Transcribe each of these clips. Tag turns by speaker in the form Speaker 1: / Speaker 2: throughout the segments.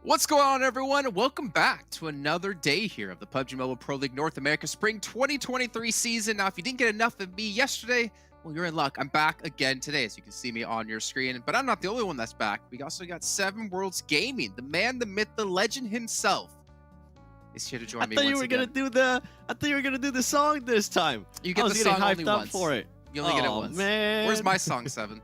Speaker 1: What's going on, everyone? Welcome back to another day here of the PUBG Mobile Pro League North America Spring 2023 season. Now, if you didn't get enough of me yesterday, well, you're in luck. I'm back again today, as you can see me on your screen. But I'm not the only one that's back. We also got Seven Worlds Gaming, the man, the myth, the legend himself is here to join me.
Speaker 2: I thought you were gonna do the song this time.
Speaker 1: You get the song only once.
Speaker 2: For it.
Speaker 1: You only get it once.
Speaker 2: Man.
Speaker 1: Where's my song, Seven?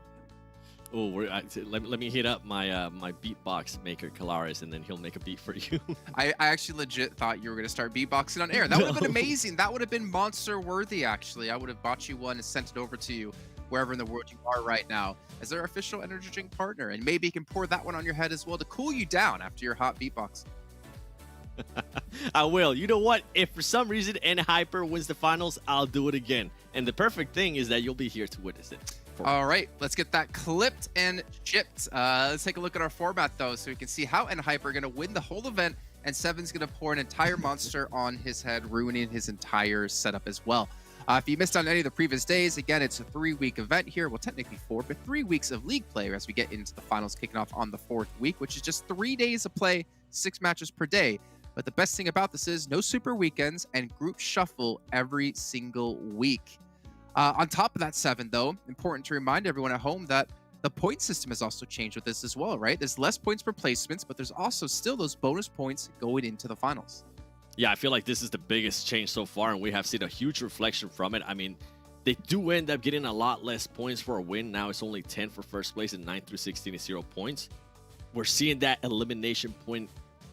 Speaker 2: Oh, let me hit up my my beatbox maker Kalaris, and then he'll make a beat for you.
Speaker 1: I actually legit thought you were going to start beatboxing on air. That would have been amazing. That would have been monster worthy, actually. I would have bought you one and sent it over to you wherever in the world you are right now as our official energy drink partner. And maybe you can pour that one on your head as well to cool you down after your hot beatbox.
Speaker 2: I will. You know what? If for some reason Hyper wins the finals, I'll do it again. And the perfect thing is that you'll be here to witness it.
Speaker 1: All right, let's get that clipped and shipped. Let's take a look at our format, though, so we can see how Hyper are going to win the whole event, and Seven's going to pour an entire monster on his head, ruining his entire setup as well. If you missed on any of the previous days, again, it's a 3-week event here. Well, technically 4, but 3 weeks of league play as we get into the finals kicking off on the 4th week, which is just 3 days of play, 6 matches per day. But the best thing about this is no super weekends and group shuffle every single week. On top of that, Seven, though, important to remind everyone at home that the point system has also changed with this as well, right? There's less points per placements, but there's also still those bonus points going into the finals.
Speaker 2: Yeah, I feel like this is the biggest change so far, and we have seen a huge reflection from it. I mean, they do end up getting a lot less points for a win. Now it's only 10 for first place, and 9 through 16 is 0 points. We're seeing that elimination point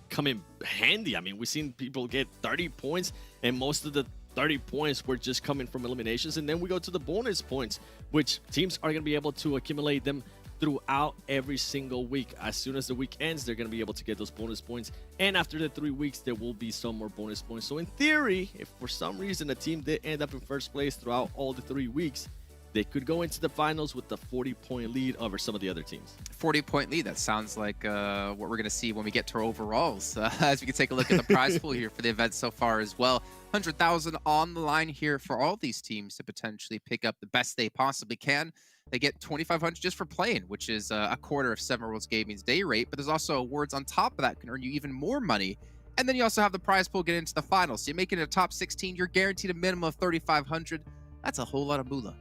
Speaker 2: come in handy. I mean, we've seen people get 30 points, and most of the 30 points were just coming from eliminations, and then we go to the bonus points, which teams are going to be able to accumulate them throughout every single week. As soon as the week ends, they're going to be able to get those bonus points, and after the 3 weeks, there will be some more bonus points. So in theory, if for some reason a team did end up in first place throughout all the 3 weeks, they could go into the finals with the 40-point lead over some of the other teams.
Speaker 1: 40-point lead. That sounds like what we're going to see when we get to our overalls. As we can take a look at the prize pool here for the event so far as well. 100,000 on the line here for all these teams to potentially pick up the best they possibly can. They get 2,500 just for playing, which is a quarter of Seven Worlds Gaming's day rate. But there's also awards on top of that can earn you even more money. And then you also have the prize pool get into the finals. So you're making it a top 16. You're guaranteed a minimum of 3,500. That's a whole lot of moolah.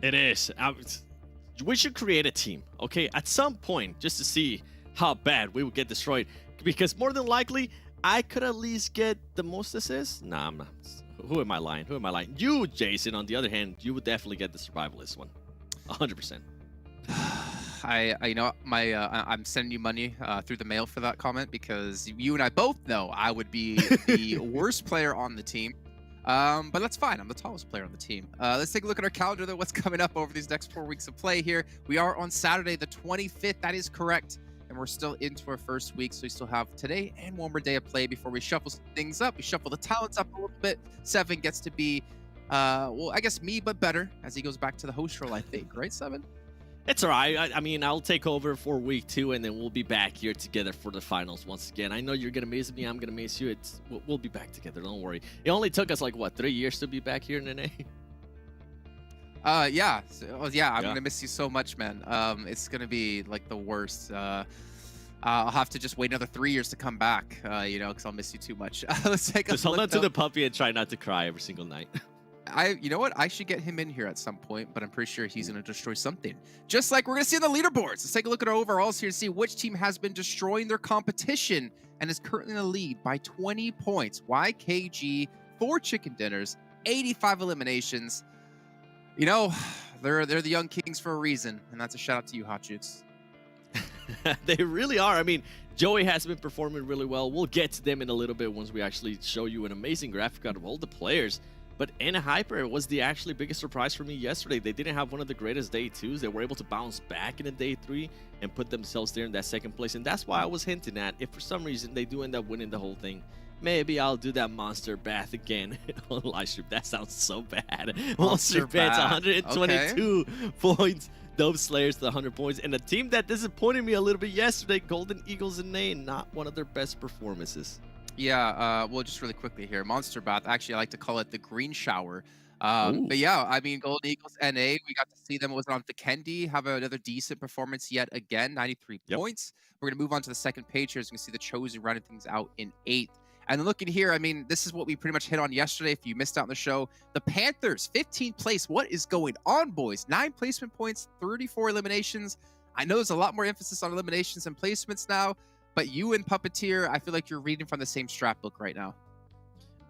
Speaker 2: It is. We should create a team, okay, at some point, just to see how bad we would get destroyed. Because more than likely, I could at least get the most assists. Nah, I'm not. Who am I lying? Who am I lying? You, Jason, on the other hand, you would definitely get the survivalist one. 100%.
Speaker 1: You know, I'm sending you money through the mail for that comment, because you and I both know I would be the worst player on the team. But that's fine. I'm the tallest player on the team. Let's take a look at our calendar, though. What's coming up over these next 4 weeks of play here? We are on Saturday, the 25th. That is correct. And we're still into our first week, so we still have today and one more day of play before we shuffle things up. We shuffle the talents up a little bit. Seven gets to be, well, I guess me, but better, as he goes back to the host role, I think. Right, Seven?
Speaker 2: It's all right. I mean, I'll take over for week 2, and then we'll be back here together for the finals once again. I know you're going to miss me. I'm going to miss you. We'll be back together. Don't worry. It only took us, like, what, 3 years to be back here in NA?
Speaker 1: Yeah. I'm going to miss you so much, man. It's going to be, like, the worst. I'll have to just wait another 3 years to come back, you know, because I'll miss you too much. Let's take a
Speaker 2: just hold on to the puppy and try not to cry every single night.
Speaker 1: You know what? I should get him in here at some point, but I'm pretty sure he's going to destroy something. Just like we're going to see on the leaderboards. Let's take a look at our overalls here to see which team has been destroying their competition and is currently in the lead by 20 points. YKG, 4 chicken dinners, 85 eliminations. You know, they're the young kings for a reason, and that's a shout out to you, Hot Jukes.
Speaker 2: They really are. I mean, Joey has been performing really well. We'll get to them in a little bit once we actually show you an amazing graphic out of all the players. But Hyper was the actually biggest surprise for me yesterday. They didn't have one of the greatest day 2s. They were able to bounce back in a day 3 and put themselves there in that 2nd place. And that's why I was hinting at, if for some reason they do end up winning the whole thing, maybe I'll do that monster bath again on live stream. That sounds so bad. Monster bath, 122 points. Dove Slayers to 100 points. And a team that disappointed me a little bit yesterday, Golden Eagles NA, not one of their best performances.
Speaker 1: Yeah, well, just really quickly here, Monster Bath, actually I like to call it the green shower.
Speaker 2: Ooh.
Speaker 1: But yeah, I mean, Golden Eagles NA, we got to see them. Was it on Vikendi? Have another decent performance yet again, 93
Speaker 2: Yep.
Speaker 1: points. We're gonna move on to the second page here. As you can see, the Chosen running things out in 8th. And then looking here, I mean, this is what we pretty much hit on yesterday. If you missed out on the show, the Panthers, 15th place. What is going on, boys? 9 placement points, 34 eliminations. I know there's a lot more emphasis on eliminations and placements now, but you and Puppeteer, I feel like you're reading from the same strap book right now.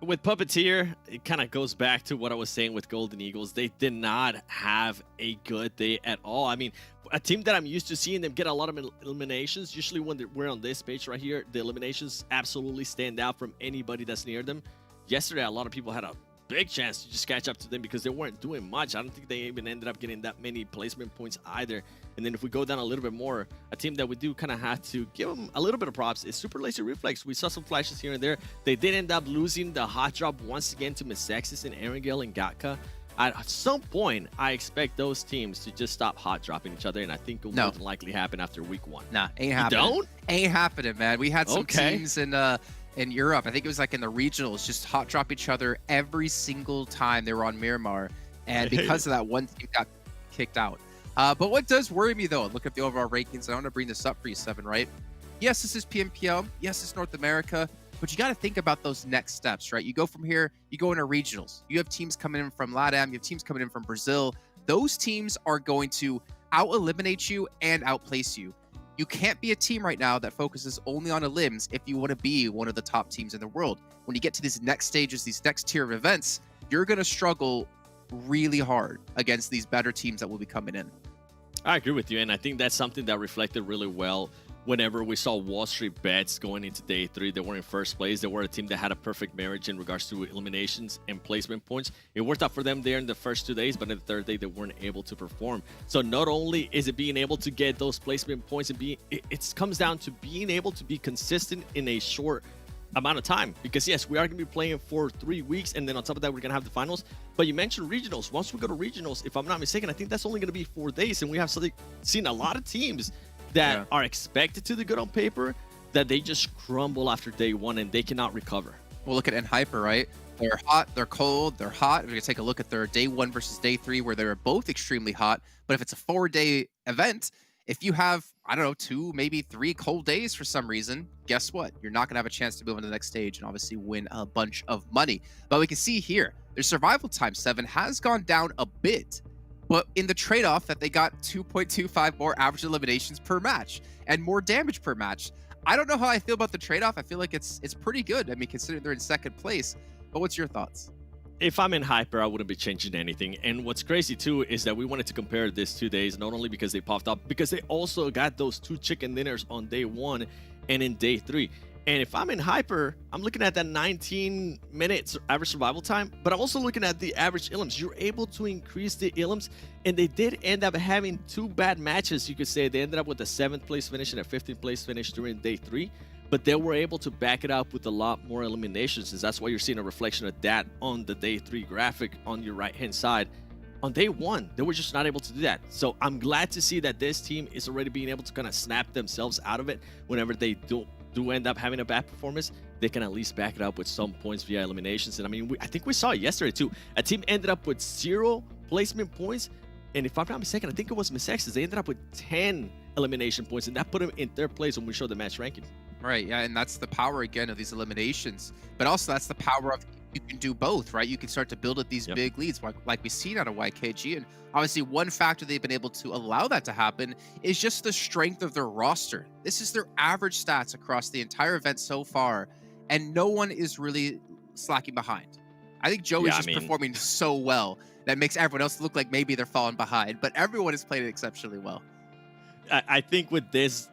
Speaker 2: With Puppeteer, it kind of goes back to what I was saying with Golden Eagles. They did not have a good day at all. I mean, a team that I'm used to seeing them get a lot of eliminations, usually when we're on this page right here, the eliminations absolutely stand out from anybody that's near them. Yesterday, a lot of people had a big chance to just catch up to them because they weren't doing much. I don't think they even ended up getting that many placement points either. And then if we go down a little bit more, a team that we do kind of have to give them a little bit of props is Super Lazy Reflex. We saw some flashes here and there. They did end up losing the hot drop once again to MEZEXIS and Erangel and Gatka. At some point, I expect those teams to just stop hot dropping each other, and I think it will more than likely happen after week 1.
Speaker 1: Nah, ain't happening.
Speaker 2: You don't?
Speaker 1: Ain't happening, man. We had some teams in Europe, I think it was like in the regionals, just hot drop each other every single time they were on Miramar, and because of that, one team got kicked out. But what does worry me though, look at the overall rankings, I want to bring this up for you, Seven, right? Yes, this is PMPL, yes, it's North America, but you got to think about those next steps, right? You go from here, you go into regionals, you have teams coming in from LATAM, you have teams coming in from Brazil. Those teams are going to out-eliminate you and outplace you. You can't be a team right now that focuses only on elims if you want to be one of the top teams in the world. When you get to these next stages, these next tier of events, you're going to struggle really hard against these better teams that will be coming in.
Speaker 2: I agree with you, and I think that's something that reflected really well whenever we saw WALLSTREETBETS going into day 3. They were in first place. They were a team that had a perfect marriage in regards to eliminations and placement points. It worked out for them there in the first 2 days, but in the third day, they weren't able to perform. So not only is it being able to get those placement points, and it comes down to being able to be consistent in a short amount of time. Because yes, we are going to be playing for 3 weeks, and then on top of that, we're going to have the finals. But you mentioned regionals. Once we go to regionals, if I'm not mistaken, I think that's only going to be 4 days, and we have seen a lot of teams that are expected to do good on paper, that they just crumble after day 1 and they cannot recover.
Speaker 1: Well, look at nHyper, right? They're hot, they're cold, they're hot. We're going to take a look at their day 1 versus day 3, where they're both extremely hot. But if it's a 4-day event, if you have, I don't know, 2, maybe 3 cold days for some reason, guess what? You're not going to have a chance to move on to the next stage and obviously win a bunch of money. But we can see here, their survival time, 7, has gone down a bit. But in the trade-off that they got 2.25 more average eliminations per match and more damage per match. I don't know how I feel about the trade-off. I feel like it's pretty good. I mean, considering they're in second place. But what's your thoughts?
Speaker 2: If I'm in Hyper, I wouldn't be changing anything. And what's crazy too is that we wanted to compare this 2 days, not only because they popped up, because they also got those 2 chicken dinners on day 1 and in day 3. And if I'm in Hyper, I'm looking at that 19 minutes average survival time, but I'm also looking at the average illims. You're able to increase the illims, and they did end up having 2 bad matches, you could say. They ended up with a 7th place finish and a 15th place finish during day 3, but they were able to back it up with a lot more eliminations, and that's why you're seeing a reflection of that on the day 3 graphic on your right-hand side. On day 1, they were just not able to do that. So I'm glad to see that this team is already being able to kind of snap themselves out of it whenever they do end up having a bad performance. They can at least back it up with some points via eliminations. And I mean, I think we saw it yesterday too. A team ended up with 0 placement points, and if I'm not mistaken, I think it was MEZEXIS. They ended up with 10 elimination points, and that put them in 3rd place when we showed the match ranking.
Speaker 1: Right, yeah, and that's the power again of these eliminations, but also that's the power of you can do both, right? You can start to build up these big leads like we've seen out of YKG, and obviously one factor they've been able to allow that to happen is just the strength of their roster. This is their average stats across the entire event so far, and no one is really slacking behind. I think Joey's just performing so well that makes everyone else look like maybe they're falling behind, but everyone is playing exceptionally well.
Speaker 2: I think with this,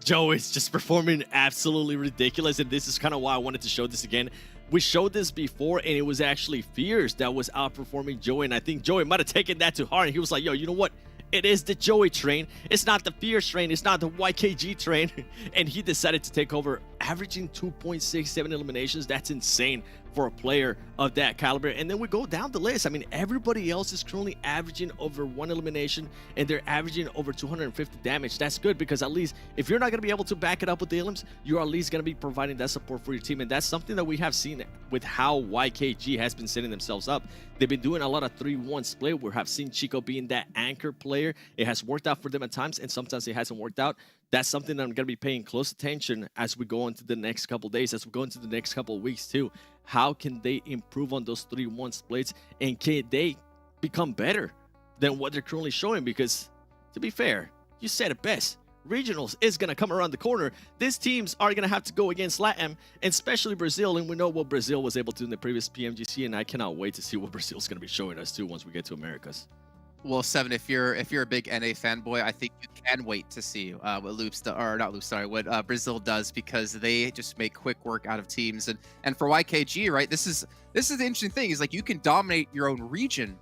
Speaker 2: Joe is just performing absolutely ridiculous, and this is kind of why I wanted to show this again. We showed this before, and it was actually Fierce that was outperforming Joey, and I think Joey might have taken that to heart, and he was like, yo, you know what? It is the Joey train. It's not the Fierce train. It's not the YKG train. And he decided to take over, averaging 2.67 eliminations. That's insane for a player of that caliber. And then we go down the list. I mean, everybody else is currently averaging over 1 elimination, and they're averaging over 250 damage. That's good, because at least if you're not going to be able to back it up with the elims, you're at least going to be providing that support for your team. And that's something that we have seen with how YKG has been setting themselves up. They've been doing a lot of 3-1 split. We have seen Chico being that anchor player. It has worked out for them at times, and sometimes it hasn't worked out. That's something that I'm going to be paying close attention as we go into the next couple days, as we go into the next couple of weeks too. How can they improve on those 3-1 splits, and can they become better than what they're currently showing? Because to be fair, you said it best. Regionals is going to come around the corner. These teams are going to have to go against LATAM, and especially Brazil, and we know what Brazil was able to do in the previous PMGC, and I cannot wait to see what Brazil's going to be showing us too once we get to Americas.
Speaker 1: Well, Seven, if you're a big NA fanboy, I think you can wait to see what what Brazil does, because they just make quick work out of teams. And for YKG, right, this is the interesting thing, is like you can dominate your own region,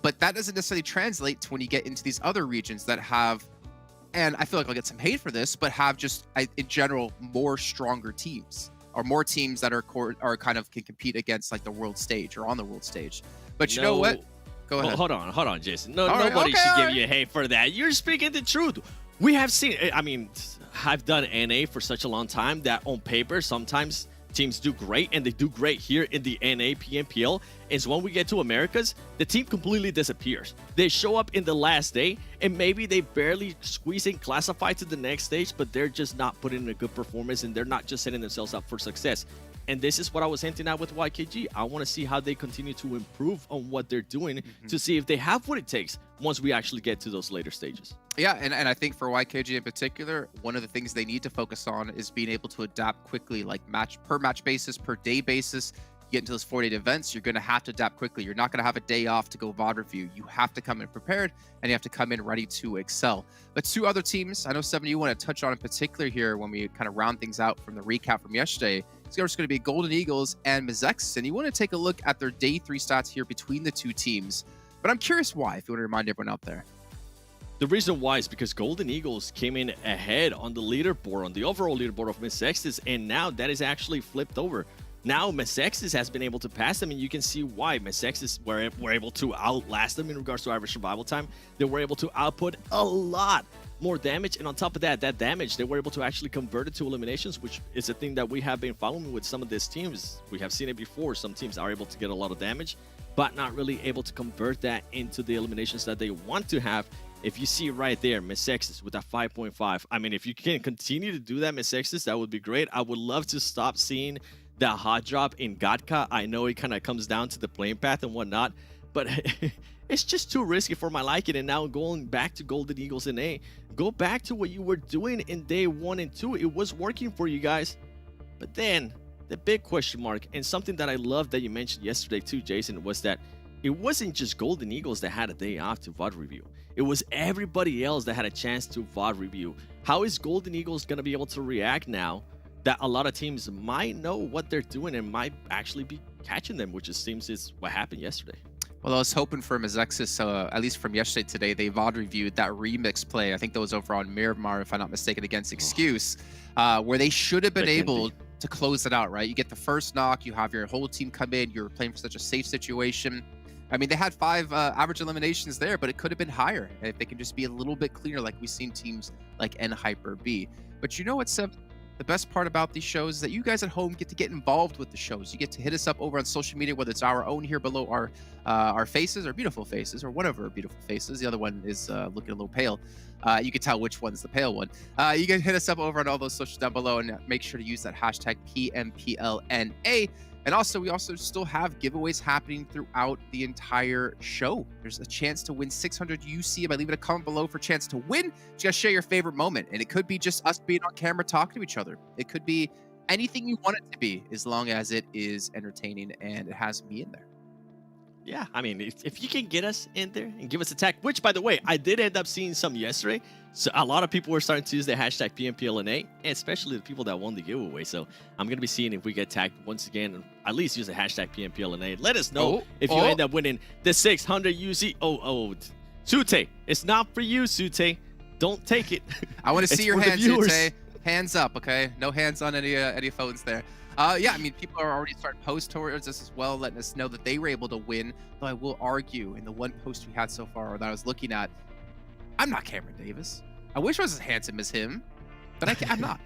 Speaker 1: but that doesn't necessarily translate to when you get into these other regions that have, and I feel like I'll get some hate for this, but have just in general more stronger teams, or more teams that are kind of can compete against like the world stage or on the world stage. But you know what? Go ahead.
Speaker 2: Hold on, Jason. Nobody should give you hate for that. You're speaking the truth. We have seen, I mean, I've done NA for such a long time that on paper, sometimes teams do great, and they do great here in the NA PMPL. And so when we get to Americas, the team completely disappears. They show up in the last day, and maybe they barely squeeze in classify to the next stage, but they're just not putting in a good performance, and they're not just setting themselves up for success. And this is what I was hinting at with YKG. I want to see how they continue to improve on what they're doing, to see if they have what it takes once we actually get to those later stages.
Speaker 1: Yeah, and I think for YKG in particular, one of the things they need to focus on is being able to adapt quickly, like match basis, per day basis. You get into those 48 events, you're going to have to adapt quickly. You're not going to have a day off to go VOD review. You have to come in prepared, and you have to come in ready to excel. But two other teams, I know, Seven, you want to touch on in particular here when we kind of round things out from the recap from yesterday. It's just going to be Golden Eagles and MEZEXIS, and you want to take a look at their day 3 stats here between the two teams. But I'm curious why, if you want to remind everyone out there.
Speaker 2: The reason why is because Golden Eagles came in ahead on the leaderboard, on the overall leaderboard of MEZEXIS, and now that is actually flipped over. Now MEZEXIS has been able to pass them, and you can see why. MEZEXIS were able to outlast them in regards to average survival time. They were able to output a lot more damage, and on top of that, that damage, they were able to actually convert it to eliminations, which is a thing that we have been following with some of these teams. We have seen it before. Some teams are able to get a lot of damage, but not really able to convert that into the eliminations that they want to have. If you see right there, MEZEXIS with a 5.5. I mean, if you can continue to do that, MEZEXIS, that would be great. I would love to stop seeing that hot drop in Gatka. I know it kind of comes down to the playing path and whatnot, but it's just too risky for my liking. And now going back to Golden Eagles in A, go back to what you were doing in day 1 and 2. It was working for you guys. But then the big question mark, and something that I love that you mentioned yesterday too, Jason, was that it wasn't just Golden Eagles that had a day off to VOD review. It was everybody else that had a chance to VOD review. How is Golden Eagles going to be able to react now that a lot of teams might know what they're doing and might actually be catching them, which it seems is what happened yesterday?
Speaker 1: Well, I was hoping for MEZEXIS, at least from yesterday today, they VOD reviewed that remix play. I think that was over on Miramar, if I'm not mistaken, against Excuse, where they should have been able to close it out, right? You get the first knock, you have your whole team come in, you're playing for such a safe situation. I mean, they had 5 average eliminations there, but it could have been higher if they can just be a little bit cleaner, like we've seen teams like N-Hyper be. But you know what, Seb? The best part about these shows is that you guys at home get to get involved with the shows. You get to hit us up over on social media, whether it's our own here below our faces, our beautiful faces, or one of our beautiful faces. The other one is looking a little pale. You can tell which one's the pale one. You can hit us up over on all those socials down below, and make sure to use that hashtag PMPL NA. And also, we also still have giveaways happening throughout the entire show. There's a chance to win 600 UC by leaving a comment below for a chance to win. Just gotta share your favorite moment. And it could be just us being on camera talking to each other. It could be anything you want it to be, as long as it is entertaining and it has me in there.
Speaker 2: Yeah, I mean, if you can get us in there and give us a tag, which, by the way, I did end up seeing some yesterday. So a lot of people were starting to use the hashtag PMPL NA, especially the people that won the giveaway. So I'm going to be seeing if we get tagged once again. At least use the hashtag PMPL NA. Let us know if you end up winning the 600 UC. Sute, it's not for you, Sute. Don't take it.
Speaker 1: I want to see your hands, Sute. Hands up, okay? No hands on any phones there. Yeah, I mean, people are already starting post towards us as well, letting us know that they were able to win. Though I will argue, in the one post we had so far that I was looking at, I'm not Cameron Davis. I wish I was as handsome as him, but I'm not.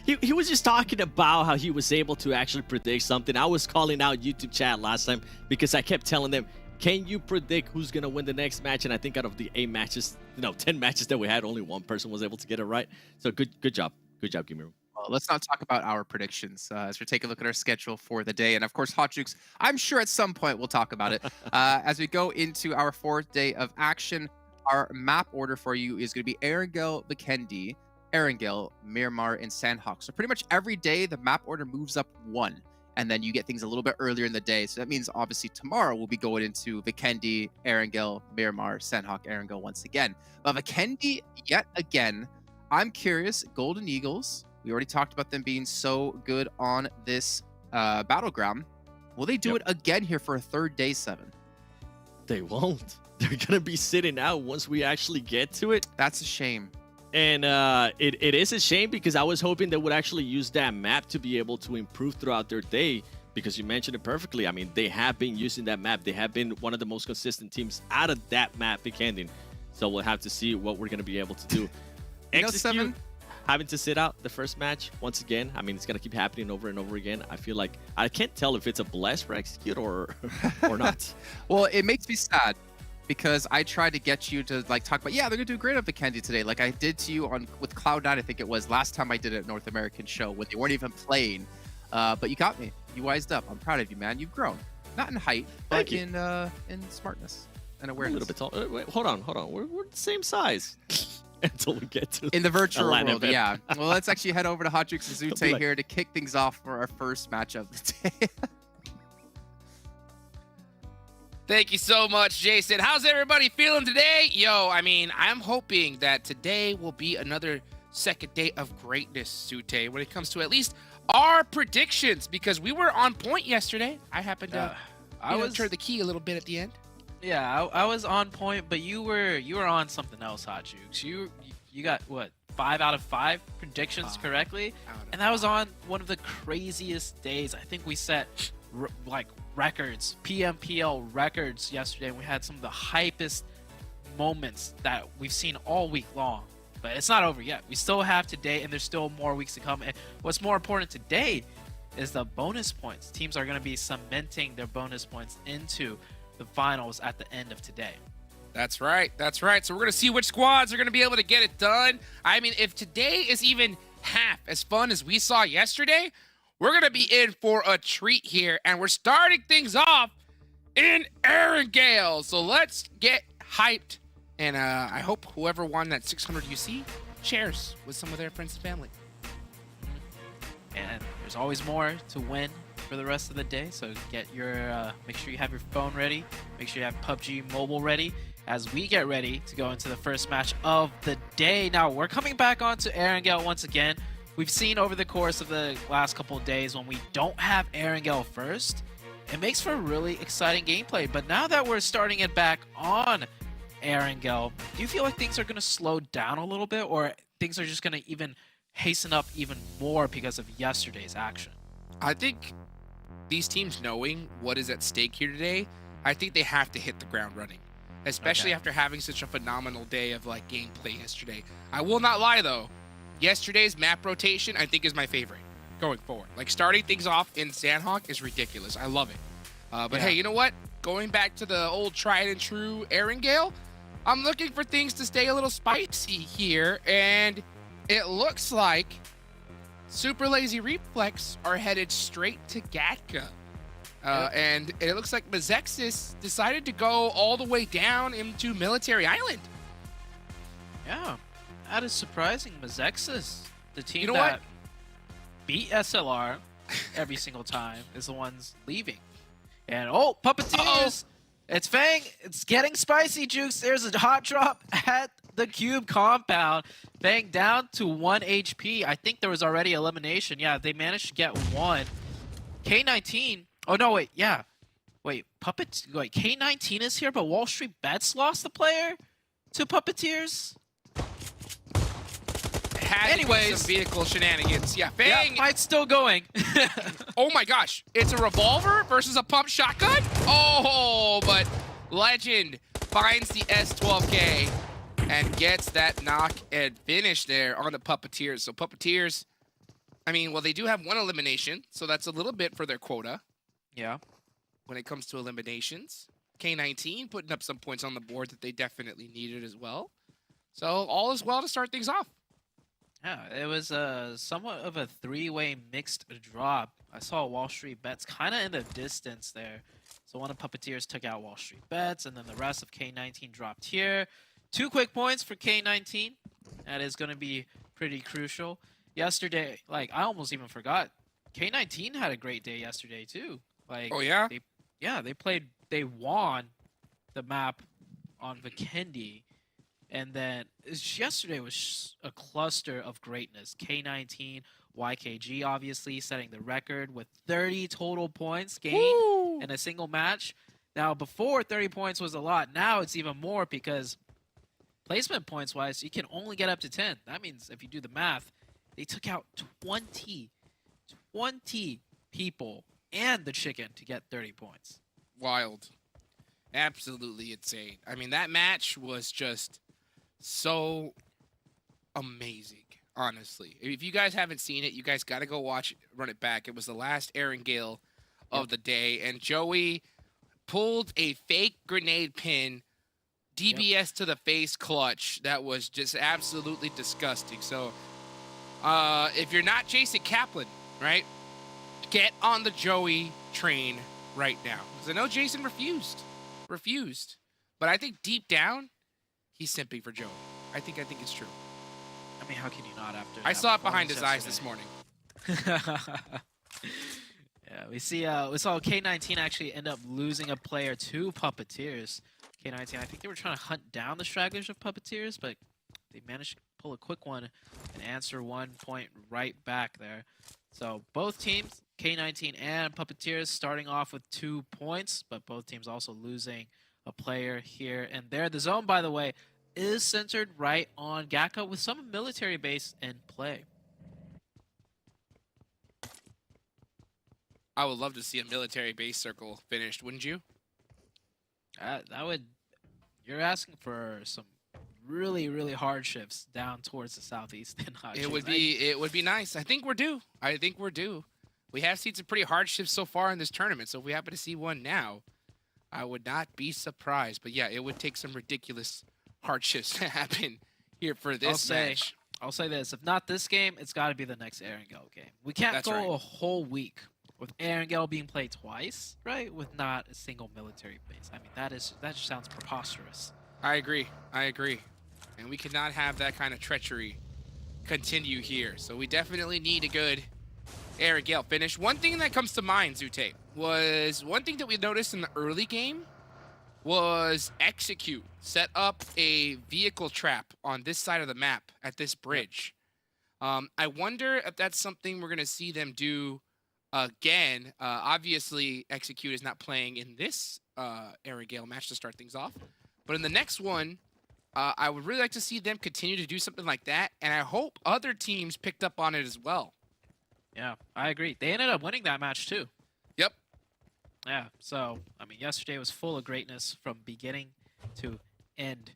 Speaker 2: He was just talking about how he was able to actually predict something. I was calling out YouTube chat last time because I kept telling them, can you predict who's going to win the next match? And I think out of the 8 matches, 10 matches that we had, only one person was able to get it right. So good job. Good job, Gimme Room.
Speaker 1: Well, let's not talk about our predictions as we take a look at our schedule for the day. And of course, Hot Jukes, I'm sure at some point we'll talk about it. As we go into our 4th day of action, our map order for you is going to be Erangel, Vikendi, Erangel, Miramar, and Sanhok. So pretty much every day, the map order moves up 1. And then you get things a little bit earlier in the day. So that means obviously tomorrow we'll be going into Vikendi, Erangel, Miramar, Sanhok, Erangel once again. But Vikendi, yet again, I'm curious, Golden Eagles, we already talked about them being so good on this battleground. Will they do it again here for a 3rd day, 7?
Speaker 2: They won't. They're going to be sitting out once we actually get to it.
Speaker 1: That's a shame.
Speaker 2: And it is a shame because I was hoping they would actually use that map to be able to improve throughout their day, because you mentioned it perfectly. I mean, they have been using that map. They have been one of the most consistent teams out of that map, Vikendi. So we'll have to see what we're going to be able to do. Execute, having to sit out the first match once again. I mean, it's going to keep happening over and over again. I feel like I can't tell if it's a bless for Execute or not.
Speaker 1: Well, it makes me sad, because I tried to get you to like talk about, yeah, they're gonna do great at Vikendi today, like I did to you with Cloud9, I think it was last time I did it at North American show when they weren't even playing. But you got me. You wised up. I'm proud of you, man. You've grown, not in height, but in smartness and awareness.
Speaker 2: A little bit tall. Wait, hold on. We're the same size until we get to
Speaker 1: in the virtual world.
Speaker 2: event.
Speaker 1: Yeah. Well, let's actually head over to Hot Jukes and Zute
Speaker 2: like...
Speaker 1: here to kick things off for our first match of the day.
Speaker 3: Thank you so much, Jason. How's everybody feeling today? Yo, I mean, I'm hoping that today will be another 2nd day of greatness, Sute, when it comes to at least our predictions, because we were on point yesterday. I happened to turn the key a little bit at the end.
Speaker 4: Yeah, I was on point, but you were on something else, Hot Jukes. You got what, 5 out of 5 predictions correctly, and that was on one of the craziest days. I think we set like records, PMPL records yesterday, and we had some of the hypest moments that we've seen all week long. But it's not over yet. We still have today, and there's still more weeks to come. And what's more important today is the bonus points. Teams are going to be cementing their bonus points into the finals at the end of today.
Speaker 3: That's right. That's right. So we're going to see which squads are going to be able to get it done. I mean, if today is even half as fun as we saw yesterday, we're going to be in for a treat here, and we're starting things off in Erangel. So let's get hyped, and I hope whoever won that 600 UC shares with some of their friends and family.
Speaker 4: And there's always more to win for the rest of the day, so get your make sure you have your phone ready, make sure you have PUBG Mobile ready as we get ready to go into the first match of the day. Now, we're coming back onto Erangel once again. We've seen over the course of the last couple of days when we don't have Erangel first, it makes for really exciting gameplay. But now that we're starting it back on Erangel, do you feel like things are going to slow down a little bit, or things are just going to even hasten up even more because of yesterday's action?
Speaker 3: I think these teams, knowing what is at stake here today, I think they have to hit the ground running, especially after having such a phenomenal day of like gameplay yesterday. I will not lie though, yesterday's map rotation I think is my favorite going forward. Like starting things off in Sanhok is ridiculous. I love it. But hey, you know what? Going back to the old tried and true Erangel, I'm looking for things to stay a little spicy here, and it looks like Super Lazy Reflex are headed straight to Gatka. And it looks like MEZEXIS decided to go all the way down into Military Island.
Speaker 4: Yeah, that is surprising. MEZEXIS, the team
Speaker 3: You know
Speaker 4: that
Speaker 3: what?
Speaker 4: beat SLR every single time, is the ones leaving. And oh, Puppeteers! It's Fang. It's getting spicy, Jukes. There's a hot drop at the Cube compound. Fang down to 1 HP. I think there was already elimination. Yeah, they managed to get one. K19. Oh, no, wait. Yeah. Wait, Wait, K19 is here, but WALLSTREETBETS lost the player to Puppeteers?
Speaker 3: had to be
Speaker 4: Anyways.
Speaker 3: some vehicle shenanigans. Yeah,
Speaker 4: Yeah,
Speaker 3: Fang.
Speaker 4: fight's still going.
Speaker 3: Oh my gosh, it's a revolver versus a pump shotgun? Oh, but Legend finds the S12K and gets that knock and finish there on the Puppeteers. So Puppeteers, I mean, well, they do have one elimination, so that's a little bit for their quota
Speaker 4: Yeah.
Speaker 3: when it comes to eliminations. K19 putting up some points on the board that they definitely needed as well. So all is well to start things off.
Speaker 4: Yeah, it was somewhat of a three-way mixed drop. I saw WALLSTREETBETS kind of in the distance there. So one of Puppeteers took out WALLSTREETBETS, and then the rest of K19 dropped here. 2 quick points for K19. That is going to be pretty crucial. Yesterday, like, I almost even forgot. K19 had a great day yesterday, too. Like,
Speaker 3: Oh, yeah?
Speaker 4: They won the map on Vikendi. And then yesterday was a cluster of greatness. K19, YKG obviously setting the record with 30 total points gained in a single match. Now, before 30 points was a lot. Now it's even more because placement points wise, you can only get up to 10. That means if you do the math, they took out 20 people and the chicken to get 30 points.
Speaker 3: Wild. Absolutely insane. I mean, that match was just so amazing, honestly. If you guys haven't seen it, you guys got to go watch it, run it back. It was the last Erangel of the day, and Joey pulled a fake grenade pin, DBS to the face clutch. That was just absolutely disgusting. So, if you're not Jason Kaplan, right, get on the Joey train right now. Because I know Jason refused. But I think deep down, he's simping for Joey. I think it's true.
Speaker 4: I mean, how can you not after?
Speaker 3: I
Speaker 4: that
Speaker 3: saw it behind his eyes
Speaker 4: performance
Speaker 3: this morning.
Speaker 4: Yeah, we saw K19 actually end up losing a player to Puppeteers. K19, I think they were trying to hunt down the stragglers of Puppeteers, but they managed to pull a quick one and answer 1 point right back there. So both teams, K19 and Puppeteers, starting off with 2 points, but both teams also losing a player here and there. The zone, by the way, is centered right on Gakka with some military base in play.
Speaker 3: I would love to see a military base circle finished, wouldn't you?
Speaker 4: That would. You're asking for some really, really hard shifts down towards the southeast.
Speaker 3: It would be nice. I think we're due. We have seen some pretty hard shifts so far in this tournament, so if we happen to see one now, I would not be surprised. But yeah, it would take some ridiculous hard shifts to happen here for this match.
Speaker 4: I'll say this: if not this game, it's got to be the next Erangel game. We can't go a whole week with Erangel being played twice, right? With not a single military base. I mean, that just sounds preposterous.
Speaker 3: I agree. And we cannot have that kind of treachery continue here. So we definitely need a good Erangel finish. One thing that comes to mind, Zute, was one thing that we noticed in the early game was Execute set up a vehicle trap on this side of the map at this bridge. I wonder if that's something we're going to see them do again. Obviously, Execute is not playing in this Erangel match to start things off. But in the next one, I would really like to see them continue to do something like that. And I hope other teams picked up on it as well.
Speaker 4: Yeah, I agree. They ended up winning that match too.
Speaker 3: Yep.
Speaker 4: Yeah, so, I mean, yesterday was full of greatness from beginning to end.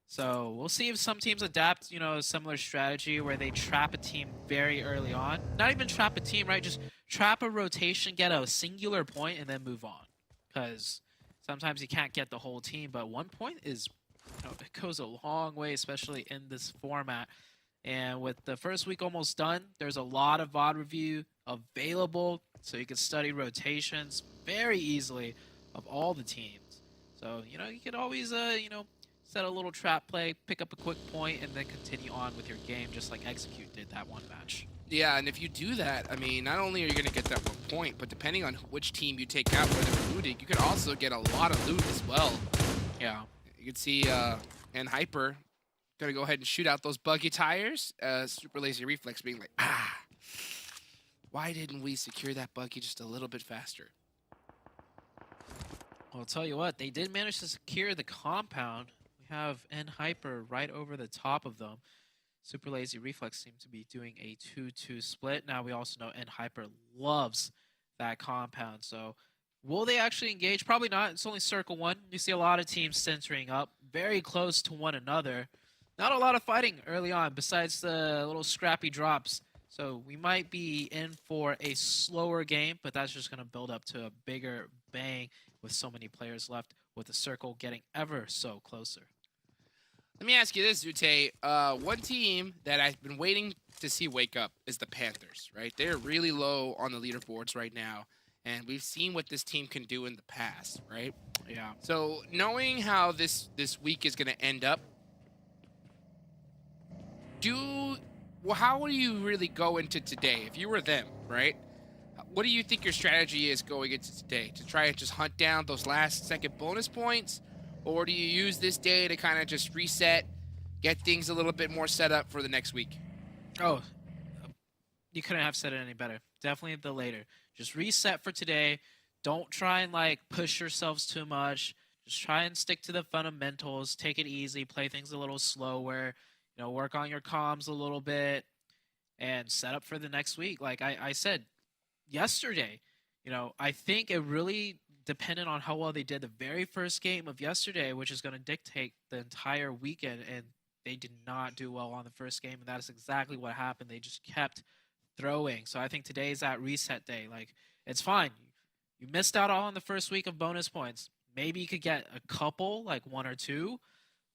Speaker 4: So we'll see if some teams adapt, a similar strategy where they trap a team very early on. Not even trap a team, right? Just trap a rotation, get a singular point, and then move on. Because sometimes you can't get the whole team, but 1 point is, it goes a long way, especially in this format. And with the first week almost done, there's a lot of VOD review available, so you can study rotations very easily of all the teams. So, you could always, set a little trap play, pick up a quick point, and then continue on with your game, just like Execute did that one match.
Speaker 3: Yeah, and if you do that, I mean, not only are you going to get that 1 point, but depending on which team you take out for the looting, you could also get a lot of loot as well.
Speaker 4: Yeah.
Speaker 3: You can see, and Hyper going to go ahead and shoot out those buggy tires. Super Lazy Reflex being like, why didn't we secure that buggy just a little bit faster?
Speaker 4: Well, I'll tell you what, they did manage to secure the compound. We have N Hyper right over the top of them. Super Lazy Reflex seem to be doing a 2-2 split. Now we also know Hyper loves that compound. So will they actually engage? Probably not. It's only circle one. You see a lot of teams centering up very close to one another. Not a lot of fighting early on besides the little scrappy drops. So we might be in for a slower game, but that's just going to build up to a bigger bang with so many players left, with the circle getting ever so closer.
Speaker 3: Let me ask you this, Zute. One team that I've been waiting to see wake up is the Panthers, right? They're really low on the leaderboards right now, and we've seen what this team can do in the past, right?
Speaker 4: Yeah.
Speaker 3: So knowing how this week is going to end up, how do you really go into today? If you were them, right? What do you think your strategy is going into today? To try and just hunt down those last second bonus points? Or do you use this day to kind of just reset, get things a little bit more set up for the next week?
Speaker 4: Oh, you couldn't have said it any better. Definitely the later. Just reset for today. Don't try and like push yourselves too much. Just try and stick to the fundamentals. Take it easy. Play things a little slower. You know, work on your comms a little bit and set up for the next week. Like I said yesterday, you know, I think it really depended on how well they did the very first game of yesterday, which is going to dictate the entire weekend. And they did not do well on the first game, and that is exactly what happened. They just kept throwing. So I think today is that reset day. Like, it's fine. You missed out on the first week of bonus points. Maybe you could get a couple, like 1 or 2,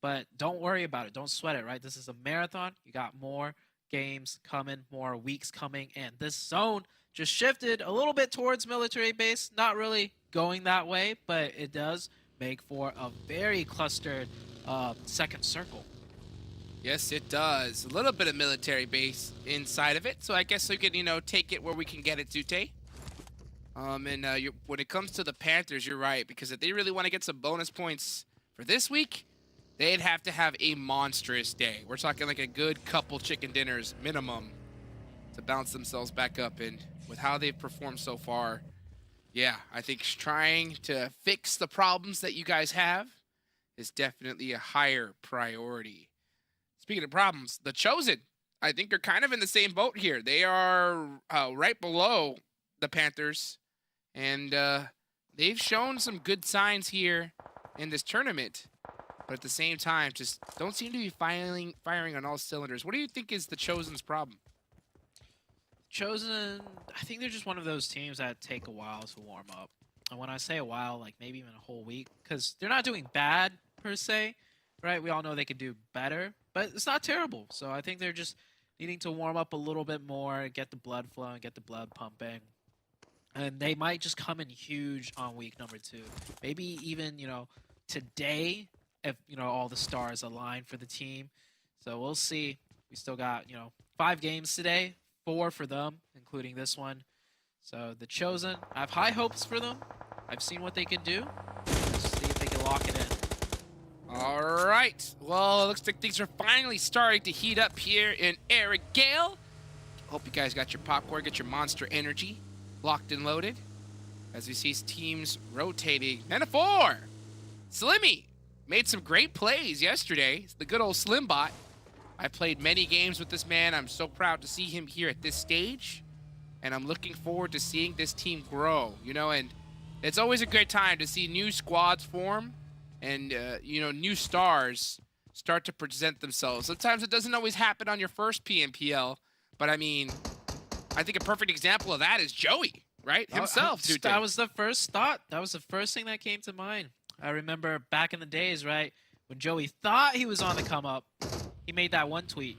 Speaker 4: but don't worry about it. Don't sweat it, right? This is a marathon. You got more games coming, more weeks coming, and this zone just shifted a little bit towards military base. Not really going that way, but it does make for a very clustered second circle.
Speaker 3: Yes, it does. A little bit of military base inside of it, so I guess we can, you know, take it where we can get it, Zute. When it comes to the Panthers, you're right, because if they really want to get some bonus points for this week, they'd have to have a monstrous day. We're talking like a good couple chicken dinners minimum to bounce themselves back up. And with how they've performed so far, yeah, I think trying to fix the problems that you guys have is definitely a higher priority. Speaking of problems, the Chosen, I think they're kind of in the same boat here. They are right below the Panthers, and they've shown some good signs here in this tournament, but at the same time, just don't seem to be firing on all cylinders. What do you think is the Chosen's problem?
Speaker 4: Chosen, I think they're just one of those teams that take a while to warm up. And when I say a while, like maybe even a whole week, because they're not doing bad per se, right? We all know they could do better, but it's not terrible. So I think they're just needing to warm up a little bit more, get the blood flowing, get the blood pumping. And they might just come in huge on week number 2. Maybe even, you know, today, if, you know, all the stars align for the team. So we'll see. We still got, you know, 5 games today. 4 for them, including this one. So the Chosen, I have high hopes for them. I've seen what they can do. Let's see if they can lock it in.
Speaker 3: All right. Well, it looks like things are finally starting to heat up here in Erangel. Hope you guys got your popcorn, get your Monster Energy locked and loaded. As we see teams rotating. And a 4. Slimmy made some great plays yesterday. It's the good old Slimbot. I played many games with this man. I'm so proud to see him here at this stage. And I'm looking forward to seeing this team grow, you know, and it's always a great time to see new squads form and, you know, new stars start to present themselves. Sometimes it doesn't always happen on your first PMPL, but I mean, I think a perfect example of that is Joey, right? Himself.
Speaker 4: That was the first thought. That was the first thing that came to mind. I remember back in the days, right, when Joey thought he was on the come up. He made that one tweet.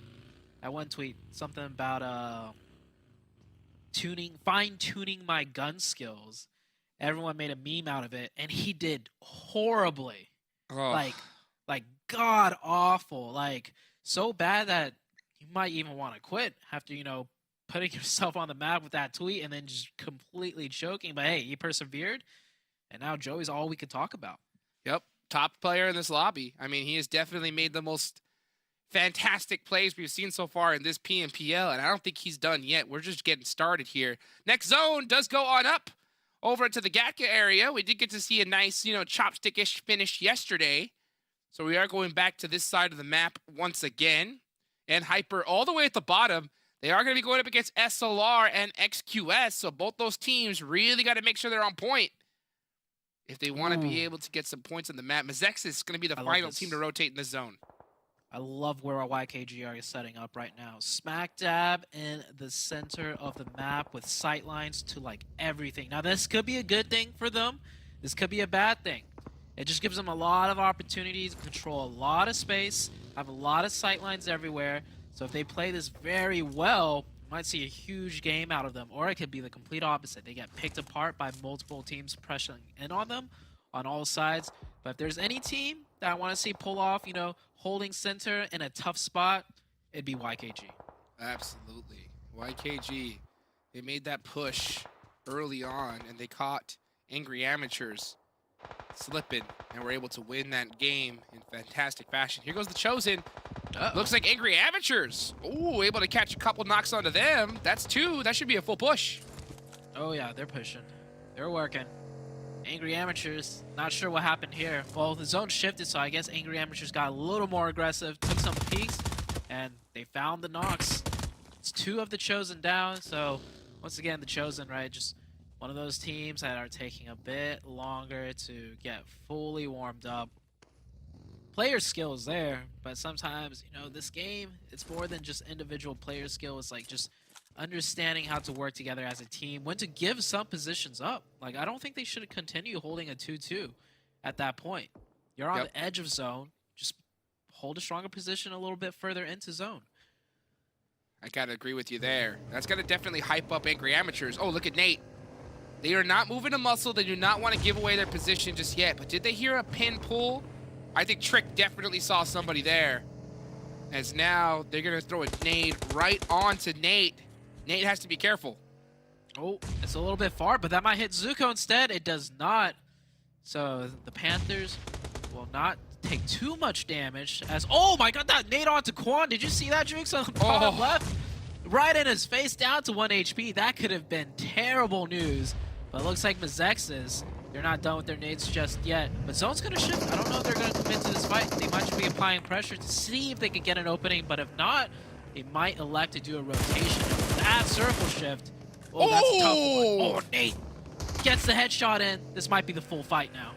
Speaker 4: Something about fine-tuning my gun skills. Everyone made a meme out of it, and he did horribly.
Speaker 3: Oh.
Speaker 4: Like god awful. Like so bad that you might even want to quit after, you know, putting yourself on the map with that tweet and then just completely choking. But hey, he persevered, and now Joey's all we could talk about.
Speaker 3: Yep, top player in this lobby. I mean, he has definitely made the most fantastic plays we've seen so far in this PMPL, and I don't think he's done yet. We're just getting started here. Next zone does go on up over to the Gatka area. We did get to see a nice, you know, chopstick-ish finish yesterday. So we are going back to this side of the map once again. and Hyper all the way at the bottom. They are going to be going up against SLR and XQS, so both those teams really got to make sure they're on point if they want to be able to get some points on the map. MEZEXIS is going to be the final team to rotate in the zone.
Speaker 4: I love where our YKG are setting up right now. Smack dab in the center of the map with sight lines to like everything. Now this could be a good thing for them. This could be a bad thing. It just gives them a lot of opportunities to control a lot of space, have a lot of sight lines everywhere. So if they play this very well, you might see a huge game out of them. Or it could be the complete opposite. They get picked apart by multiple teams pressing in on them on all sides. But if there's any team that I want to see pull off, you know, holding center in a tough spot, it'd be YKG.
Speaker 3: Absolutely. YKG, they made that push early on, and they caught Angry Amateurs slipping, and were able to win that game in fantastic fashion. Here goes the Chosen. Looks like Angry Amateurs. Ooh, able to catch a couple knocks onto them. That's 2. That should be a full push.
Speaker 4: Oh yeah, they're pushing. They're working. Angry Amateurs, not sure what happened here. Well, the zone shifted, so I guess Angry Amateurs got a little more aggressive, took some peeks, and they found the knocks. It's 2 of the Chosen down, so once again, the Chosen, right, just one of those teams that are taking a bit longer to get fully warmed up. Player skill is there, but sometimes, you know, this game, it's more than just individual player skill. It's like just understanding how to work together as a team, when to give some positions up. Like, I don't think they should continue holding a 2-2 at that point. You're on the edge of zone. Just hold a stronger position a little bit further into zone.
Speaker 3: I gotta agree with you there. That's gonna definitely hype up Angry Amateurs. Oh, look at Nate. They are not moving a muscle. They do not want to give away their position just yet. But did they hear a pin pull? I think Trick definitely saw somebody there. As now they're gonna throw a nade right onto Nate. Nate has to be careful.
Speaker 4: Oh, it's a little bit far, but that might hit Zuko instead. It does not. So the Panthers will not take too much damage as, oh my god, that nade onto Quan. Did you see that, Jukes, on the bottom left? Right in his face, down to 1 HP. That could have been terrible news. But it looks like MEZEXIS, they're not done with their nades just yet. But Zone's gonna shift. I don't know if they're gonna commit to this fight. They might just be applying pressure to see if they can get an opening, but if not, they might elect to do a rotation. That circle shift. Oh, that's a tough one. Oh, Nate gets the headshot in. This might be the full fight now.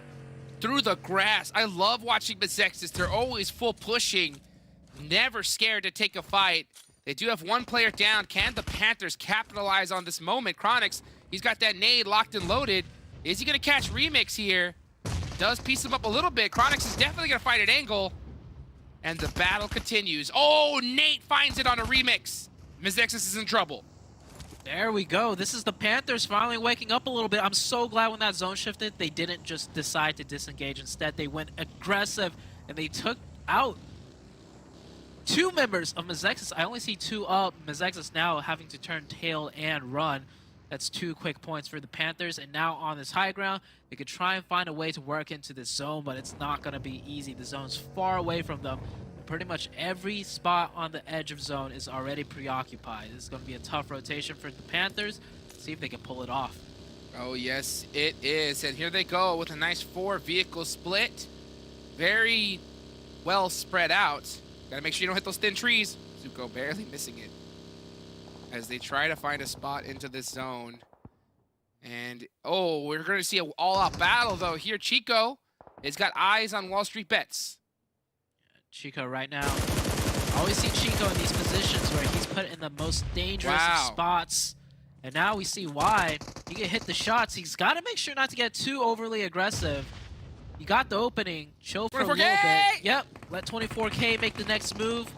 Speaker 3: Through the grass. I love watching MEZEXIS. They're always full pushing, never scared to take a fight. They do have 1 player down. Can the Panthers capitalize on this moment? Chronix, he's got that nade locked and loaded. Is he going to catch Remix here? Does piece him up a little bit. Chronix is definitely going to fight at Erangel. And the battle continues. Oh, Nate finds it on a Remix. MEZEXIS is in trouble.
Speaker 4: There we go. This is the Panthers finally waking up a little bit. I'm so glad when that zone shifted, they didn't just decide to disengage. Instead, they went aggressive, and they took out 2 members of MEZEXIS. I only see 2 up. MEZEXIS now having to turn tail and run. That's 2 quick points for the Panthers. And now on this high ground, they could try and find a way to work into this zone, but it's not going to be easy. The zone's far away from them. Pretty much every spot on the edge of zone is already preoccupied. This is going to be a tough rotation for the Panthers. See if they can pull it off.
Speaker 3: Oh, yes, it is. And here they go with a nice 4-vehicle split. Very well spread out. Gotta make sure you don't hit those thin trees. Zuko barely missing it as they try to find a spot into this zone. And, oh, we're going to see an all-out battle, though. Here, Chico has got eyes on WALLSTREETBETS.
Speaker 4: Chico right now. I always see Chico in these positions where he's put in the most dangerous of spots. And now we see why. He can hit the shots. He's got to make sure not to get too overly aggressive. You got the opening. Chill for a little bit. Yep. Let 24K make the next move.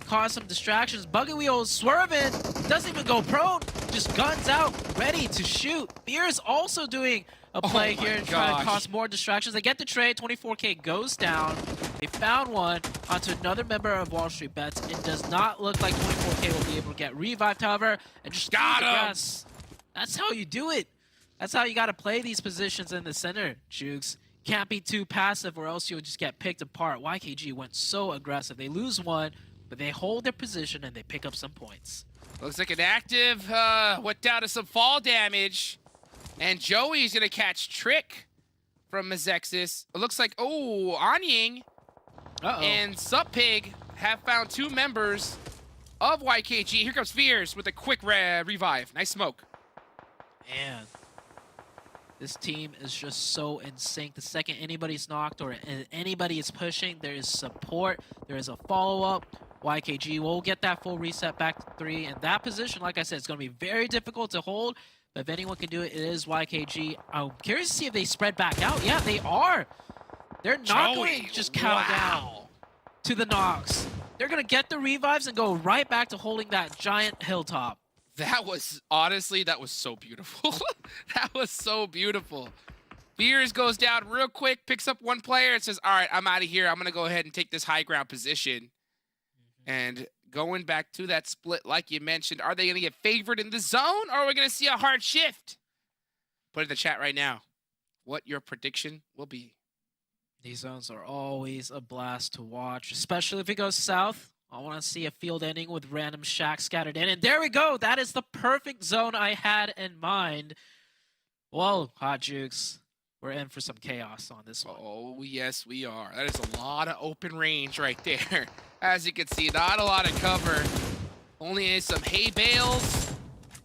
Speaker 4: Cause some distractions. Buggy Wheels swerving. Doesn't even go prone. Just guns out. Ready to shoot. Fear's also doing a play here and trying to cause more distractions. They get the trade. 24K goes down. They found one onto another member of WALLSTREETBETS. It does not look like 24K will be able to get revived, however. And just got him. That's how you do it. That's how you got to play these positions in the center, Jukes. Can't be too passive or else you'll just get picked apart. YKG went so aggressive. They lose one, but they hold their position and they pick up some points.
Speaker 3: Looks like an active went down to some fall damage. And Joey's going to catch Trick from MEZEXIS. It looks like, oh, Anying and Sup Pig have found 2 members of YKG. Here comes Fears with a quick revive. Nice smoke.
Speaker 4: Man, this team is just so in sync. The second anybody's knocked or anybody is pushing, there is support, there is a follow-up. YKG will get that full reset back to 3. And that position, like I said, it's going to be very difficult to hold. But if anyone can do it, it is YKG. I'm curious to see if they spread back out. Yeah, they are. They're not going to just count down to the knocks. They're going to get the revives and go right back to holding that giant hilltop.
Speaker 3: That was, honestly, that was so beautiful. That was so beautiful. Fears goes down real quick, picks up 1 player and says, all right, I'm out of here. I'm going to go ahead and take this high ground position. And going back to that split, like you mentioned, are they going to get favored in the zone, or are we going to see a hard shift? Put in the chat right now what your prediction will be.
Speaker 4: These zones are always a blast to watch, especially if it goes south. I want to see a field ending with random shacks scattered in. And there we go. That is the perfect zone I had in mind. Well, Hot Jukes, we're in for some chaos on this one.
Speaker 3: Oh, yes, we are. That is a lot of open range right there. As you can see, not a lot of cover. Only some hay bales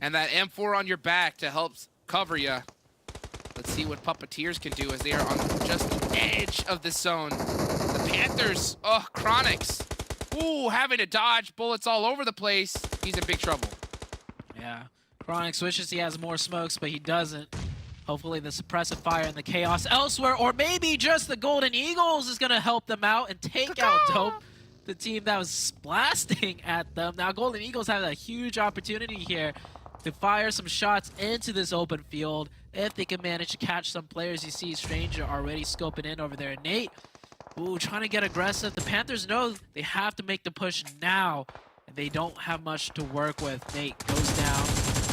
Speaker 3: and that M4 on your back to help cover you. Let's see what Puppeteers can do as they are on just the edge of this zone. The Panthers, oh, Chronics. Ooh, having to dodge bullets all over the place. He's in big trouble.
Speaker 4: Yeah, Chronics wishes he has more smokes, but he doesn't. Hopefully the suppressive fire and the chaos elsewhere, or maybe just the Golden Eagles is going to help them out and take out Dope, the team that was blasting at them. Now Golden Eagles have a huge opportunity here to fire some shots into this open field if they can manage to catch some players. You see Stranger already scoping in over there. Nate, ooh, trying to get aggressive. The Panthers know they have to make the push now, and they don't have much to work with. Nate goes down.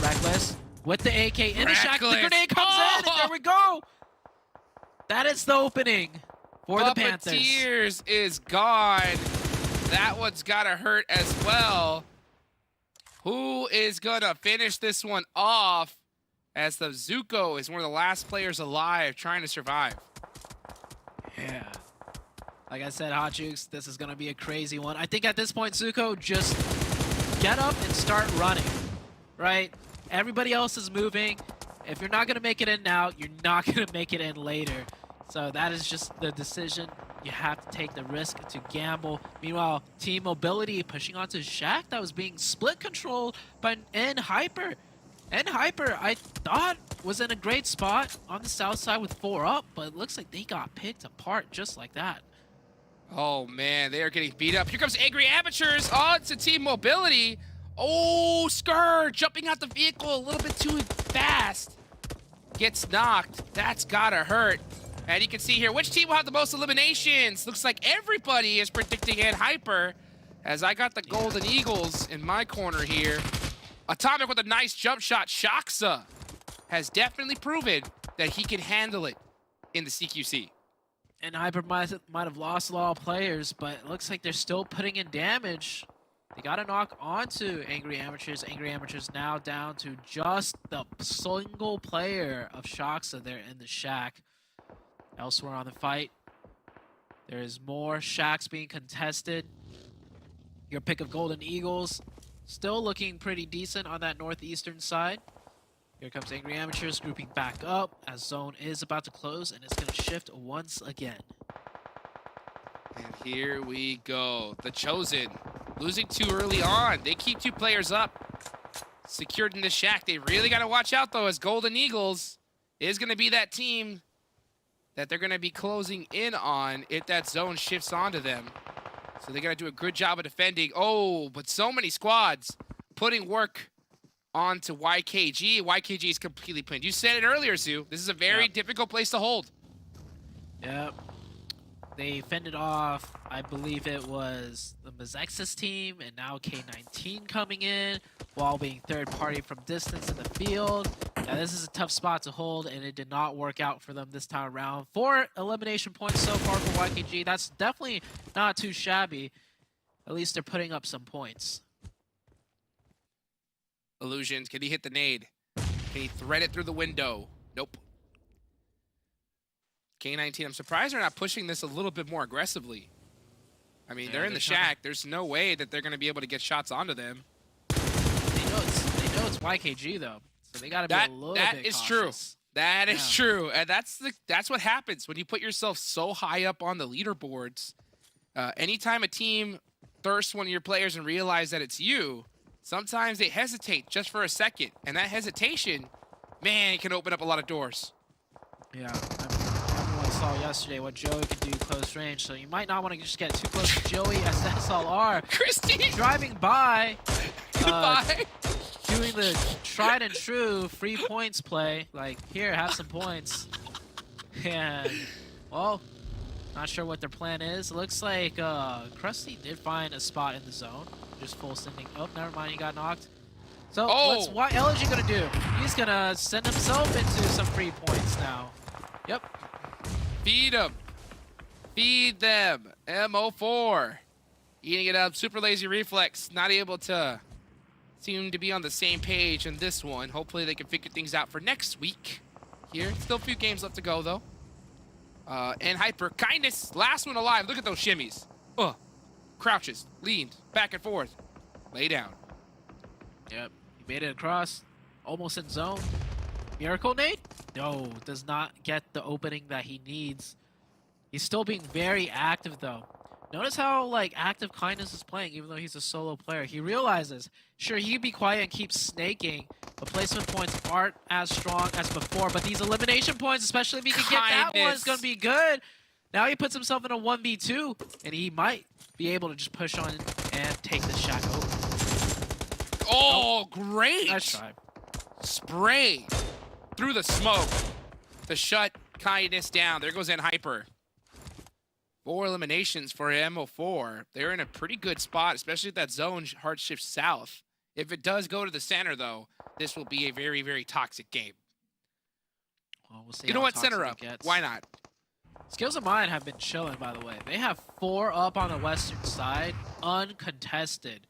Speaker 4: Reckless with the AK in the shack. The grenade comes in, and there we go. That is the opening for the Panthers.
Speaker 3: Puppeteers is gone. That one's gotta hurt as well. Who is gonna finish this one off, as the Zuko is one of the last players alive trying to survive?
Speaker 4: Yeah. Like I said, Hot Jukes, this is going to be a crazy one. I think at this point, Zuko, just get up and start running, right? Everybody else is moving. If you're not going to make it in now, you're not going to make it in later. So that is just the decision. You have to take the risk to gamble. Meanwhile, Team Mobility pushing onto Shack that was being split controlled by N-Hyper. N-Hyper, I thought, was in a great spot on the south side with 4 up, but it looks like they got picked apart just like that.
Speaker 3: Oh, man, they are getting beat up. Here comes Angry Amateurs on to Team Mobility. Oh, Skur jumping out the vehicle a little bit too fast. Gets knocked. That's gotta hurt. And you can see here, which team will have the most eliminations? Looks like everybody is predicting N-Hyper, as I got the Golden Eagles in my corner here. Atomic with a nice jump shot. Shaksa has definitely proven that he can handle it in the CQC.
Speaker 4: And Hyper might have lost a lot of players, but it looks like they're still putting in damage. They got to knock onto Angry Amateurs. Angry Amateurs now down to just the single player of Shaksa there in the shack. Elsewhere on the fight, there is more shacks being contested. Your pick of Golden Eagles, still looking pretty decent on that northeastern side. Here comes Angry Amateurs grouping back up as zone is about to close, and it's going to shift once again.
Speaker 3: And here we go. The Chosen losing too early on. They keep 2 players up, secured in the shack. They really got to watch out, though, as Golden Eagles is going to be that team that they're going to be closing in on if that zone shifts onto them. So they got to do a good job of defending. Oh, but so many squads putting work onto YKG. YKG is completely pinned. You said it earlier, Zoo. This is a very difficult place to hold.
Speaker 4: Yep. They fended off, I believe it was the MEZEXIS team, and now K19 coming in, while being third party from distance in the field. Now, this is a tough spot to hold, and it did not work out for them this time around. 4 elimination points so far for YKG. That's definitely not too shabby. At least they're putting up some points.
Speaker 3: Illusions, can he hit the nade? Can he thread it through the window? Nope. K19, I'm surprised they're not pushing this a little bit more aggressively. I mean,
Speaker 4: Yeah,
Speaker 3: they're in the
Speaker 4: they're trying
Speaker 3: shack. There's no way that they're going to be able to get shots onto them.
Speaker 4: They know it's YKG though, so they got to be a little bit
Speaker 3: That is true.
Speaker 4: cautious.
Speaker 3: That is
Speaker 4: Yeah.
Speaker 3: true, and that's what happens when you put yourself so high up on the leaderboards. Anytime a team thirsts one of your players and realize that it's you, sometimes they hesitate just for a second, and that hesitation, man, it can open up a lot of doors.
Speaker 4: Yeah, everyone saw yesterday what Joey could do close range, so you might not want to just get too close to Joey as the SLR
Speaker 3: Christy,
Speaker 4: driving by,
Speaker 3: goodbye.
Speaker 4: doing the tried and true free points play. Like, here, have some points. And, well, not sure what their plan is. It looks like Krusty did find a spot in the zone. Just full sending. Oh, never mind, he got knocked. So, what LG gonna do? He's gonna send himself into some free points now. Yep.
Speaker 3: Feed them. Feed them. MO4. Eating it up. Super lazy reflex. Not able to seem to be on the same page in this one. Hopefully they can figure things out for next week. Here. Still a few games left to go, though. And Hyper. Kindness. Last one alive. Look at those shimmies. Crouches. Leaned. Back and forth. Lay down.
Speaker 4: Yep. He made it across. Almost in zone. Miracle nade? No. Does not get the opening that he needs. He's still being very active, though. Notice how, like, active Kindness is playing, even though he's a solo player. He realizes, sure, he'd be quiet and keep snaking, but placement points aren't as strong as before. But these elimination points, especially if he can get that one, is going to be good. Now he puts himself in a 1v2, and he might be able to just push on and take the shack over.
Speaker 3: Oh, great!
Speaker 4: Nice try.
Speaker 3: Spray through the smoke to shut Kindness down. There goes in Hyper. 4 eliminations for MO4. They're in a pretty good spot, especially if that zone hard shifts south. If it does go to the center, though, this will be a very, very toxic game.
Speaker 4: Well, we'll see.
Speaker 3: You know
Speaker 4: how
Speaker 3: what?
Speaker 4: toxic
Speaker 3: Center
Speaker 4: it
Speaker 3: up.
Speaker 4: gets.
Speaker 3: Why not?
Speaker 4: Skills of Mine have been chilling, by the way. They have 4 up on the western side, uncontested.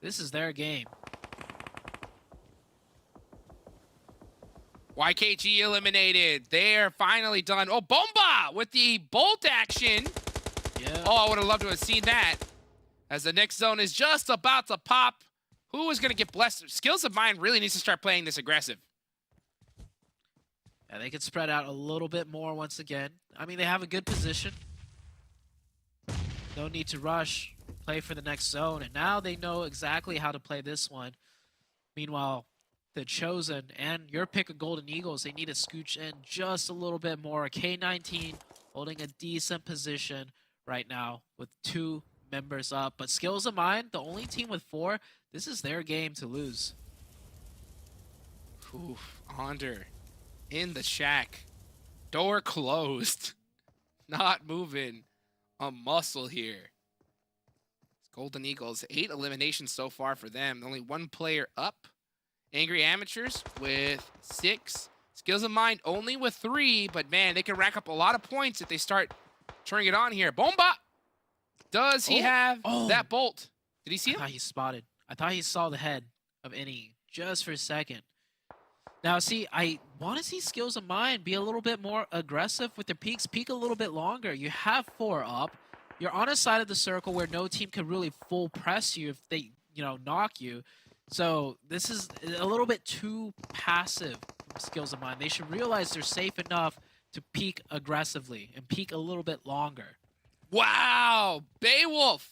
Speaker 4: This is their game.
Speaker 3: YKG eliminated. They're finally done. Oh, Bomba with the bolt action.
Speaker 4: Yeah.
Speaker 3: Oh, I would have loved to have seen that. As the next zone is just about to pop. Who is going to get blessed? Skills of Mine really needs to start playing this aggressive.
Speaker 4: Yeah, they could spread out a little bit more once again. I mean, they have a good position. No need to rush. Play for the next zone. And now they know exactly how to play this one. Meanwhile, the Chosen and your pick of Golden Eagles, they need to scooch in just a little bit more. K19 holding a decent position right now with 2 members up. But Skills of Mine, the only team with 4, this is their game to lose.
Speaker 3: Oof, Onder in the shack. Door closed. Not moving a muscle here. Golden Eagles, 8 eliminations so far for them. Only 1 player up. Angry Amateurs with 6. Skills of Mine only with 3, but man, they can rack up a lot of points if they start turning it on here. Bomba! Does he have that bolt? Did he see him?
Speaker 4: I thought he spotted. I thought he saw the head of Any just for a second. Now, see, I want to see Skills of Mine be a little bit more aggressive with their peaks. Peak a little bit longer. You have 4 up. You're on a side of the circle where no team can really full press you if they, knock you. So this is a little bit too passive from Skills of Mine. They should realize they're safe enough to peak aggressively and peak a little bit longer.
Speaker 3: Wow! Beowulf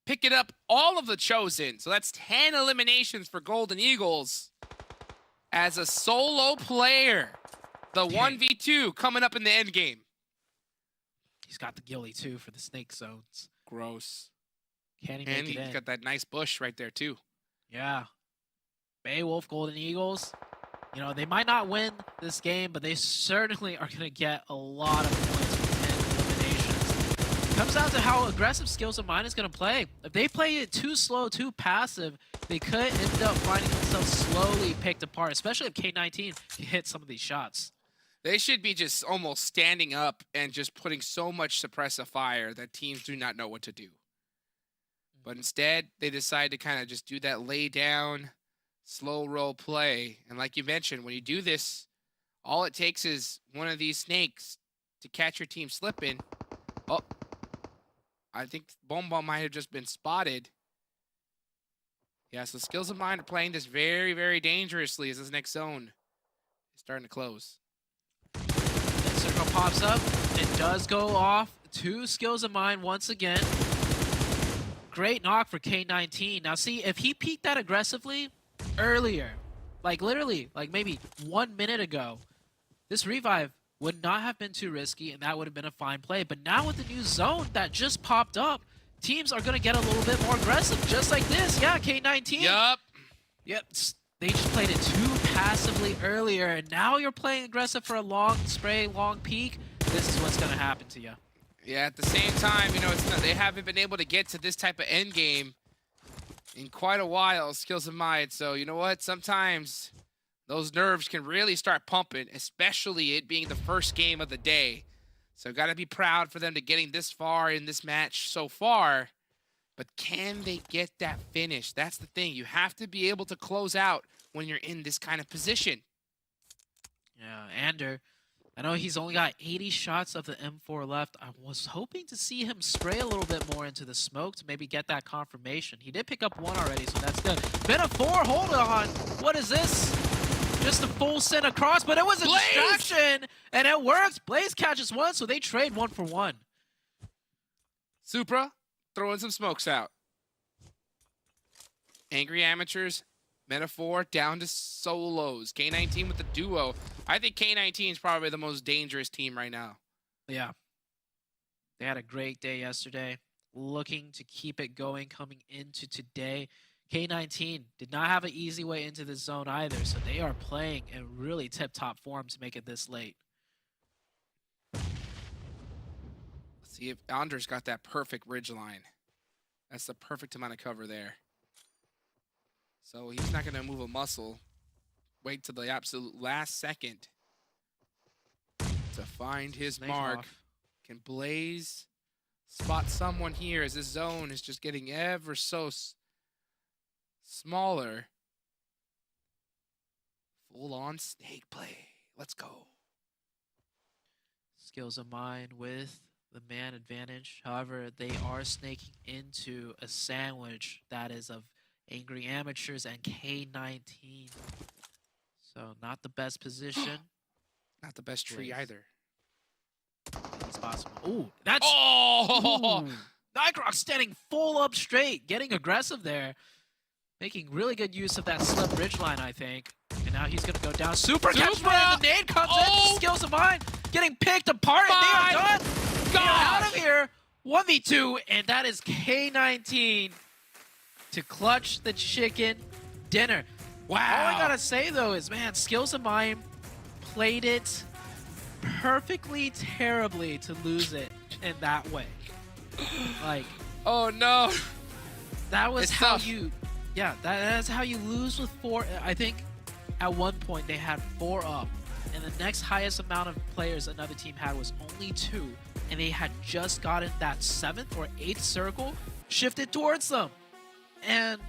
Speaker 3: picking up all of the Chosen. So that's 10 eliminations for Golden Eagles. As a solo player, the 1v2 coming up in the end game.
Speaker 4: He's got the ghillie too for the snake zones.
Speaker 3: Gross.
Speaker 4: Can he make
Speaker 3: And
Speaker 4: it in?
Speaker 3: he's got that nice bush right there too.
Speaker 4: Yeah. Beowulf, Golden Eagles. They might not win this game, but they certainly are going to get a lot of points with 10 eliminations. It comes down to how aggressive Skills of Mine is going to play. If they play it too slow, too passive, they could end up finding themselves slowly picked apart, especially if K19 can hit some of these shots.
Speaker 3: They should be just almost standing up and just putting so much suppressive fire that teams do not know what to do. But instead, they decide to kind of just do that lay down, slow roll play. And like you mentioned, when you do this, all it takes is one of these snakes to catch your team slipping. Oh, I think Bomba might have just been spotted. Yeah, so Skills of Mine are playing this very, very dangerously as this next zone is starting to close.
Speaker 4: That circle pops up. It does go off. 2 Skills of Mine once again. Great knock for K19. Now see, if he peeked that aggressively earlier, like literally, like maybe 1 minute ago, this revive would not have been too risky and that would have been a fine play. But now with the new zone that just popped up, teams are going to get a little bit more aggressive, just like this. Yeah, K19. Yep. They just played it too passively earlier, and now you're playing aggressive for a long spray, long peek. This is what's going to happen to you.
Speaker 3: Yeah, at the same time, you know, they haven't been able to get to this type of end game in quite a while, Skills of Mine. So, you know what? Sometimes those nerves can really start pumping, especially it being the first game of the day. So got to be proud for them to getting this far in this match so far. But can they get that finish? That's the thing. You have to be able to close out when you're in this kind of position.
Speaker 4: Yeah, Ander, I know he's only got 80 shots of the M4 left. I was hoping to see him spray a little bit more into the smoke to maybe get that confirmation. He did pick up 1 already, so that's good. Been a 4, hold on. What is this? Just a full send across, but it was a distraction, and it worked. Blaze catches 1, so they trade 1 for 1.
Speaker 3: Supra throwing some smokes out. Angry Amateurs, Metaphor down to solos. K19 with the duo. I think K19 is probably the most dangerous team right now.
Speaker 4: Yeah. They had a great day yesterday. Looking to keep it going coming into today. K19 did not have an easy way into the zone either, so they are playing in really tip-top form to make it this late.
Speaker 3: Let's see if Anders got that perfect ridge line. That's the perfect amount of cover there. So he's not going to move a muscle. Wait till the absolute last second to find his mark. Can Blaze spot someone here as this zone is just getting ever so smaller. Full-on snake play. Let's go.
Speaker 4: Skills of Mine with the man advantage. However, they are snaking into a sandwich that is of Angry Amateurs and K19. So not the best position.
Speaker 3: Not the best tree either.
Speaker 4: It's possible. Ooh, that's...
Speaker 3: Oh!
Speaker 4: Nygrok standing full up straight, getting aggressive there. Making really good use of that slip ridgeline, I think. And now he's going to go down. Super catch, and the nade comes in. Skills of Mine getting picked apart. And they are done. Get out of here. 1v2, and that is K19 to clutch the chicken dinner.
Speaker 3: Wow.
Speaker 4: All I got to say, though, is, man, Skills of Mine played it perfectly terribly to lose it in that way. Like,
Speaker 3: oh, no.
Speaker 4: That was
Speaker 3: it's
Speaker 4: how
Speaker 3: tough.
Speaker 4: you... Yeah, that's how you lose with 4. I think at one point they had 4 up, and the next highest amount of players another team had was only 2, and they had just gotten that 7th or 8th circle shifted towards them. And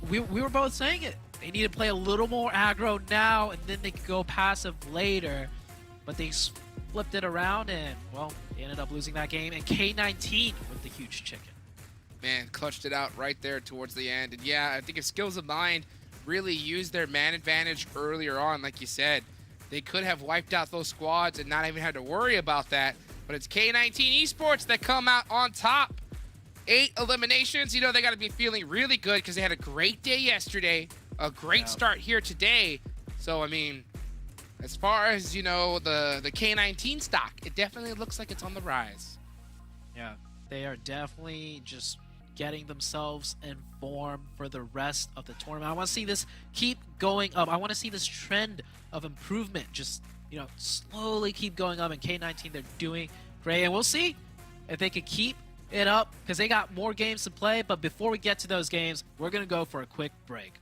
Speaker 4: we were both saying it. They need to play a little more aggro now, and then they could go passive later. But they flipped it around, and, well, they ended up losing that game. And K19 with the huge chicken.
Speaker 3: Man, clutched it out right there towards the end. And yeah, I think if Skills of Mine really used their man advantage earlier on, like you said, they could have wiped out those squads and not even had to worry about that. But it's K19 Esports that come out on top. 8 eliminations. You know, they got to be feeling really good because they had a great day yesterday, a great start here today. So, I mean, as far as, you know, the K19 stock, it definitely looks like it's on the rise.
Speaker 4: Yeah, they are definitely just getting themselves in form for the rest of the tournament. I want to see this keep going up. I want to see this trend of improvement just, you know, slowly keep going up. And K19, they're doing great. And we'll see if they can keep it up because they got more games to play. But before we get to those games, we're going to go for a quick break.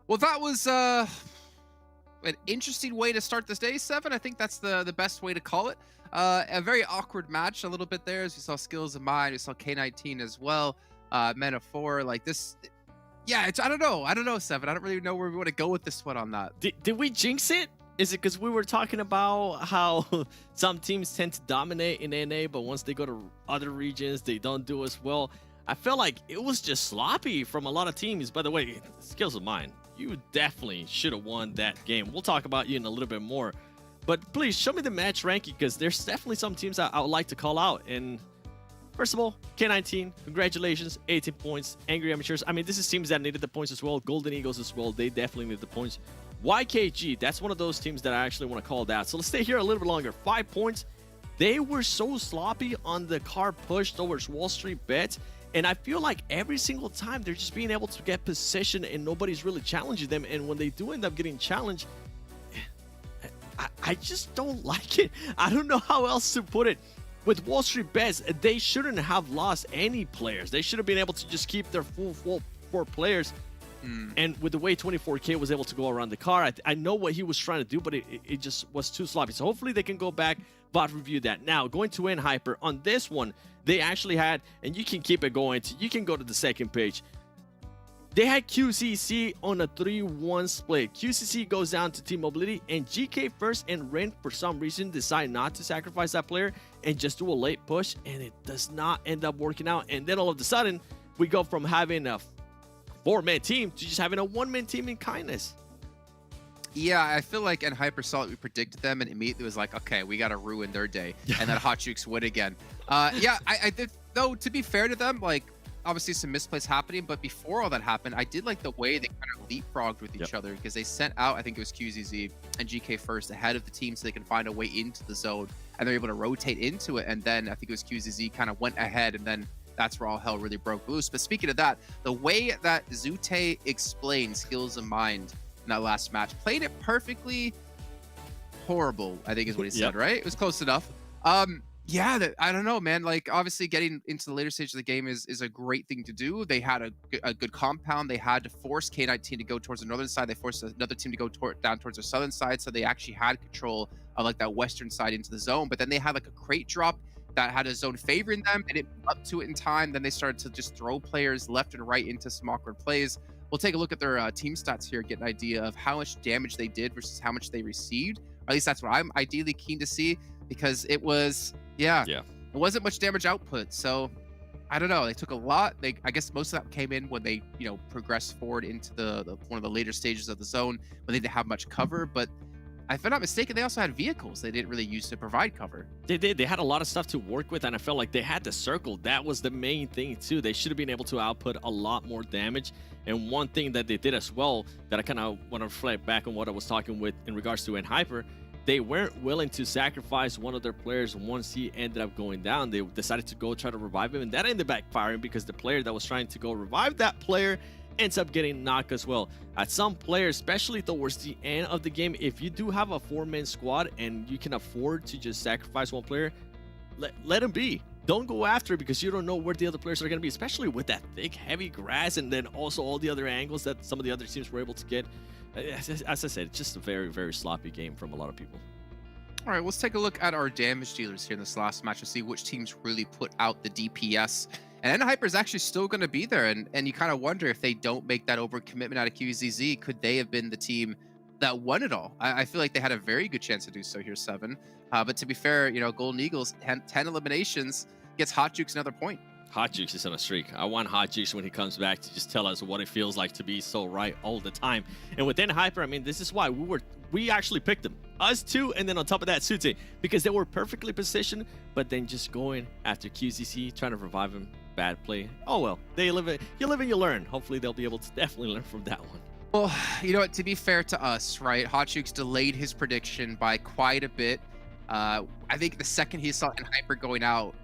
Speaker 1: Well, that was an interesting way to start this day, Seven. I think that's the best way to call it. A very awkward match a little bit there, as we saw Skills of Mine, we saw K19 as well, Men of 4, like this. Yeah, it's, I don't know, Seven. I don't really know where we want to go with this one on that.
Speaker 2: Did we jinx it? Is it because we were talking about how some teams tend to dominate in NA, but once they go to other regions, they don't do as well? I felt like it was just sloppy from a lot of teams. By the way, Skills of Mine, you definitely should have won that game. We'll talk about you in a little bit more. But please show me the match ranking, because there's definitely some teams I would like to call out. And first of all, K19, congratulations, 18 points. Angry Amateurs, I mean, this is teams that needed the points as well. Golden Eagles as well, they definitely needed the points. YKG, that's one of those teams that I actually want to call that. So let's stay here a little bit longer. 5 points. They were so sloppy on the car push towards WALLSTREETBETS. And I feel like every single time they're just being able to get position and nobody's really challenging them. And when they do end up getting challenged, I just don't like it. I don't know how else to put it. With WALLSTREETBETS, they shouldn't have lost any players. They should have been able to just keep their full 4 players. And with the way 24K was able to go around the car, I know what he was trying to do, but it just was too sloppy. So hopefully they can go back, bot review that. Now, going to NHyper, on this one, they actually had, and you can keep it going, you can go to the second page. They had QCC on a 3-1 split. QCC goes down to Team Mobility, and GK First and Ren, for some reason, decide not to sacrifice that player and just do a late push, and it does not end up working out. And then all of a sudden, we go from having a 4-man team to just having a 1-man team in kindness.
Speaker 1: Yeah, I feel like NHyper saw it, we predicted them, and immediately was like, okay, we got to ruin their day. And then Hot Jukes win again. Yeah, I did, though, to be fair to them, like, obviously some misplays happening, but before all that happened, I did like the way they kind of leapfrogged with each other, because they sent out, I think it was QZZ and GK First ahead of the team so they can find a way into the zone, and they're able to rotate into it. And then I think it was QZZ kind of went ahead, and then that's where all hell really broke loose. But speaking of that, the way that Zute explained Skills of Mind in that last match, played it perfectly horrible, I think is what he said, right? It was close enough. Yeah, I don't know, man. Like, obviously getting into the later stage of the game is a great thing to do. They had a good compound. They had to force K19 to go towards the northern side. They forced another team to go down towards the southern side. So they actually had control of like that western side into the zone. But then they had like a crate drop that had a zone favoring them. They didn't move up to it in time. Then they started to just throw players left and right into some awkward plays. We'll take a look at their team stats here, get an idea of how much damage they did versus how much they received. Or at least that's what I'm ideally keen to see, because it was, it wasn't much damage output. So I don't know. They took a lot. I guess most of that came in when they, progressed forward into the one of the later stages of the zone when they didn't have much cover. But if I'm not mistaken, they also had vehicles they didn't really use to provide cover.
Speaker 2: They did. They had a lot of stuff to work with, and I felt like they had the circle. That was the main thing, too. They should have been able to output a lot more damage. And one thing that they did as well, that I kind of want to reflect back on what I was talking with in regards to NHyper, they weren't willing to sacrifice one of their players once he ended up going down. They decided to go try to revive him, and that ended up backfiring because the player that was trying to go revive that player ends up getting knocked as well. At some players, especially towards the end of the game, if you do have a 4-man squad and you can afford to just sacrifice one player, let him be. Don't go after it, because you don't know where the other players are going to be, especially with that thick, heavy grass, and then also all the other angles that some of the other teams were able to get. As I said, it's just a very, very sloppy game from a lot of people.
Speaker 1: All right, let's take a look at our damage dealers here in this last match to see which teams really put out the DPS. And NHyper is actually still going to be there, and you kind of wonder if they don't make that overcommitment out of QZZ, could they have been the team that won it all? I feel like they had a very good chance to do so here, Seven. But to be fair, Golden Eagles, 10 eliminations, gets Hot Jukes another point.
Speaker 2: Hot Jukes is on a streak. I want Hot Jukes when he comes back to just tell us what it feels like to be so right all the time. And with NHyper, I mean, this is why we actually picked them. Us two, and then on top of that, Sute, because they were perfectly positioned, but then just going after QCC, trying to revive him, bad play. Oh well, you live and you learn. Hopefully they'll be able to definitely learn from that one.
Speaker 1: Well, you know what, to be fair to us, right, Hot Jukes delayed his prediction by quite a bit. I think the second he saw NHyper going out,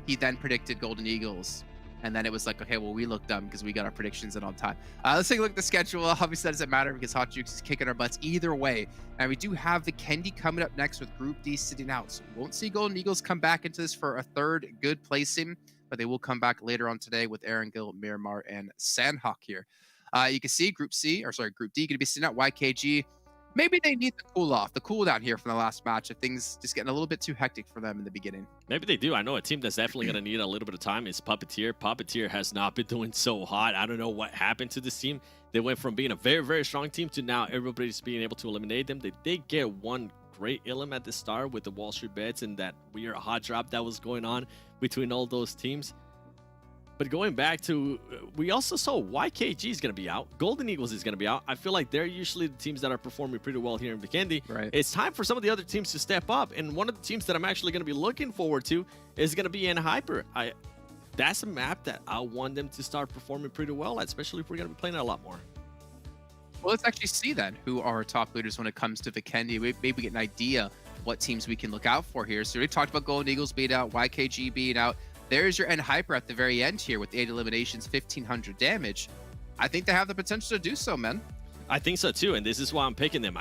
Speaker 1: he then predicted Golden Eagles. And then it was like, okay, well, we look dumb because we got our predictions in on time. Let's take a look at the schedule. Obviously, that doesn't matter because Hot Jukes is kicking our butts either way. And we do have Vikendi coming up next with Group D sitting out. So we won't see Golden Eagles come back into this for a third good placing, but they will come back later on today with Erangel, Miramar, and Sanhok here. You can see Group D going to be sitting at YKG. Maybe they need the cooldown here from the last match if things just getting a little bit too hectic for them in the beginning.
Speaker 2: Maybe they do. I know a team that's definitely going to need a little bit of time is PUPPETEER. PUPPETEER has not been doing so hot. I don't know what happened to this team. They went from being a very, very strong team to now everybody's being able to eliminate them. They did get one great elim at the start with the WALLSTREETBETS and that weird hot drop that was going on between all those teams. But going back to, we also saw YKG is going to be out. Golden Eagles is going to be out. I feel like they're usually the teams that are performing pretty well here in Vikendi.
Speaker 1: Right.
Speaker 2: It's time for some of the other teams to step up. And one of the teams that I'm actually going to be looking forward to is going to be NHyper. That's a map that I want them to start performing pretty well at, especially if we're going to be playing it a lot more.
Speaker 1: Well, let's actually see then who are our top leaders when it comes to Vikendi. Maybe we get an idea what teams we can look out for here. So we talked about Golden Eagles being out, YKG being out. There's your NHyper at the very end here with 8 eliminations, 1,500 damage. I think they have the potential to do so, man.
Speaker 2: I think so too, and this is why I'm picking them.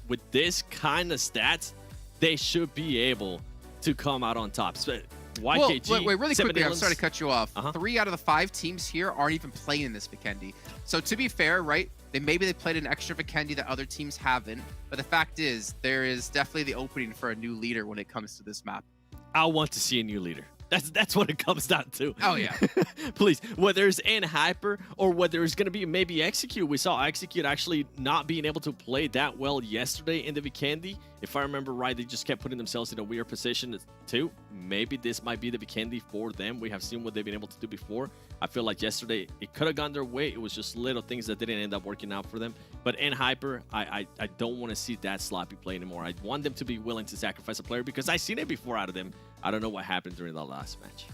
Speaker 2: With this kind of stats, they should be able to come out on top. YKG,
Speaker 1: wait, really quickly,
Speaker 2: elims.
Speaker 1: I'm sorry to cut you off. 3 out of the 5 teams here aren't even playing in this Vikendi. So to be fair, right, maybe they played an extra Vikendi that other teams haven't, but the fact is, there is definitely the opening for a new leader when it comes to this map.
Speaker 2: I want to see a new leader. That's what it comes down to.
Speaker 1: Oh, yeah.
Speaker 2: Please, whether it's NHyper or whether it's going to be maybe Execute. We saw Execute actually not being able to play that well yesterday in the Vikendi. If I remember right, they just kept putting themselves in a weird position too. Maybe this might be the Vikendi for them. We have seen what they've been able to do before. I feel like yesterday it could have gone their way. It was just little things that didn't end up working out for them. But NHyper, I don't want to see that sloppy play anymore. I want them to be willing to sacrifice a player because I've seen it before out of them. I don't know what happened during the last match.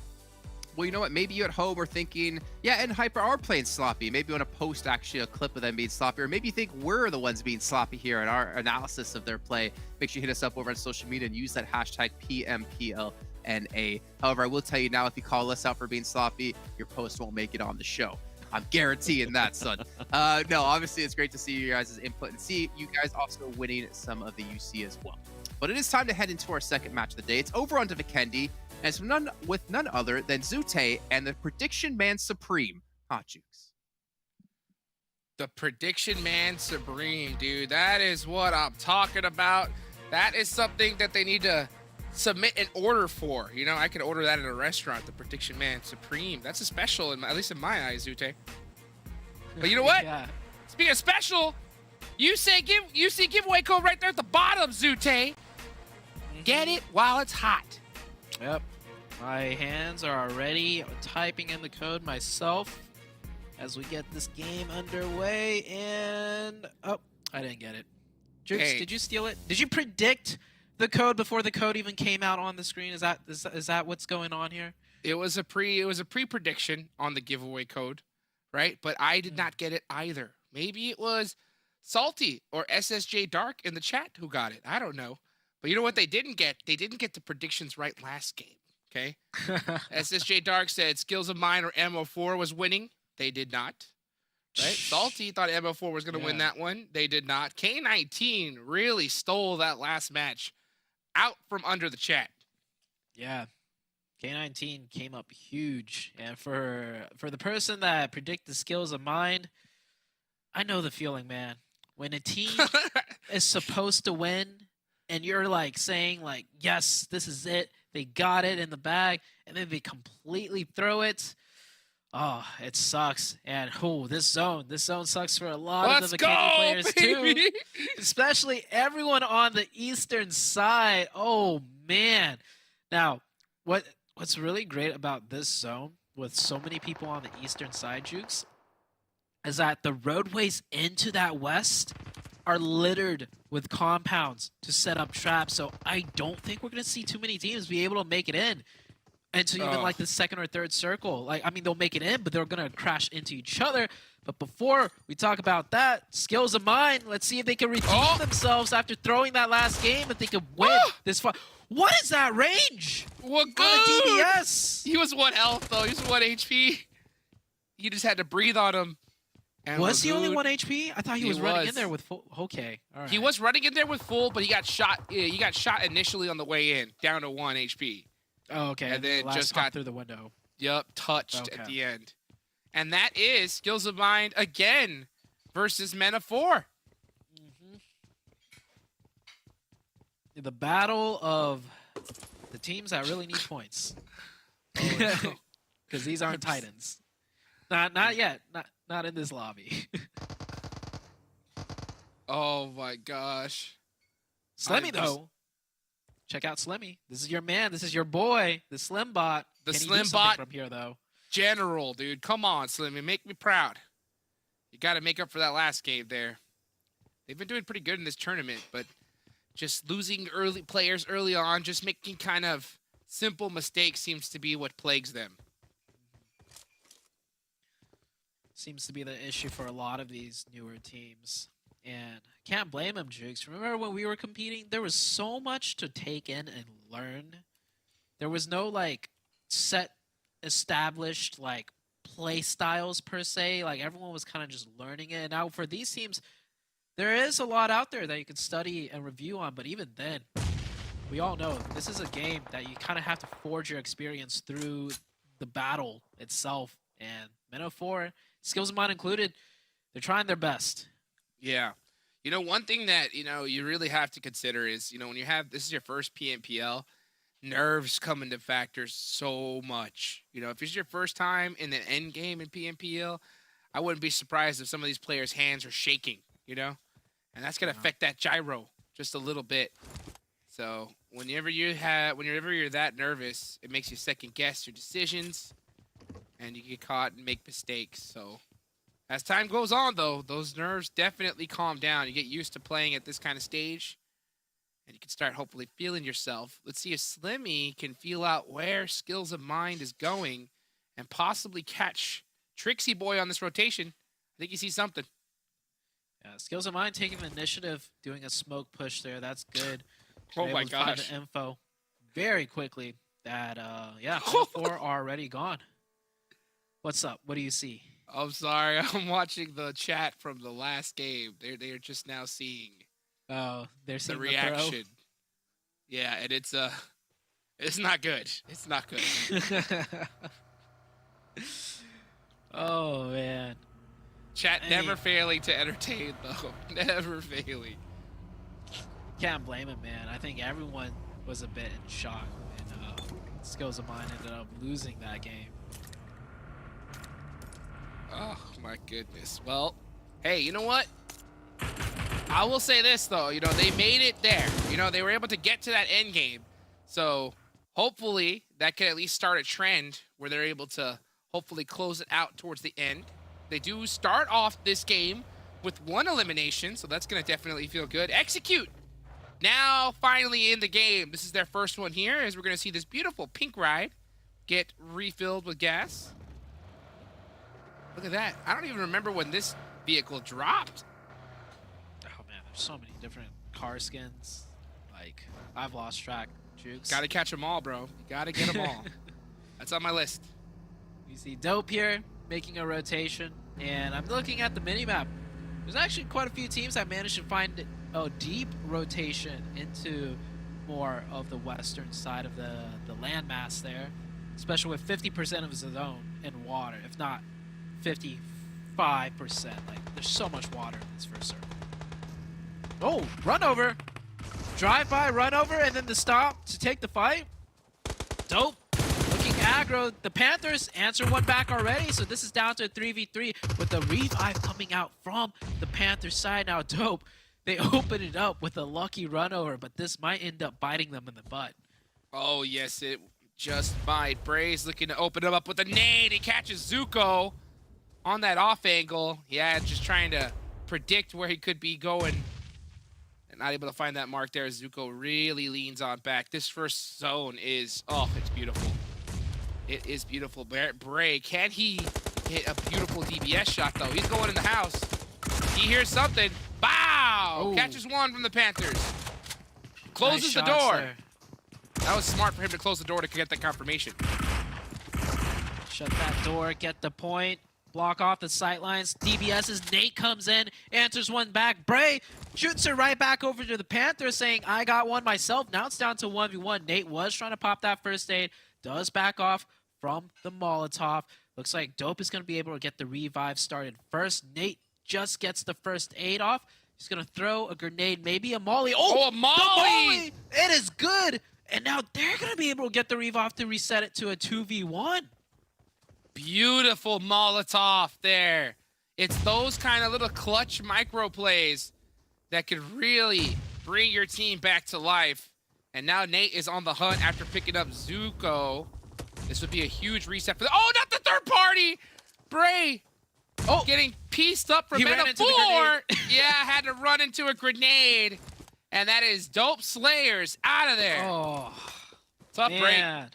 Speaker 1: Well, you know what? Maybe you at home are thinking, yeah, NHyper are playing sloppy. Maybe you want to post actually a clip of them being sloppy. Or maybe you think we're the ones being sloppy here in our analysis of their play. Make sure you hit us up over on social media and use that hashtag PMPL NA. However, I will tell you now, if you call us out for being sloppy, your post won't make it on the show. I'm guaranteeing that, son. No, obviously, it's great to see you guys' input and see you guys also winning some of the UC as well. But it is time to head into our second match of the day. It's over onto Vikendi, and it's with none other than Zute and the Prediction Man Supreme, Hot Jukes.
Speaker 3: The Prediction Man Supreme, dude. That is what I'm talking about. That is something that they need to submit an order for. You know, I could order that at a restaurant, the Prediction Man Supreme. That's a special, at least in my eyes, Zute. But you know what?
Speaker 4: Yeah.
Speaker 3: Speaking of special, you see giveaway code right there at the bottom, Zute. Get it while it's hot.
Speaker 4: Yep. My hands are already typing in the code myself as we get this game underway. And oh, I didn't get it. Jukes,
Speaker 3: Hey.
Speaker 4: Did you steal it? Did you predict the code before the code even came out on the screen? Is that what's going on here?
Speaker 3: It was a pre-prediction on the giveaway code, right? But I did not get it either. Maybe it was Salty or SSJ Dark in the chat who got it. I don't know. But you know what they didn't get? They didn't get the predictions right last game, okay? SSJ Dark said Skills of Mine or MO4 was winning. They did not, right? Salty thought MO4 was going to win that one. They did not. K19 really stole that last match out from under the chat.
Speaker 4: Yeah. K19 came up huge. And for the person that predict the Skills of Mine, I know the feeling, man. When a team is supposed to win and you're like saying like, yes, this is it. They got it in the bag and then they completely throw it. Oh, it sucks. And this zone sucks for a lot of the Vikendi players
Speaker 3: baby.
Speaker 4: too. Especially everyone on the eastern side. Oh man. Now, what's really great about this zone with so many people on the eastern side, Jukes, is that the roadways into that west are littered with compounds to set up traps. So I don't think we're going to see too many teams be able to make it in into even like the second or third circle. Like, I mean, they'll make it in, but they're going to crash into each other. But before we talk about that, Skills of Mine, let's see if they can redeem themselves after throwing that last game, if they can win this fight. What is that range?
Speaker 3: What
Speaker 4: On
Speaker 3: good?
Speaker 4: the DBS.
Speaker 3: He was 1 health, though. He was 1 HP. You just had to breathe on him. And
Speaker 4: Was he only
Speaker 3: good.
Speaker 4: 1 HP? I thought he was running in there with full. Okay. All right.
Speaker 3: He was running in there with full, but he got shot. He got shot initially on the way in, down to 1 HP.
Speaker 4: Oh, okay.
Speaker 3: And then
Speaker 4: the last
Speaker 3: just
Speaker 4: hop
Speaker 3: got
Speaker 4: through the window.
Speaker 3: Yup, touched
Speaker 4: Okay.
Speaker 3: at the end. And that is Skills of Mind again versus Men of 4.
Speaker 4: The battle of the teams that really need points.
Speaker 3: Oh,
Speaker 4: Because these aren't Titans. Not yet. Not in this lobby.
Speaker 3: Oh my gosh.
Speaker 4: Slemmy though. Check out Slemmy. This is your man. This is your boy. The Slim Bot.
Speaker 3: The
Speaker 4: Can he do
Speaker 3: Slim
Speaker 4: something
Speaker 3: Bot
Speaker 4: from here though.
Speaker 3: General, dude. Come on, Slimmy. Make me proud. You got to make up for that last game there. They've been doing pretty good in this tournament, but just losing early players early on, just making kind of simple mistakes seems to be what plagues them.
Speaker 4: Seems to be the issue for a lot of these newer teams. And can't blame him, Jukes. Remember when we were competing? There was so much to take in and learn. There was no like set established like play styles per se. Like everyone was kind of just learning it. And now for these teams, there is a lot out there that you can study and review on. But even then, we all know this is a game that you kind of have to forge your experience through the battle itself. And Men of 4, Skills of Mind included, they're trying their best.
Speaker 3: Yeah. You know, one thing that, you really have to consider is, when you have, this is your first PMPL, nerves come into factors so much. If it's your first time in the end game in PMPL, I wouldn't be surprised if some of these players' hands are shaking, and that's going to affect that gyro just a little bit. So whenever you're that nervous, it makes you second guess your decisions and you get caught and make mistakes. So as time goes on, though, those nerves definitely calm down. You get used to playing at this kind of stage, and you can start hopefully feeling yourself. Let's see if Slimmy can feel out where Skills of Mind is going and possibly catch Trixie Boy on this rotation. I think you see something.
Speaker 4: Yeah, Skills of Mind taking the initiative, doing a smoke push there. That's good.
Speaker 3: Oh
Speaker 4: They're
Speaker 3: my
Speaker 4: able to find
Speaker 3: gosh.
Speaker 4: the info very quickly that, Men of 4 are already gone. What's up? What do you see?
Speaker 3: I'm sorry. I'm watching the chat from the last game. They're just now seeing
Speaker 4: Oh, they're
Speaker 3: the
Speaker 4: seeing the
Speaker 3: reaction. Yeah, and it's not good. It's not good.
Speaker 4: Oh man.
Speaker 3: Chat never failing to entertain though. Never failing.
Speaker 4: Can't blame him, man. I think everyone was a bit in shock, and Skills of Mind ended up losing that game.
Speaker 3: Oh my goodness. Well, hey, you know what? I will say this though, they made it there. They were able to get to that end game. So hopefully that can at least start a trend where they're able to hopefully close it out towards the end. They do start off this game with 1 elimination, so that's going to definitely feel good. Execute! Now finally in the game. This is their first one here, as we're going to see this beautiful pink ride get refilled with gas. Look at that. I don't even remember when this vehicle dropped.
Speaker 4: Oh man, there's so many different car skins. Like, I've lost track. Jukes.
Speaker 3: Gotta catch them all, bro. You gotta get them all. That's on my list.
Speaker 4: You see Dope here making a rotation, and I'm looking at the minimap. There's actually quite a few teams that managed to find a deep rotation into more of the western side of the landmass there, especially with 50% of the zone in water, if not 55%. Like, there's so much water in this first circle. Oh, run over. Drive by, run over, and then the stop to take the fight. Dope. Looking aggro. The Panthers answer one back already, so this is down to a 3v3 with the revive coming out from the Panthers side. Now, Dope, they open it up with a lucky run over, but this might end up biting them in the butt.
Speaker 3: Oh, yes, it just might. Bray's looking to open him up with a nade. He catches Zuko on that off angle. Yeah, just trying to predict where he could be going. And not able to find that mark there. Zuko really leans on back. This first zone is, oh, it's beautiful. It is beautiful. Bray, can he hit a beautiful DBS shot, though? He's going in the house. He hears something. Bow!
Speaker 4: Ooh.
Speaker 3: Catches one from the Panthers. Closes
Speaker 4: Nice
Speaker 3: the
Speaker 4: shots
Speaker 3: door.
Speaker 4: there.
Speaker 3: That was smart for him to close the door to get that confirmation.
Speaker 4: Shut that door, get the point, block off the sightlines. DBS's Nate comes in, answers one back. Bray shoots it right back over to the Panthers, saying, I got one myself. Now it's down to 1v1. Nate was trying to pop that first aid, does back off from the Molotov. Looks like Dope is going to be able to get the revive started first. Nate just gets the first aid off. He's going to throw a grenade, maybe a molly. Oh,
Speaker 3: a molly!
Speaker 4: The molly! It is good. And now they're going to be able to get the revive to reset it to a 2v1.
Speaker 3: Beautiful Molotov there. It's those kind of little clutch micro plays that could really bring your team back to life. And now Nate is on the hunt after picking up Zuko. This would be a huge reset for the— oh, not the third party! Bray getting pieced up from META4. Yeah, had to run into a grenade. And that is Dope Slayers out of there.
Speaker 4: Oh,
Speaker 3: tough break.
Speaker 4: man.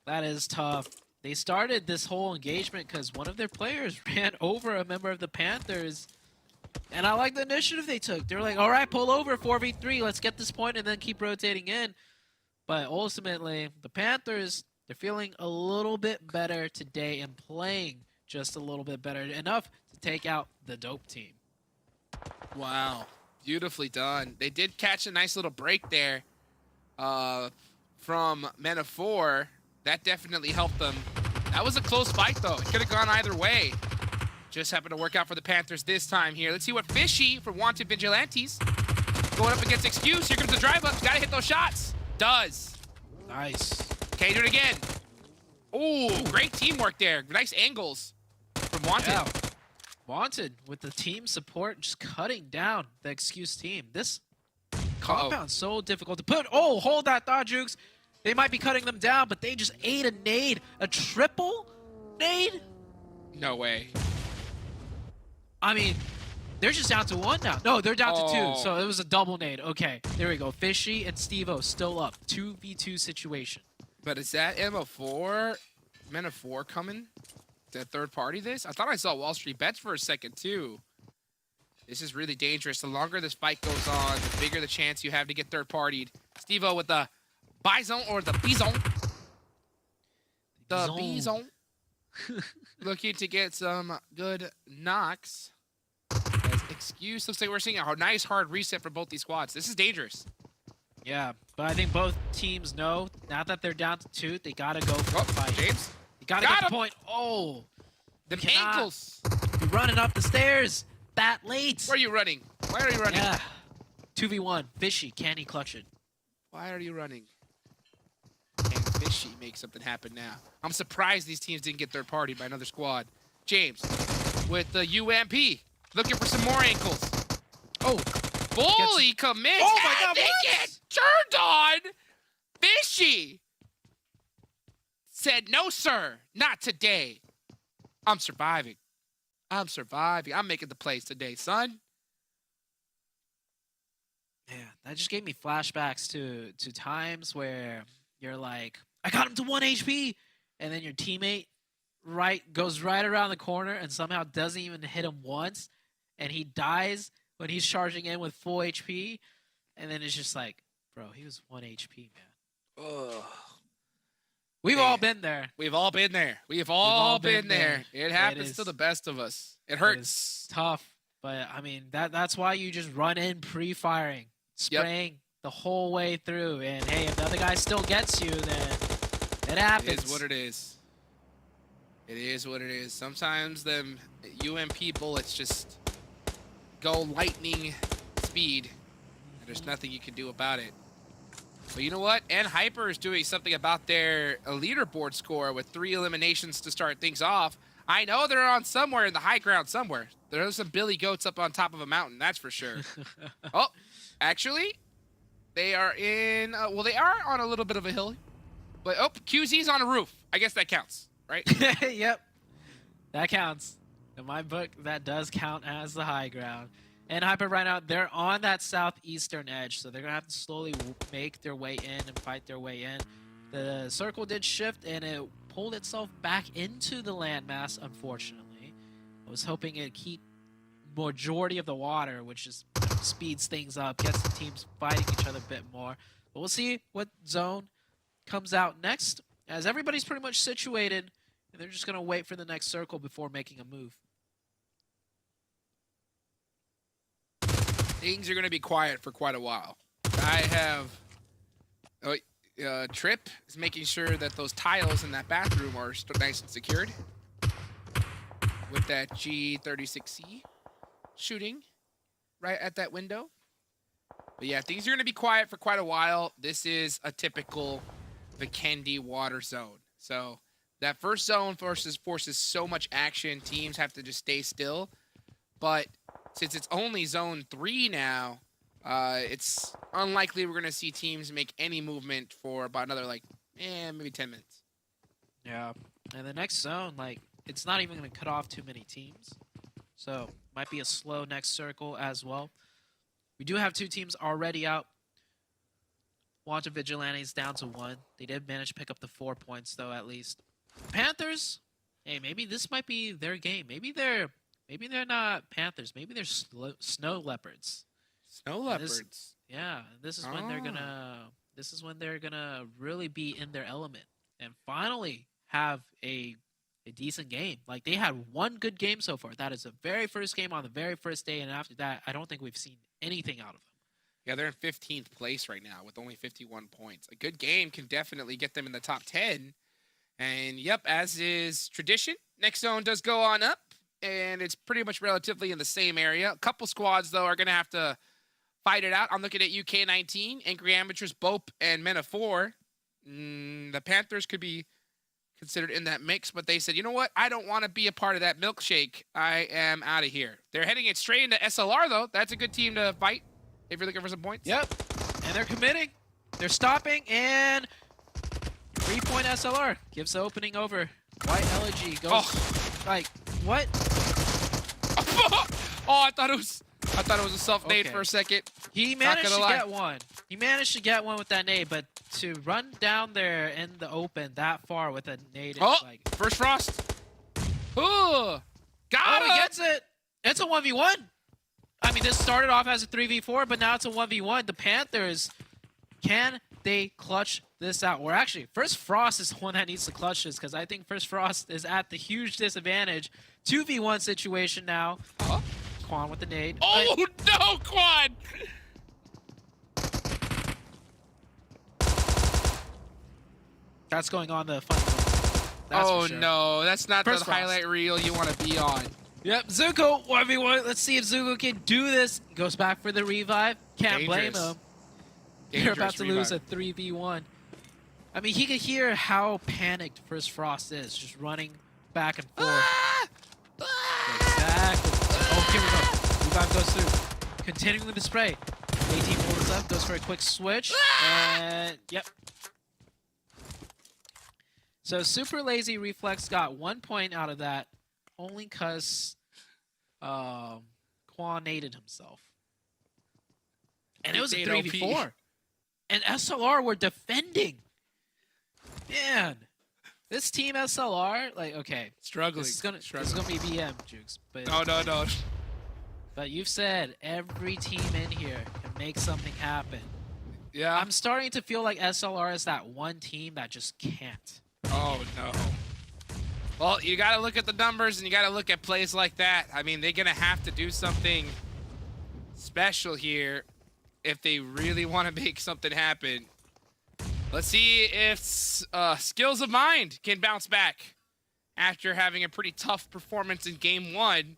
Speaker 4: That is tough. They started this whole engagement because one of their players ran over a member of the Panthers. And I like the initiative they took. They were like, all right, pull over, 4v3. Let's get this point and then keep rotating in. But ultimately, the Panthers, they're feeling a little bit better today and playing just a little bit better. Enough to take out the Dope team.
Speaker 3: Wow. Beautifully done. They did catch a nice little break there from META4. That definitely helped them. That was a close fight, though. It could have gone either way. Just happened to work out for the Panthers this time here. Let's see what Fishy from Wanted Vigilantes going up against Excuse. Here comes the drive up. Gotta hit those shots. Does.
Speaker 4: Nice.
Speaker 3: Okay, do it again. Oh, great teamwork there. Nice angles from Wanted.
Speaker 4: Yeah. Wanted with the team support just cutting down the Excuse team. This compound's so difficult to put. Oh, hold that thought, Jukes. They might be cutting them down, but they just ate a nade. A triple nade?
Speaker 3: No way.
Speaker 4: I mean, they're just down to one now. No, they're down to two, so it was a double nade. Okay, there we go. Fishy and Steve-O still up. 2v2 situation.
Speaker 3: But is that META4 coming to third party this? I thought I saw WALLSTREETBETS for a second, too. This is really dangerous. The longer this fight goes on, the bigger the chance you have to get third partied. Steve-O with the Bison or the Bison. The Bison. Looking to get some good knocks. As Excuse looks like we're seeing a nice hard reset for both these squads. This is dangerous.
Speaker 4: Yeah, but I think both teams know now that they're down to two, they gotta go for the fight.
Speaker 3: James.
Speaker 4: You gotta get the point. Oh,
Speaker 3: the ankles.
Speaker 4: Be running up the stairs that late.
Speaker 3: Where are you running? Why are you running?
Speaker 4: Yeah. 2v1. Fishy, can he clutch it?
Speaker 3: Why are you running? Can Fishy make something happen now? I'm surprised these teams didn't get third party by another squad. James with the UMP. Looking for some more ankles.
Speaker 4: Oh.
Speaker 3: Fully commit.
Speaker 4: Oh my God,
Speaker 3: they get turned on. Fishy said, no, sir, not today. I'm surviving. I'm surviving. I'm making the plays today, son.
Speaker 4: Yeah, that just gave me flashbacks to times where you're like, I got him to 1 HP, and then your teammate goes right around the corner and somehow doesn't even hit him once, and he dies when he's charging in with full HP, and then it's just like, bro, he was 1 HP, man.
Speaker 3: Ugh.
Speaker 4: We've all been there.
Speaker 3: We've all been there. We've all been there. It happens to the best of us. It hurts.
Speaker 4: It's tough, but I mean that's why you just run in pre-firing, spraying the whole way through, and hey, if the other guy still gets you, then it happens.
Speaker 3: It is what it is. It is what it is. Sometimes them UMP bullets just go lightning speed, and there's nothing you can do about it. But you know what? And Hyper is doing something about their leaderboard score with 3 eliminations to start things off. I know they're on somewhere in the high ground somewhere. There's some Billy Goats up on top of a mountain, that's for sure. Oh, actually, they are in, well, they are on a little bit of a hill. But, oh, QZ's on a roof. I guess that counts, right?
Speaker 4: Yep, that counts. In my book, that does count as the high ground. And Hyper right now, they're on that southeastern edge, so they're going to have to slowly make their way in and fight their way in. The circle did shift, and it pulled itself back into the landmass, unfortunately. I was hoping it'd keep majority of the water, which just speeds things up, gets the teams fighting each other a bit more. But we'll see what zone comes out next, as everybody's pretty much situated, and they're just going to wait for the next circle before making a move.
Speaker 3: Things are going to be quiet for quite a while. I have... Trip is making sure that those tiles in that bathroom are nice and secured. with that G36C shooting right at that window. But yeah, things are going to be quiet for quite a while. This is a typical Vikendi water zone. So that first zone forces so much action. Teams have to just stay still. But since it's only zone 3 now, it's unlikely we're going to see teams make any movement for about another, like, maybe 10 minutes.
Speaker 4: Yeah. And the next zone, like, it's not even going to cut off too many teams. So, might be a slow next circle as well. We do have 2 teams already out. Wanted Vigilantes down to 1. They did manage to pick up the 4 points, though, at least. Panthers, hey, maybe this might be their game. Maybe they're not Panthers. Maybe they're snow leopards.
Speaker 3: Snow leopards.
Speaker 4: This is when they're gonna. This is when they're gonna really be in their element and finally have a decent game. Like, they had one good game so far. That is the very first game on the very first day, and after that, I don't think we've seen anything out of them.
Speaker 3: Yeah, they're in 15th place right now with only 51 points. A good game can definitely get them in the top 10. And yep, as is tradition, next zone does go on up, and it's pretty much relatively in the same area. A couple squads, though, are going to have to fight it out. I'm looking at UK19, Angry Amateurs, BOPE, and MENA4. The Panthers could be considered in that mix, but they said, you know what? I don't want to be a part of that milkshake. I am out of here. They're heading it straight into SLR, though. That's a good team to fight if you're looking for some points.
Speaker 4: Yep, and they're committing. They're stopping, and 3-point SLR gives the opening over. White Elegy goes, like, what?
Speaker 3: Oh, I thought it was a self-nade for a second.
Speaker 4: He managed to get one. He managed to get one with that nade, but to run down there in the open that far with a nade,
Speaker 3: oh,
Speaker 4: like,
Speaker 3: first frost. Ooh, got him.
Speaker 4: He gets it. It's a 1v1. I mean, this started off as a 3v4, but now it's a 1v1. The Panthers, can they clutch this out? Or actually, First Frost is the one that needs to clutch this, because I think First Frost is at the huge disadvantage. 2v1 situation now. Quan with the nade.
Speaker 3: Oh, no, Quan!
Speaker 4: That's going on the fun.
Speaker 3: Oh, no, that's not the highlight reel you want to be on.
Speaker 4: Yep, Zuko, 1v1. Let's see if Zuko can do this. Goes back for the revive. Can't blame him. They're about to lose a 3v1. I mean, he could hear how panicked First Frost is, just running back and forth. Exactly. Oh, here we go. Revive goes through. Continuing with the spray. 18 pulls up, goes for a quick switch. And, yep. So, Super Lazy Reflex got 1 point out of that, only because Quan naded himself. And it was a 3v4. And SLR were defending. Man, this team SLR, like, okay.
Speaker 3: Struggling.
Speaker 4: This is gonna be BM, Jukes. But,
Speaker 3: No.
Speaker 4: But you've said every team in here can make something happen.
Speaker 3: Yeah.
Speaker 4: I'm starting to feel like SLR is that one team that just can't.
Speaker 3: Oh, no. Well, you got to look at the numbers, and you got to look at plays like that. I mean, they're going to have to do something special here if they really want to make something happen. Let's see if Skills of Mind can bounce back after having a pretty tough performance in Game 1.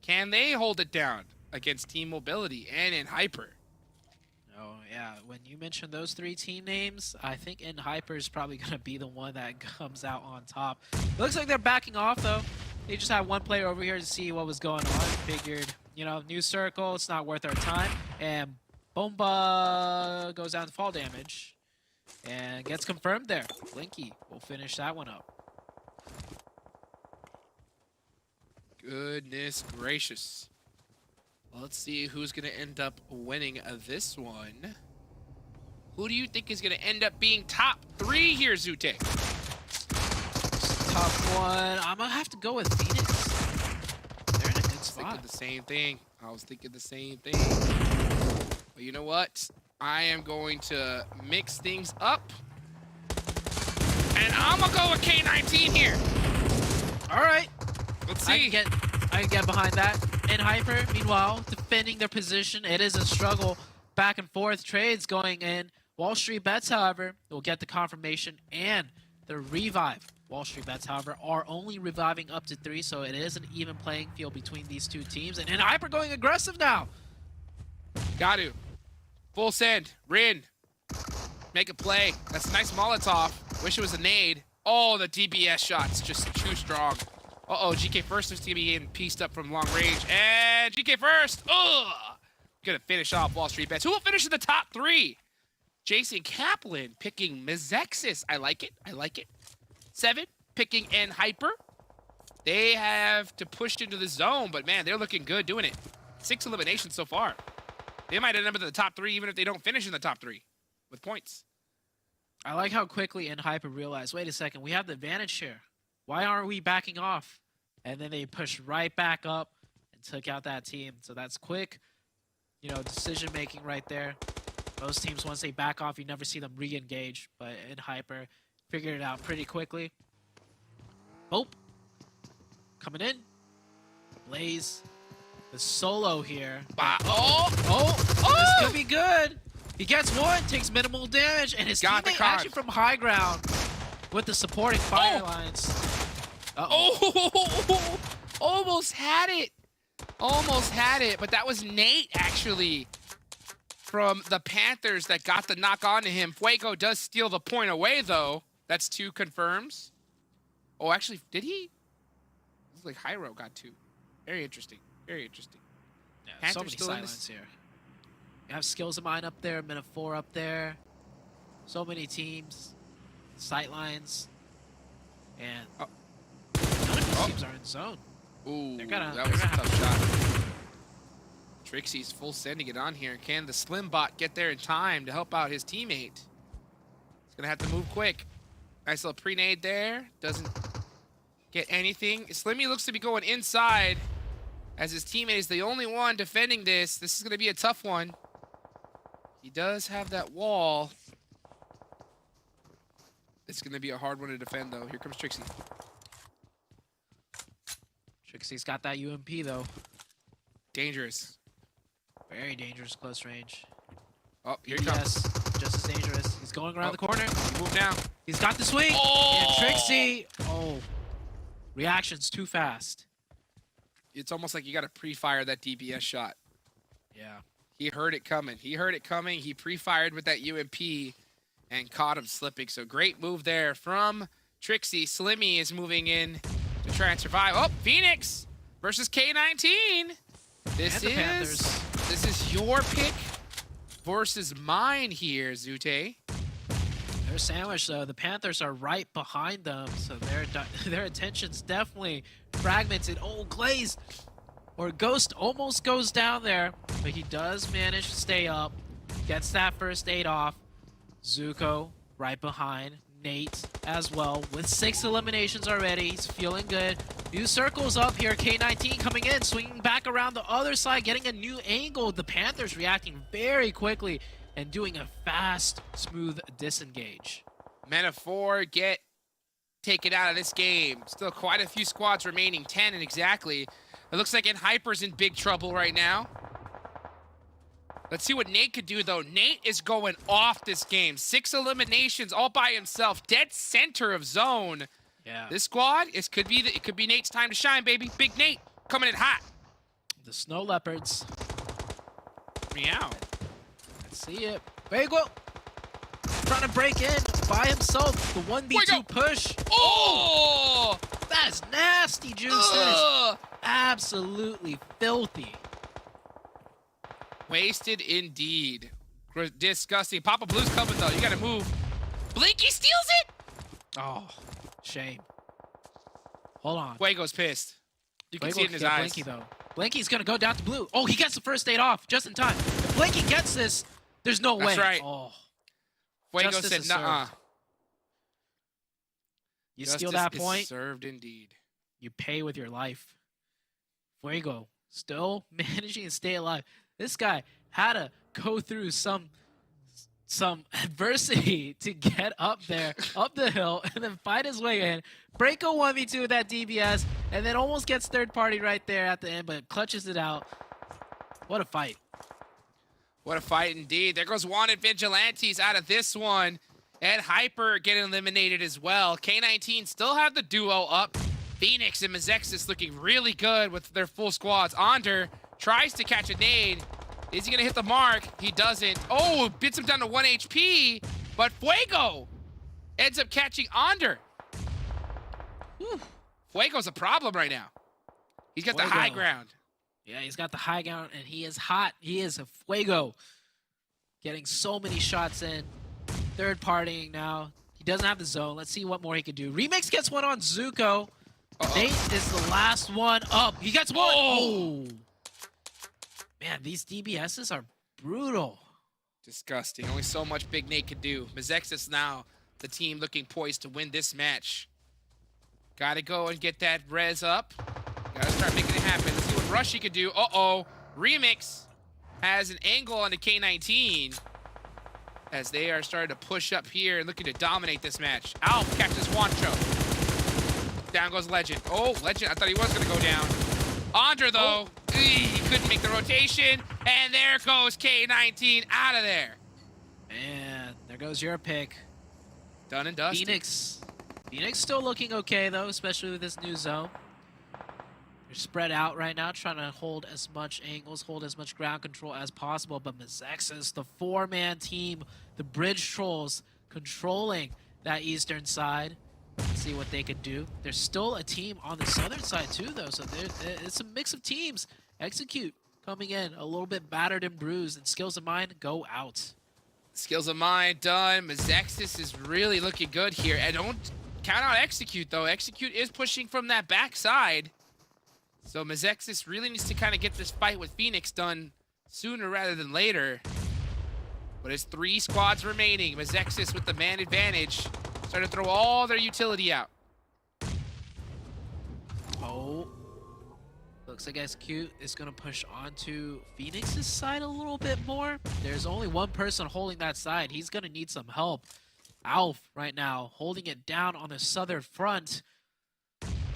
Speaker 3: Can they hold it down against Team Mobility and in Hyper?
Speaker 4: Oh, yeah. When you mentioned those 3 team names, I think in Hyper is probably going to be the one that comes out on top. Looks like they're backing off, though. They just had one player over here to see what was going on. Figured, you know, new circle, it's not worth our time. And Bomba goes down to fall damage and gets confirmed there. Blinky will finish that one up.
Speaker 3: Goodness gracious. Well, let's see who's going to end up winning this one. Who do you think is going to end up being top 3 here, Zute?
Speaker 4: Top 1. I'm going to have to go with Phoenix. They're in a good spot.
Speaker 3: I was thinking the same thing. But you know what? I am going to mix things up. And I'm going to go with K19 here.
Speaker 4: All right.
Speaker 3: Let's see.
Speaker 4: I can get behind that. In Hyper, meanwhile, defending their position. It is a struggle. Back and forth trades going in. WALLSTREETBETS, however, will get the confirmation and the revive WALLSTREETBETS, however, are only reviving up to 3, so it is an even playing field between these two teams. And Hyper going aggressive now.
Speaker 3: Got to. Full send. Rin. Make a play. That's a nice Molotov. Wish it was a nade. Oh, the DBS shot's just too strong. Uh-oh, GK First is going to be getting pieced up from long range. And GK First. Ugh. Gonna finish off WALLSTREETBETS. Who will finish in the top 3? Jason Kaplan picking MEZEXIS. I like it. I like it. 7 picking Hyper. They have to push into the zone, but man, they're looking good doing it. 6 eliminations so far. They might end up in the top 3 even if they don't finish in the top 3 with points.
Speaker 4: I like how quickly Hyper realized, wait a second, we have the advantage here. Why aren't we backing off? And then they pushed right back up and took out that team. So that's quick, you know, decision making right there. Most teams, once they back off, you never see them re-engage. But Hyper figured it out pretty quickly. BOPE coming in. Blaze, the solo here. This could be good. He gets one, takes minimal damage, and his teammate actually from high ground with the supporting fire lines.
Speaker 3: Oh, almost had it. Almost had it, but that was Nate actually from the Panthers that got the knock onto him. Fuego does steal the point away though. That's 2 confirms. Oh, actually, did he? Looks like Hyro got 2. Very interesting. Very interesting.
Speaker 4: Yeah,
Speaker 3: Panthers
Speaker 4: so many
Speaker 3: still in
Speaker 4: silence here. You have Skills of Mine up there, Meta4 up there. So many teams, sightlines, and none of these teams are in zone.
Speaker 3: Ooh,
Speaker 4: that
Speaker 3: was a tough shot. Trixie's full sending it on here. Can the Slim Bot get there in time to help out his teammate? He's gonna have to move quick. Nice little pre-nade there. Doesn't get anything. Slimmy looks to be going inside as his teammate is the only one defending this. This is gonna be a tough one. He does have that wall. It's gonna be a hard one to defend though. Here comes Trixie.
Speaker 4: Trixie's got that UMP though.
Speaker 3: Dangerous.
Speaker 4: Very dangerous close range.
Speaker 3: Oh, here he comes.
Speaker 4: Just as dangerous. He's going around the corner.
Speaker 3: He moved now.
Speaker 4: He's got the swing.
Speaker 3: Oh!
Speaker 4: And Trixie. Oh. Reaction's too fast.
Speaker 3: It's almost like you gotta pre-fire that DBS shot.
Speaker 4: Yeah.
Speaker 3: He heard it coming. He heard it coming. He pre-fired with that UMP and caught him slipping. So great move there from Trixie. Slimmy is moving in to try and survive. Oh, Phoenix versus K19. This is your pick versus mine here, Zute.
Speaker 4: They're sandwiched though. The Panthers are right behind them, so their attention's definitely fragmented. Oh, Glaze or Ghost almost goes down there, but he does manage to stay up. Gets that first aid off. Zuko right behind. Nate as well with 6 eliminations already. He's feeling good. Few circles up here. K19 coming in, swinging back around the other side, getting a new angle. The Panthers reacting very quickly and doing a fast, smooth disengage.
Speaker 3: Meta4 get taken out of this game. Still quite a few squads remaining, 10 exactly. It looks like Hyper's in big trouble right now. Let's see what Nate could do, though. Nate is going off this game. 6 eliminations all by himself. Dead center of zone.
Speaker 4: Yeah.
Speaker 3: This squad, it could be Nate's time to shine, baby. Big Nate coming in hot.
Speaker 4: The Snow Leopards.
Speaker 3: Meow.
Speaker 4: Let's see it. Fuego trying to break in by himself. The 1v2 push.
Speaker 3: Oh!
Speaker 4: That is nasty, Juice. That is absolutely filthy.
Speaker 3: Wasted indeed. Disgusting. Papa Blue's coming though. You gotta move. Blinky steals it!
Speaker 4: Oh, shame. Hold on.
Speaker 3: Fuego's pissed. You can
Speaker 4: Fuego
Speaker 3: see it in his
Speaker 4: get
Speaker 3: eyes.
Speaker 4: Blinky though. Blinky's gonna go down to blue. Oh, he gets the first aid off just in time. If Blinky gets this, there's no way.
Speaker 3: That's right.
Speaker 4: Oh.
Speaker 3: Fuego
Speaker 4: Justice
Speaker 3: said,
Speaker 4: is
Speaker 3: "Nuh-uh."
Speaker 4: You steal that
Speaker 3: Justice
Speaker 4: point,
Speaker 3: is served indeed.
Speaker 4: you pay with your life. Fuego still managing to stay alive. This guy had to go through some adversity to get up there, up the hill, and then fight his way in. Break a 1v2 with that DBS, and then almost gets third party right there at the end, but clutches it out. What a fight.
Speaker 3: What a fight indeed. There goes Wanted Vigilantes out of this one. And Hyper getting eliminated as well. K19 still have the duo up. Phoenix and MEZEXIS looking really good with their full squads. Onder tries to catch a nade. Is he gonna hit the mark? He doesn't. Oh, bits him down to 1 HP, but Fuego ends up catching Onder. Whew. Fuego's a problem right now. He's got the high ground.
Speaker 4: Yeah, he's got the high ground, and he is hot. He is a Fuego. Getting so many shots in. Third partying now. He doesn't have the zone. Let's see what more he can do. Remix gets one on Zuko. Nate is the last one up. He gets one. Oh. Man, these DBSs are brutal.
Speaker 3: Disgusting. Only so much Big Nate could do. MEZEXIS now, the team looking poised to win this match. Gotta go and get that res up. Gotta start making it happen. Let's see what Rushy could do. Remix has an angle on the K19 as they are starting to push up here and looking to dominate this match. Alf catches Wancho. Down goes Legend. Oh, Legend, I thought he was gonna go down. Onder though, he couldn't make the rotation, and there goes K19 out of there.
Speaker 4: Man, there goes your pick.
Speaker 3: Done and dusted.
Speaker 4: Phoenix still looking okay though, especially with this new zone. They're spread out right now, trying to hold as much angles, hold as much ground control as possible. But MEZEXIS, the 4-man team, the Bridge Trolls, controlling that eastern side. Let's see what they can do. There's still a team on the southern side too, though, so it's a mix of teams. Execute coming in a little bit battered and bruised, and Skills of Mine go out.
Speaker 3: Skills of Mine done. MEZEXIS is really looking good here. And don't count out Execute, though. Execute is pushing from that backside. So MEZEXIS really needs to kind of get this fight with Phoenix done sooner rather than later. But it's 3 squads remaining. MEZEXIS with the man advantage. Starting to throw all their utility out.
Speaker 4: Oh. Looks like Execute is going to push onto Phoenix's side a little bit more. There's only one person holding that side. He's going to need some help. Alf right now holding it down on the southern front.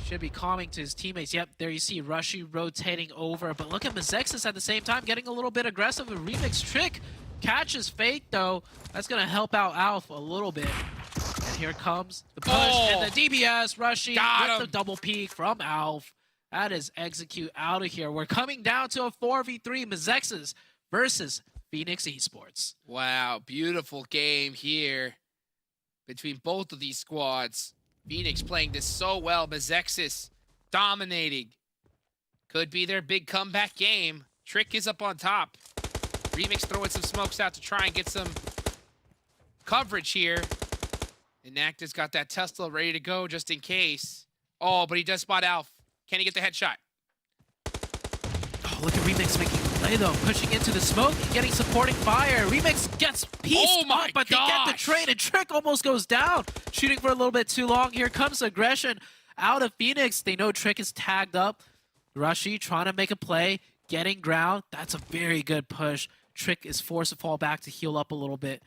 Speaker 4: Should be calming to his teammates. Yep, there you see Rushy rotating over. But look at MEZEXIS at the same time getting a little bit aggressive. A Remix trick catches Fate though. That's going to help out Alf a little bit. And here comes the push and the DBS. Rushy with the double peek from Alf. That is Execute out of here. We're coming down to a 4v3 MEZEXIS versus Phoenix Esports.
Speaker 3: Wow, beautiful game here between both of these squads. Phoenix playing this so well. MEZEXIS dominating. Could be their big comeback game. Trick is up on top. Remix throwing some smokes out to try and get some coverage here. Inactive's got that Tesla ready to go just in case. Oh, but he does spot Alf. Can he get the headshot?
Speaker 4: Oh, look at Remix making a play though. Pushing into the smoke, getting supporting fire. Remix gets pieced up, but they get the trade, and Trick almost goes down. Shooting for a little bit too long. Here comes aggression out of Phoenix. They know Trick is tagged up. Rushy trying to make a play, getting ground. That's a very good push. Trick is forced to fall back to heal up a little bit.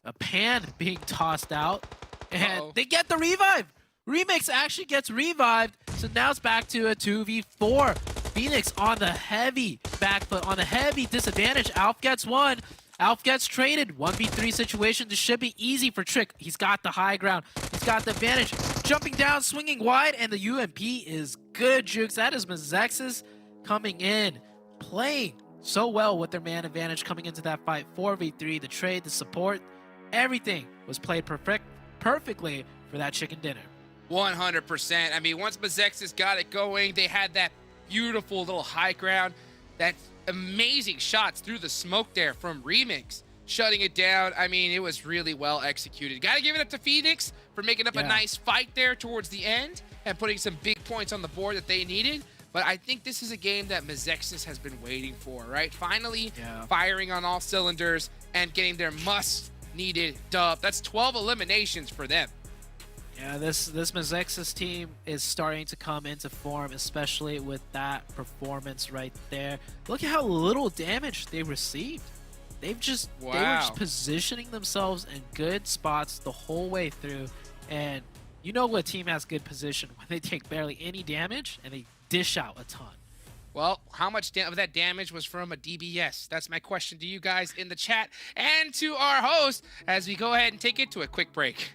Speaker 4: A pan being tossed out, and they get the revive. Remix actually gets revived, so now it's back to a 2v4. Phoenix on the heavy back foot, on the heavy disadvantage. Alf gets one. Alf gets traded. 1v3 situation. This should be easy for Trick. He's got the high ground. He's got the advantage. Jumping down, swinging wide, and the UMP is good, Jukes. That is MEZEXIS coming in, playing so well with their man advantage coming into that fight. 4v3, the trade, the support, everything was played perfectly for that chicken dinner.
Speaker 3: 100%. I mean, once MEZEXIS got it going, they had that beautiful little high ground, that amazing shots through the smoke there from Remix, shutting it down. I mean, it was really well executed. Got to give it up to Phoenix for making up a nice fight there towards the end and putting some big points on the board that they needed. But I think this is a game that MEZEXIS has been waiting for, right? Finally firing on all cylinders and getting their must-needed dub. That's 12 eliminations for them.
Speaker 4: Yeah, this MEZEXIS team is starting to come into form, especially with that performance right there. Look at how little damage they received. They were just positioning themselves in good spots the whole way through. And you know what team has good position when they take barely any damage and they dish out a ton.
Speaker 3: Well, how much of that damage was from a DBS? That's my question to you guys in the chat and to our host as we go ahead and take it to a quick break.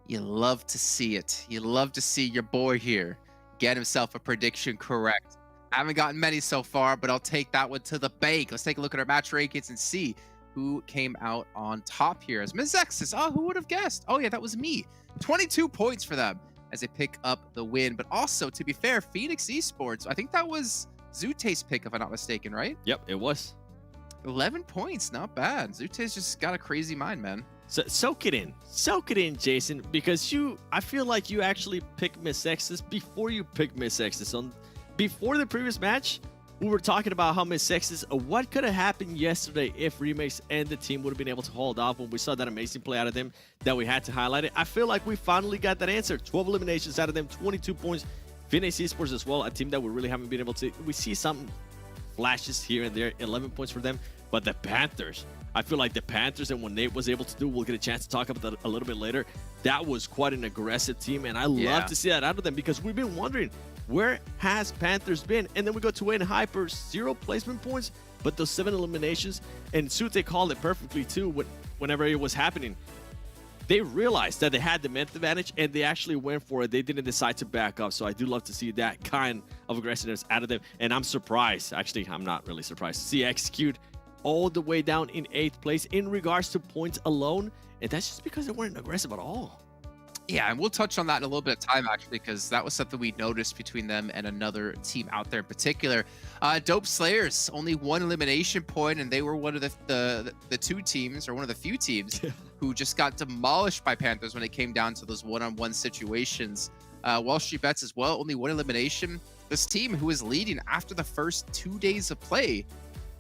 Speaker 1: You love to see it. You love to see your boy here get himself a prediction correct. I haven't gotten many so far, but I'll take that one to the bank. Let's take a look at our match rankings and see who came out on top here. As MEZEXIS, oh, who would have guessed? Oh yeah, that was me. 22 points for them as they pick up the win. But also, to be fair, Phoenix Esports, I think that was Zute's pick, if I'm not mistaken, right?
Speaker 2: Yep, it was.
Speaker 1: 11 points, not bad. Zute's just got a crazy mind, man.
Speaker 2: So soak it in, Jason, because I feel like you actually picked MEZEXIS before you picked MEZEXIS. Before the previous match, we were talking about how MEZEXIS, what could have happened yesterday if Remix and the team would have been able to hold off when we saw that amazing play out of them that we had to highlight it. I feel like we finally got that answer. 12 eliminations out of them, 22 points. Phoenix Esports as well, a team that we really haven't been able to. We see some flashes here and there, 11 points for them. But the Panthers, I feel like the Panthers, and what Nate was able to do, we'll get a chance to talk about that a little bit later. That was quite an aggressive team, and I love to see that out of them because we've been wondering, where has Panthers been? And then we go to Win Hyper, 0 placement points, but those 7 eliminations, and Sute called it perfectly too whenever it was happening. They realized that they had the mental advantage, and they actually went for it. They didn't decide to back up, so I do love to see that kind of aggressiveness out of them, and I'm surprised. Actually, I'm not really surprised to see Execute all the way down in 8th place in regards to points alone, and that's just because they weren't aggressive at all.
Speaker 1: Yeah, and we'll touch on that in a little bit of time, actually, because that was something we noticed between them and another team out there in particular. Dope Slayers, only 1 elimination point, and they were one of the 2 teams, or one of the few teams, who just got demolished by Panthers when it came down to those one-on-one situations. WALLSTREETBETS as well, only 1 elimination. This team, who is leading after the first 2 days of play,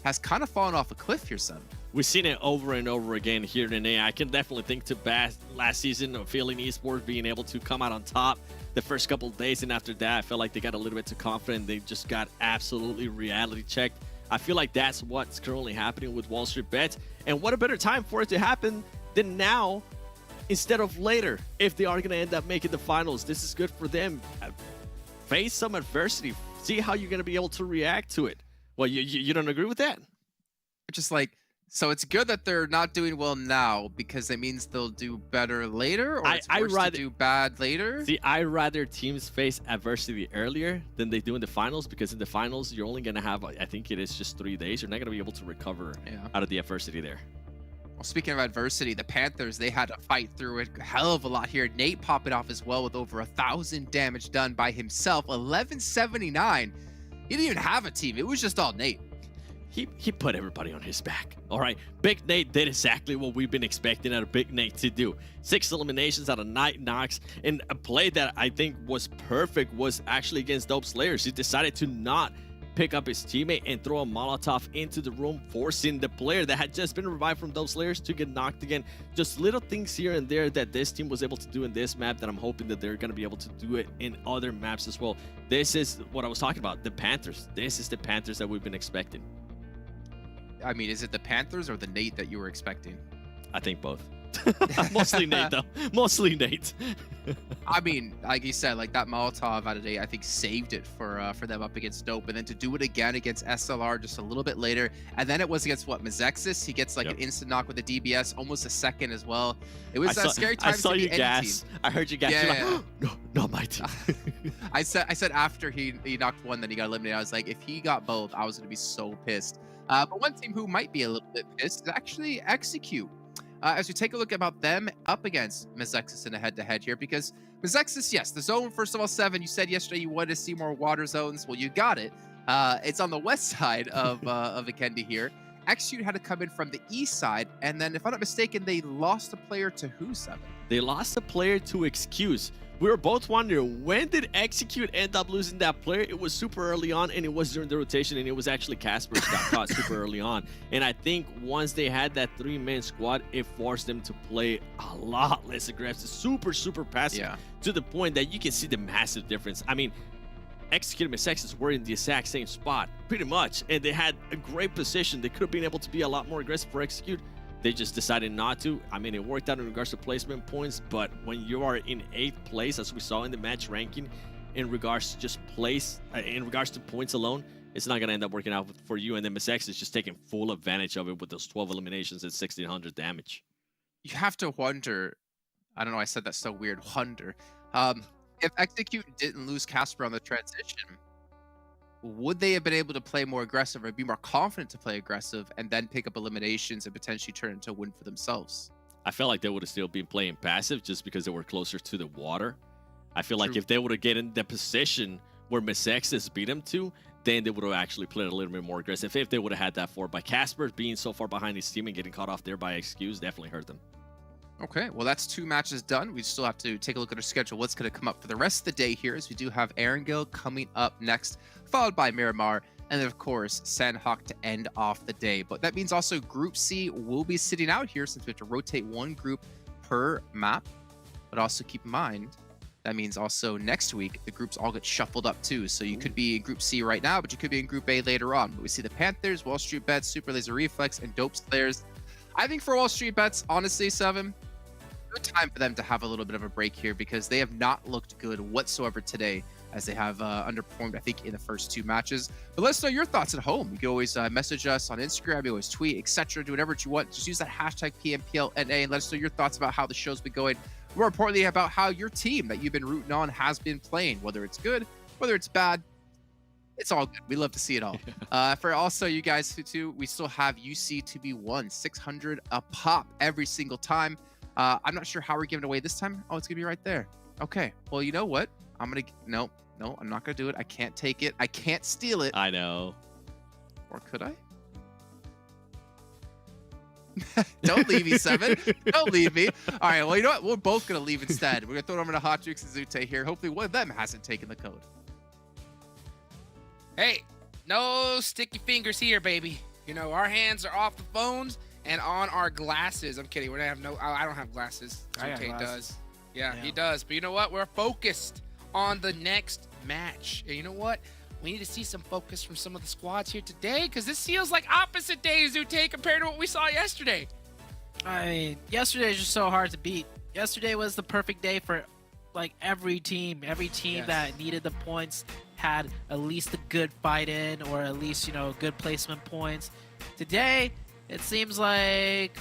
Speaker 1: has kind of fallen off a cliff here, son.
Speaker 2: We've seen it over and over again here in NA. I can definitely think to last season of Feeling Esports being able to come out on top the first couple of days, and after that, I felt like they got a little bit too confident. They just got absolutely reality checked. I feel like that's what's currently happening with WALLSTREETBETS, and what a better time for it to happen than now instead of later. If they are going to end up making the finals, this is good for them. Face some adversity. See how you're going to be able to react to it. Well, you don't agree with that?
Speaker 1: Just like, so it's good that they're not doing well now because it means they'll do better later, or it's worse to do bad later?
Speaker 2: See, I'd rather teams face adversity earlier than they do in the finals, because in the finals, you're only going to have, I think it is just 3 days. You're not going to be able to recover out of the adversity there.
Speaker 1: Well, speaking of adversity, the Panthers, they had to fight through it a hell of a lot here. Nate popping off as well with over 1,000 damage done by himself, 1179. He didn't even have a team. It was just all Nate.
Speaker 2: He put everybody on his back. All right, Big Nate did exactly what we've been expecting out of Big Nate to do. 6 eliminations out of 9 knocks, and a play that I think was perfect was actually against Dope Slayers. He decided to not pick up his teammate and throw a Molotov into the room, forcing the player that had just been revived from those layers to get knocked again. Just little things here and there that this team was able to do in this map that I'm hoping that they're going to be able to do it in other maps as well. This is what I was talking about, the Panthers. This is the Panthers that we've been expecting.
Speaker 1: I mean, is it the Panthers or the Nate that you were expecting?
Speaker 2: I think both. Mostly Nate, though. Mostly Nate.
Speaker 1: I mean, like you said, like that Molotov out of day, I think saved it for them up against Dope, and then to do it again against SLR just a little bit later, and then it was against what, MEZEXIS? He gets like an instant knock with the DBS, almost a second as well. It was a scary time.
Speaker 2: I saw you gas. I heard you gas.
Speaker 1: Yeah,
Speaker 2: You're like, no, not my team.
Speaker 1: I said after he knocked one, then he got eliminated. I was like, if he got both, I was gonna be so pissed. But one team who might be a little bit pissed is actually Execute. As we take a look about them up against MEZEXIS in a head-to-head here, because MEZEXIS, yes, the zone, first of all, 7, you said yesterday you wanted to see more water zones. Well, you got it. It's on the west side of Vikendi here. Execute had to come in from the east side, and then, if I'm not mistaken, they lost a player to who, 7?
Speaker 2: They lost a player to Excuse. We were both wondering, when did Execute end up losing that player? It was super early on, and it was during the rotation, and it was actually Casper that got caught super early on. And I think once they had that 3-man squad, it forced them to play a lot less aggressive, super passive, to the point that you can see the massive difference. I mean, Execute and MEZEXIS were in the exact same spot, pretty much, and they had a great position. They could have been able to be a lot more aggressive for Execute. They just decided not to. I mean, it worked out in regards to placement points, but when you are in 8th place, as we saw in the match ranking, in regards to just place, in regards to points alone, it's not going to end up working out for you. And then MEZEXIS is just taking full advantage of it with those 12 eliminations at 1,600 damage.
Speaker 1: You have to wonder, I don't know, I said that so weird, wonder. If Execute didn't lose Casper on the transition, would they have been able to play more aggressive or be more confident to play aggressive and then pick up eliminations and potentially turn into a win for themselves?
Speaker 2: I feel like they would have still been playing passive just because they were closer to the water. I feel like if they would have get in the position where MEZEXIS beat them to, then they would have actually played a little bit more aggressive if they would have had that 4. But Casper being so far behind his team and getting caught off there by Excuse definitely hurt them.
Speaker 1: Okay, well, that's 2 matches done. We still have to take a look at our schedule. What's going to come up for the rest of the day here is we do have Erangel coming up next, followed by Miramar, and then, of course, Sanhok to end off the day. But that means also Group C will be sitting out here since we have to rotate 1 group per map. But also keep in mind, that means also next week, the groups all get shuffled up too. So you could be in Group C right now, but you could be in Group A later on. But we see the Panthers, WALLSTREETBETS, Super Laser Reflex, and Dope Slayers. I think for WALLSTREETBETS, honestly, 7, good time for them to have a little bit of a break here because they have not looked good whatsoever today, as they have underperformed, I think, in the first 2 matches. But let us know your thoughts at home. You can always message us on Instagram, you always tweet, etc. Do whatever you want. Just use that hashtag PMPL NA and let us know your thoughts about how the show's been going. More importantly, about how your team that you've been rooting on has been playing, whether it's good, whether it's bad. It's all good. We love to see it all. For also you guys too, we still have UC to be won, 600 a pop every single time. I'm not sure how we're giving away this time. Oh, it's gonna be right there. Okay. Well, you know what? I'm gonna no, I'm not gonna do it. I can't take it. I can't steal it.
Speaker 2: I know.
Speaker 1: Or could I? Don't leave me, 7. Don't leave me. All right. Well, you know what? We're both gonna leave instead. We're gonna throw it over to Hot Jukes and Zute here. Hopefully, one of them hasn't taken the code.
Speaker 3: Hey, no sticky fingers here, baby. You know, our hands are off the phones and on our glasses. I'm kidding. I don't have glasses. Zute does. Yeah, he does. But you know what? We're focused on the next match. And you know what? We need to see some focus from some of the squads here today because this feels like opposite days, Zute, compared to what we saw yesterday.
Speaker 4: I mean, yesterday was just so hard to beat. Yesterday was the perfect day for like every team. Every team that needed the points had at least a good fight in or at least, you know, good placement points. Today, it seems like,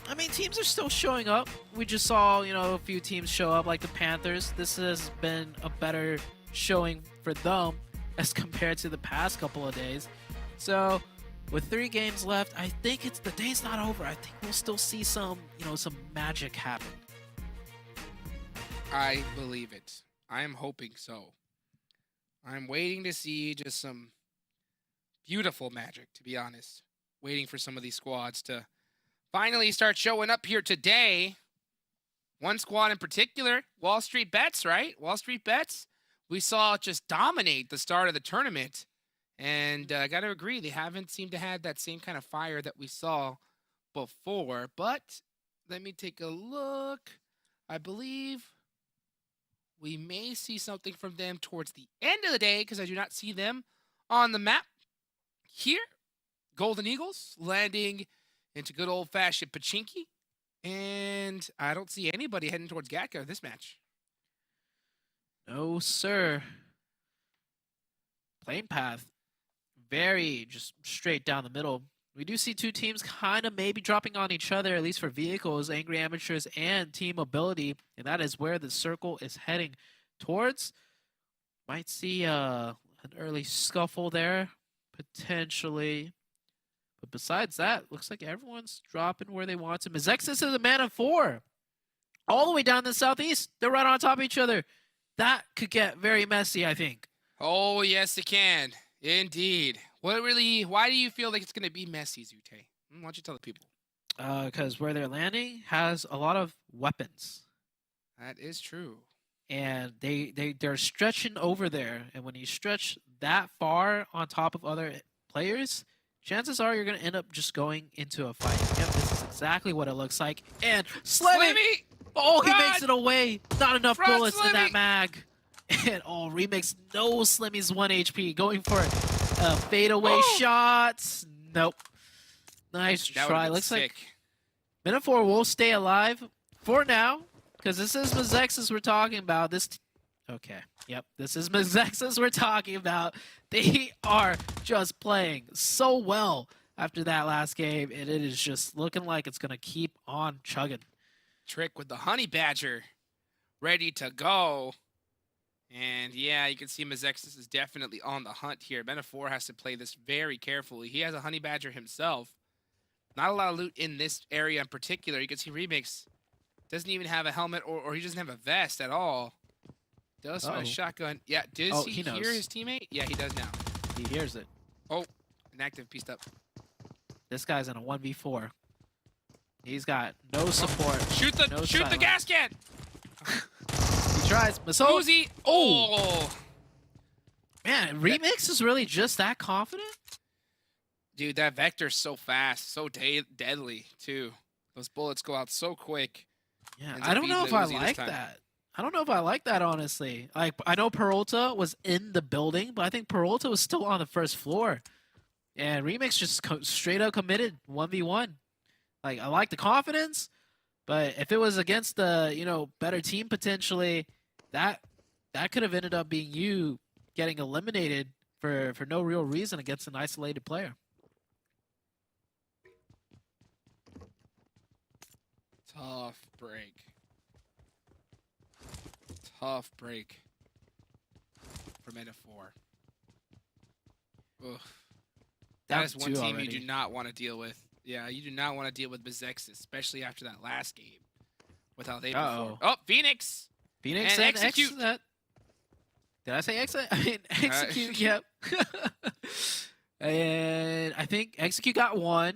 Speaker 4: I mean, teams are still showing up. We just saw, you know, a few teams show up like the Panthers. This has been a better showing for them as compared to the past couple of days. So with 3 games left, I think the day's not over. I think we'll still see some, you know, some magic happen.
Speaker 3: I believe it. I am hoping so. I'm waiting to see just some beautiful magic, to be honest. Waiting for some of these squads to finally start showing up here today. One squad in particular, WALLSTREETBETS, right? WALLSTREETBETS. We saw it just dominate the start of the tournament. And I got to agree, they haven't seemed to have that same kind of fire that we saw before. But let me take a look. I believe we may see something from them towards the end of the day because I do not see them on the map here. Golden Eagles landing into good old-fashioned Pachinki. And I don't see anybody heading towards Gatka this match.
Speaker 4: No, sir. Playing path. Very just straight down the middle. We do see two teams kind of maybe dropping on each other, at least for vehicles, Angry Amateurs and Team Mobility. And that is where the circle is heading towards. Might see an early scuffle there, potentially. But besides that, looks like everyone's dropping where they want to. MEZEXIS is a man of 4. All the way down the southeast. They're right on top of each other. That could get very messy, I think.
Speaker 3: Oh, yes, it can. Indeed. Why do you feel like it's going to be messy, Zute? Why don't you tell the people?
Speaker 4: Because where they're landing has a lot of weapons.
Speaker 3: That is true.
Speaker 4: And they're stretching over there. And when you stretch that far on top of other players, chances are you're going to end up just going into a fight. Yep, this is exactly what it looks like. And Slimmy! Oh, he makes it away. Not enough bullets in that mag. And oh, Remix, no Slimmy's 1 HP. Going for a fadeaway shot. Nope. Nice try. Looks like Metaphor will stay alive for now. Because this is MEZEXIS we're talking about. Okay. Yep. This is MEZEXIS we're talking about. They are just playing so well after that last game. And it is just looking like it's going to keep on chugging.
Speaker 3: Trick with the Honey Badger. Ready to go. And yeah, you can see MEZEXIS is definitely on the hunt here. Metaphor has to play this very carefully. He has a Honey Badger himself. Not a lot of loot in this area in particular. You can see Remix doesn't even have a helmet or he doesn't have a vest at all. Does have a shotgun. Yeah, does he hear his teammate? Yeah, he does now.
Speaker 4: He hears it.
Speaker 3: Oh, inactive, pieced up.
Speaker 4: This guy's in a 1v4. He's got no support.
Speaker 3: Shoot the gas can!
Speaker 4: He tries.
Speaker 3: Uzi. Oh!
Speaker 4: Man, Remix is really just that confident?
Speaker 3: Dude, that Vector's so fast, so deadly, too. Those bullets go out so quick.
Speaker 4: Yeah, I don't know if I like that. I don't know if I like that, honestly. Like, I know Peralta was in the building, but I think Peralta was still on the first floor. And Remix just straight up committed 1v1. Like, I like the confidence, but if it was against the, better team potentially, that could have ended up being you getting eliminated for no real reason against an isolated player.
Speaker 3: Tough break. Tough break for Metaphor. Ugh. That is one team you do not want to deal with. Yeah, you do not want to deal with MEZEXIS, especially after that last game with how they performed. Oh, Phoenix!
Speaker 4: Phoenix and Execute. Did I say exit? I mean, Execute, yep. And I think Execute got 1.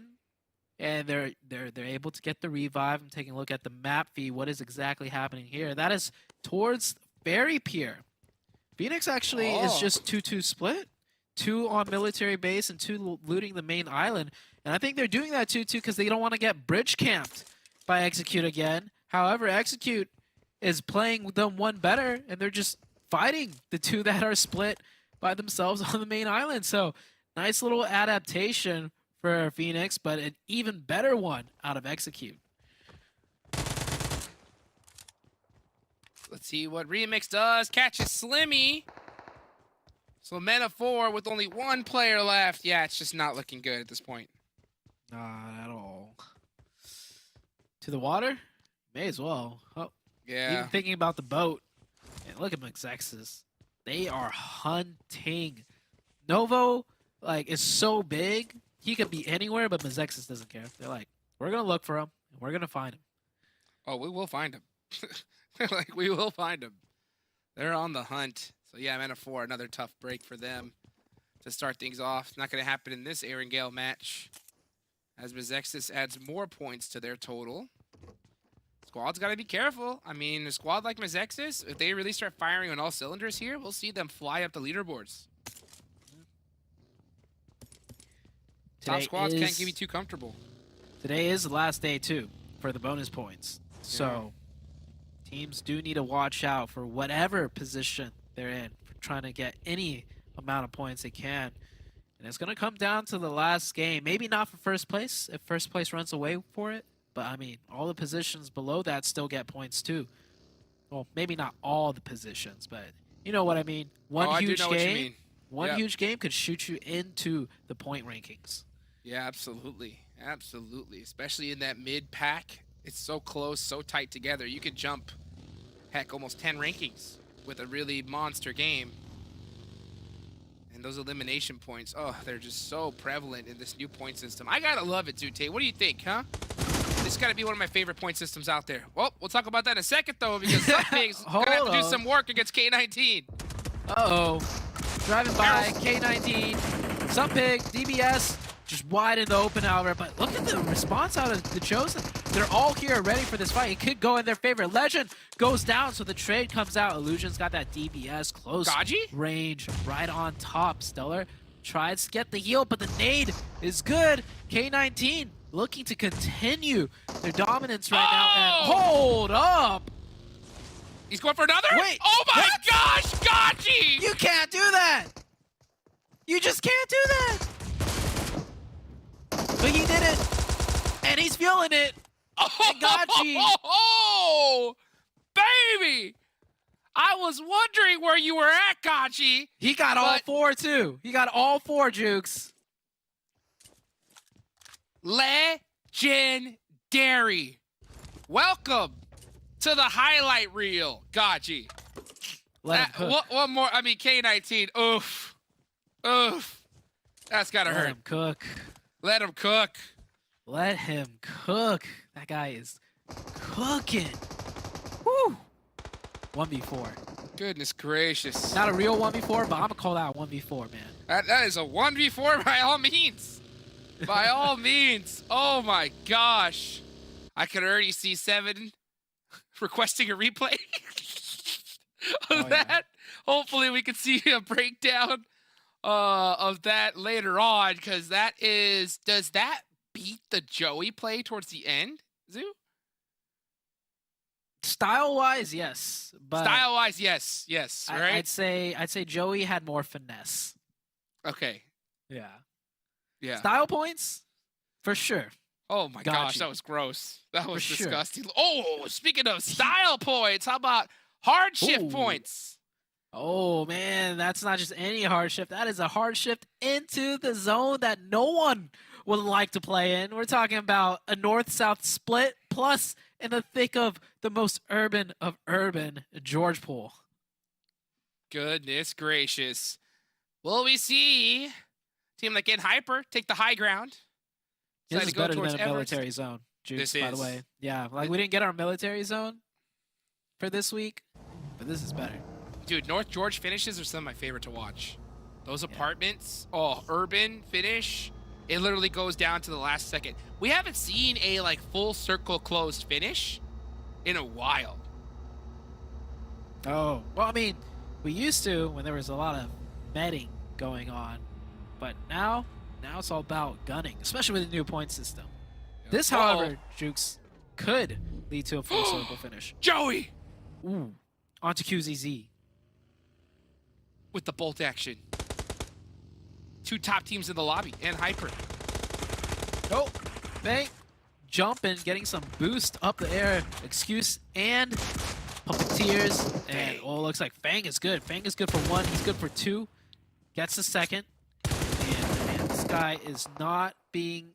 Speaker 4: And they're able to get the revive. I'm taking a look at the map feed. What is exactly happening here? That is towards Berry Pier. Phoenix actually is just 2-2 split. 2 on military base and 2 looting the main island. And I think they're doing that 2-2 because they don't want to get bridge camped by Execute again. However, Execute is playing them 1 better, and they're just fighting the 2 that are split by themselves on the main island. So nice little adaptation for Phoenix, but an even better one out of Execute.
Speaker 3: Let's see what Remix does. Catches Slimmy. So Metaphor with only 1 player left. Yeah, it's just not looking good at this point.
Speaker 4: Not at all. To the water? May as well. Oh,
Speaker 3: yeah.
Speaker 4: Even thinking about the boat. And look at MEZEXIS. They are hunting. Novo, is so big. He could be anywhere, but MEZEXIS doesn't care. They're like, we're going to look for him, and we're going to find him.
Speaker 3: Oh, we will find him. We will find him. They're on the hunt. So, yeah, Metaphor, another tough break for them to start things off. It's not going to happen in this Erangel match as MEZEXIS adds more points to their total. Squad's got to be careful. I mean, a squad like MEZEXIS, if they really start firing on all cylinders here, we'll see them fly up the leaderboards. Top
Speaker 4: Today
Speaker 3: squads can't
Speaker 4: is-
Speaker 3: get me too comfortable.
Speaker 4: Today is the last day too for the bonus points. So teams do need to watch out for whatever position they're in, for trying to get any amount of points they can. And it's going to come down to the last game. Maybe not for first place if first place runs away for it. But I mean, all the positions below that still get points too. Well, maybe not all the positions, but you know what I mean.
Speaker 3: I do know what you mean.
Speaker 4: One
Speaker 3: Yep.
Speaker 4: huge game could shoot you into the point rankings.
Speaker 3: Yeah, absolutely. Absolutely. Especially in that mid pack. It's so close, so tight together. You could jump, heck, almost 10 rankings with a really monster game. And those elimination points, oh, they're just so prevalent in this new point system. I gotta love it, Zute. What do you think, huh? This gotta be one of my favorite point systems out there. Well, we'll talk about that in a second, though, because Something's gonna have to do some work against K19.
Speaker 4: Uh-oh. Driving by, K19, Sumpig, DBS, just wide in the open, however. But look at the response out of the Chosen. They're all here ready for this fight. It could go in their favor. Legend goes down, so the trade comes out. Illusion's got that DBS close
Speaker 3: Gaji?
Speaker 4: range right on top. Stellar tries to get the heal, but the nade is good. K19 looking to continue their dominance right now. And hold up!
Speaker 3: He's going for another?
Speaker 4: Wait,
Speaker 3: oh my
Speaker 4: what?
Speaker 3: gosh, Gaji!
Speaker 4: You can't do that! You just can't do that! But he did it! And he's feeling it! And Gaji!
Speaker 3: Oh, baby! I was wondering where you were at, Gaji.
Speaker 4: He got all four, too. He got all four, Jukes.
Speaker 3: Legendary. Welcome to the highlight reel, Gaji.
Speaker 4: Let him cook.
Speaker 3: One more. I mean, K19. Oof. Oof. That's got to
Speaker 4: Let
Speaker 3: hurt.
Speaker 4: him cook.
Speaker 3: Let him cook.
Speaker 4: Let him cook. That guy is cooking. Woo! 1v4.
Speaker 3: Goodness gracious.
Speaker 4: Not a real 1v4, but I'm going to call that a 1v4, man.
Speaker 3: That is a 1v4 by all means. By all means. Oh my gosh. I can already see Seven requesting a replay of that.
Speaker 4: Yeah.
Speaker 3: Hopefully we can see a breakdown of that later on, because that is, does that beat the Joey play towards the end, Zoo?
Speaker 4: Style-wise, yes. But
Speaker 3: Style-wise, yes, right?
Speaker 4: I'd say Joey had more finesse.
Speaker 3: Okay,
Speaker 4: Yeah.
Speaker 3: yeah.
Speaker 4: Style points? For sure.
Speaker 3: Oh my
Speaker 4: Got
Speaker 3: gosh,
Speaker 4: you.
Speaker 3: that was gross. That was
Speaker 4: For sure.
Speaker 3: disgusting. Oh, speaking of style points, how about hard shift
Speaker 4: Ooh.
Speaker 3: points?
Speaker 4: Oh, man, that's not just any hard shift. That is a hard shift into the zone that no one would like to play in. We're talking about a north-south split, plus in the thick of the most urban of urban, George Pool.
Speaker 3: Goodness gracious. Will we see team like Hyper take the high ground?
Speaker 4: This
Speaker 3: Decide
Speaker 4: is
Speaker 3: to go
Speaker 4: better
Speaker 3: towards
Speaker 4: than a
Speaker 3: Everest?
Speaker 4: military zone, Juice,
Speaker 3: This
Speaker 4: by the
Speaker 3: is.
Speaker 4: way. Yeah, like we didn't get our military zone for this week, but this is better.
Speaker 3: Dude, North George finishes are some of my favorite to watch. Those
Speaker 4: Yeah.
Speaker 3: apartments, oh, urban finish. It literally goes down to the last second. We haven't seen a like full circle closed finish in a while.
Speaker 4: Oh, well, I mean, we used to when there was a lot of medding going on, but now it's all about gunning, especially with the new point system. This, however, Jukes, could lead to a full circle finish.
Speaker 3: Joey
Speaker 4: Ooh, onto QZZ.
Speaker 3: with the bolt action. Two top teams in the lobby and Hyper.
Speaker 4: Oh, Bang, jumping, getting some boost up the air. Excuse and Puppeteers. And oh, looks like Fang is good. Fang is good for one. He's good for two. Gets the second. And man, this guy is not being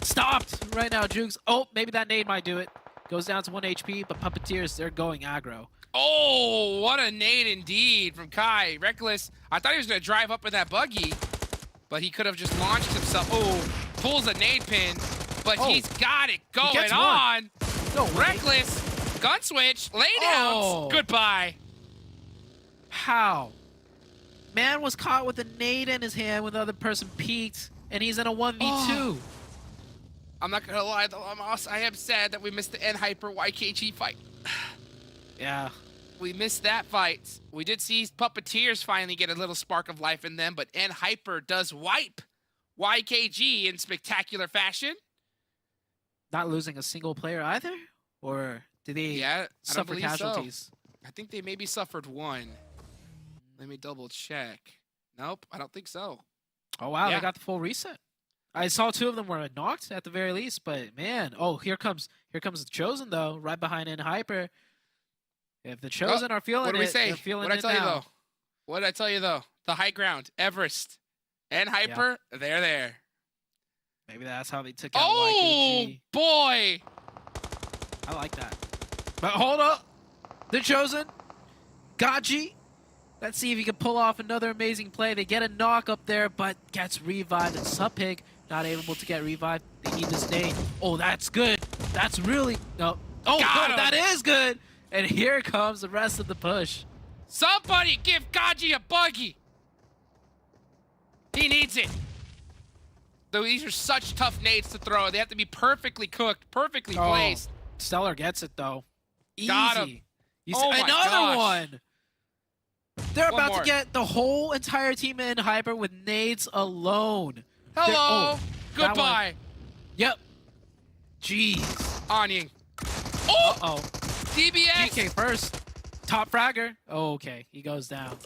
Speaker 4: stopped right now, Jukes. Oh, maybe that nade might do it. Goes down to 1 HP, but Puppeteers, they're going aggro.
Speaker 3: Oh, what a nade indeed from Kai. Reckless. I thought he was going to drive up with that buggy, but he could have just launched himself. Oh, pulls a nade pin, but he's got it going
Speaker 4: gets
Speaker 3: on.
Speaker 4: No way.
Speaker 3: Reckless. Gun switch. Lay down.
Speaker 4: Oh.
Speaker 3: Goodbye.
Speaker 4: How? Man was caught with a nade in his hand when the other person peeked, and he's in a 1v2.
Speaker 3: Oh. I'm not going to lie, though. I am sad that we missed the N-Hyper YKG fight.
Speaker 4: Yeah.
Speaker 3: We missed that fight. We did see Puppeteers finally get a little spark of life in them, but N-Hyper does wipe YKG in spectacular fashion.
Speaker 4: Not losing a single player either? Or did they
Speaker 3: Yeah, I don't
Speaker 4: suffer
Speaker 3: believe
Speaker 4: casualties?
Speaker 3: so. I think they maybe suffered one. Let me double check. Nope, I don't think so.
Speaker 4: Oh, wow,
Speaker 3: Yeah.
Speaker 4: they got the full reset. I saw 2 of them were knocked at the very least, but man, oh, here comes the Chosen though, right behind in Hyper. If the Chosen are feeling
Speaker 3: What
Speaker 4: it,
Speaker 3: do we say?
Speaker 4: they're feeling
Speaker 3: What did I
Speaker 4: it
Speaker 3: tell you
Speaker 4: now.
Speaker 3: though? What did I tell you though? The high ground, Everest and Hyper, they're there.
Speaker 4: Maybe that's how they took out
Speaker 3: Oh
Speaker 4: YKG.
Speaker 3: boy!
Speaker 4: I like that. But hold up, the Chosen, Gaji. Let's see if he can pull off another amazing play. They get a knock up there, but gets revived. And Supig not able to get revived. They need this nade. Oh, that's good. That's really no. Oh,
Speaker 3: Got
Speaker 4: no,
Speaker 3: him.
Speaker 4: that is good. And here comes the rest of the push.
Speaker 3: Somebody give Gaji a buggy. He needs it. Though these are such tough nades to throw. They have to be perfectly cooked, perfectly placed.
Speaker 4: Stellar gets it though. Easy.
Speaker 3: Got him.
Speaker 4: You
Speaker 3: Oh
Speaker 4: see,
Speaker 3: my
Speaker 4: another
Speaker 3: gosh.
Speaker 4: one. They're
Speaker 3: One
Speaker 4: about
Speaker 3: more.
Speaker 4: to get the whole entire team in Hyper with nades alone.
Speaker 3: Hello.
Speaker 4: that
Speaker 3: Goodbye.
Speaker 4: Yep. Jeez.
Speaker 3: Onion. Oh,
Speaker 4: Uh-oh.
Speaker 3: DBS.
Speaker 4: DK first. Top fragger. Oh, okay. He goes down.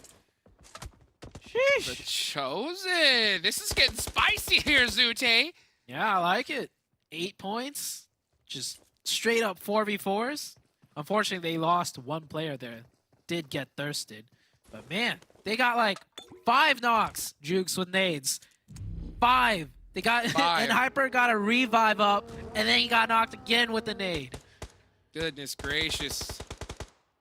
Speaker 3: The
Speaker 4: Sheesh.
Speaker 3: Chosen. This is getting spicy here, Zute.
Speaker 4: Yeah, I like it. 8 points. Just straight up 4v4s. Unfortunately, they lost 1 player there. Did get thirsted. But man, they got like 5 knocks, Jukes, with nades. 5. They got,
Speaker 3: 5.
Speaker 4: and Hyper got a revive up, and then he got knocked again with the nade.
Speaker 3: Goodness gracious.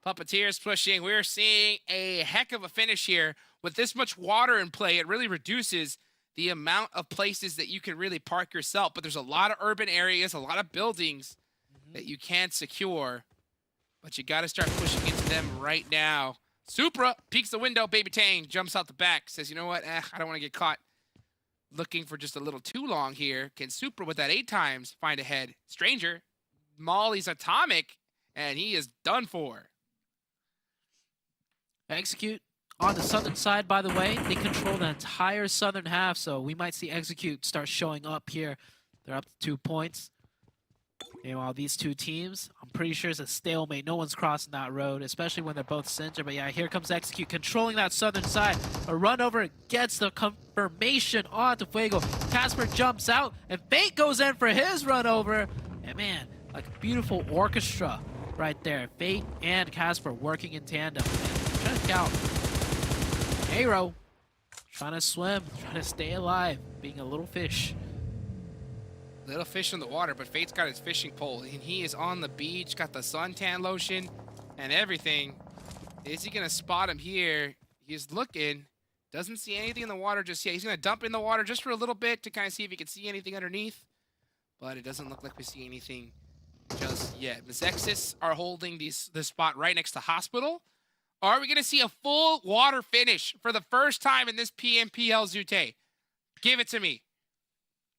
Speaker 3: Puppeteers pushing. We're seeing a heck of a finish here. With this much water in play, it really reduces the amount of places that you can really park yourself. But there's a lot of urban areas, a lot of buildings that you can secure. But you got to start pushing into them right now. Supra peeks the window. Baby Tang jumps out the back. Says, you know what? I don't want to get caught looking for just a little too long here. Can Supra with that 8 times find a head? Stranger, Molly's atomic, and he is done for.
Speaker 4: Execute on the southern side, by the way. They control the entire southern half, so we might see Execute start showing up here. They're up to 2 points. Meanwhile, these 2 teams, I'm pretty sure it's a stalemate. No one's crossing that road, especially when they're both center. But yeah, here comes Execute controlling that southern side. A run over gets the confirmation onto Fuego. Casper jumps out, and Fate goes in for his run over. And man, like a beautiful orchestra right there. Fate and Casper working in tandem. And check out Aero trying to swim, trying to stay alive, being a little fish.
Speaker 3: Little fish in the water, but Fate's got his fishing pole, and he is on the beach, got the suntan lotion and everything. Is he going to spot him here? He's looking. Doesn't see anything in the water just yet. He's going to dump in the water just for a little bit to kind of see if he can see anything underneath. But it doesn't look like we see anything just yet. MEZEXIS are holding this spot right next to Hospital. Are we going to see a full water finish for the first time in this PMPL, Zute? Give it to me.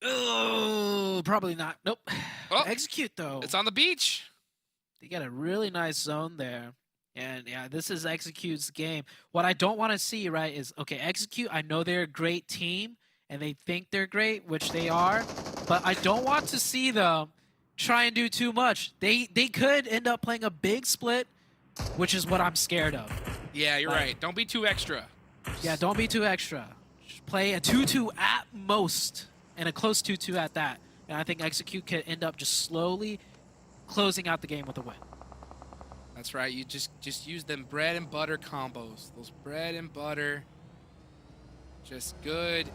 Speaker 4: Oh, probably not. Nope.
Speaker 3: Oh,
Speaker 4: Execute, though.
Speaker 3: it's on the beach.
Speaker 4: They got a really nice zone there. And yeah, this is Execute's game. What I don't want to see, right, is, okay, Execute, I know they're a great team, and they think they're great, which they are, but I don't want to see them try and do too much. They could end up playing a big split, which is what I'm scared of.
Speaker 3: Yeah, you're right. Don't be too extra.
Speaker 4: Yeah, don't be too extra. Just play a 2-2 at most, and a close 2-2 at that. And I think Execute could end up just slowly closing out the game with a win.
Speaker 3: That's right. You just use them bread and butter combos. Those bread and butter, just good.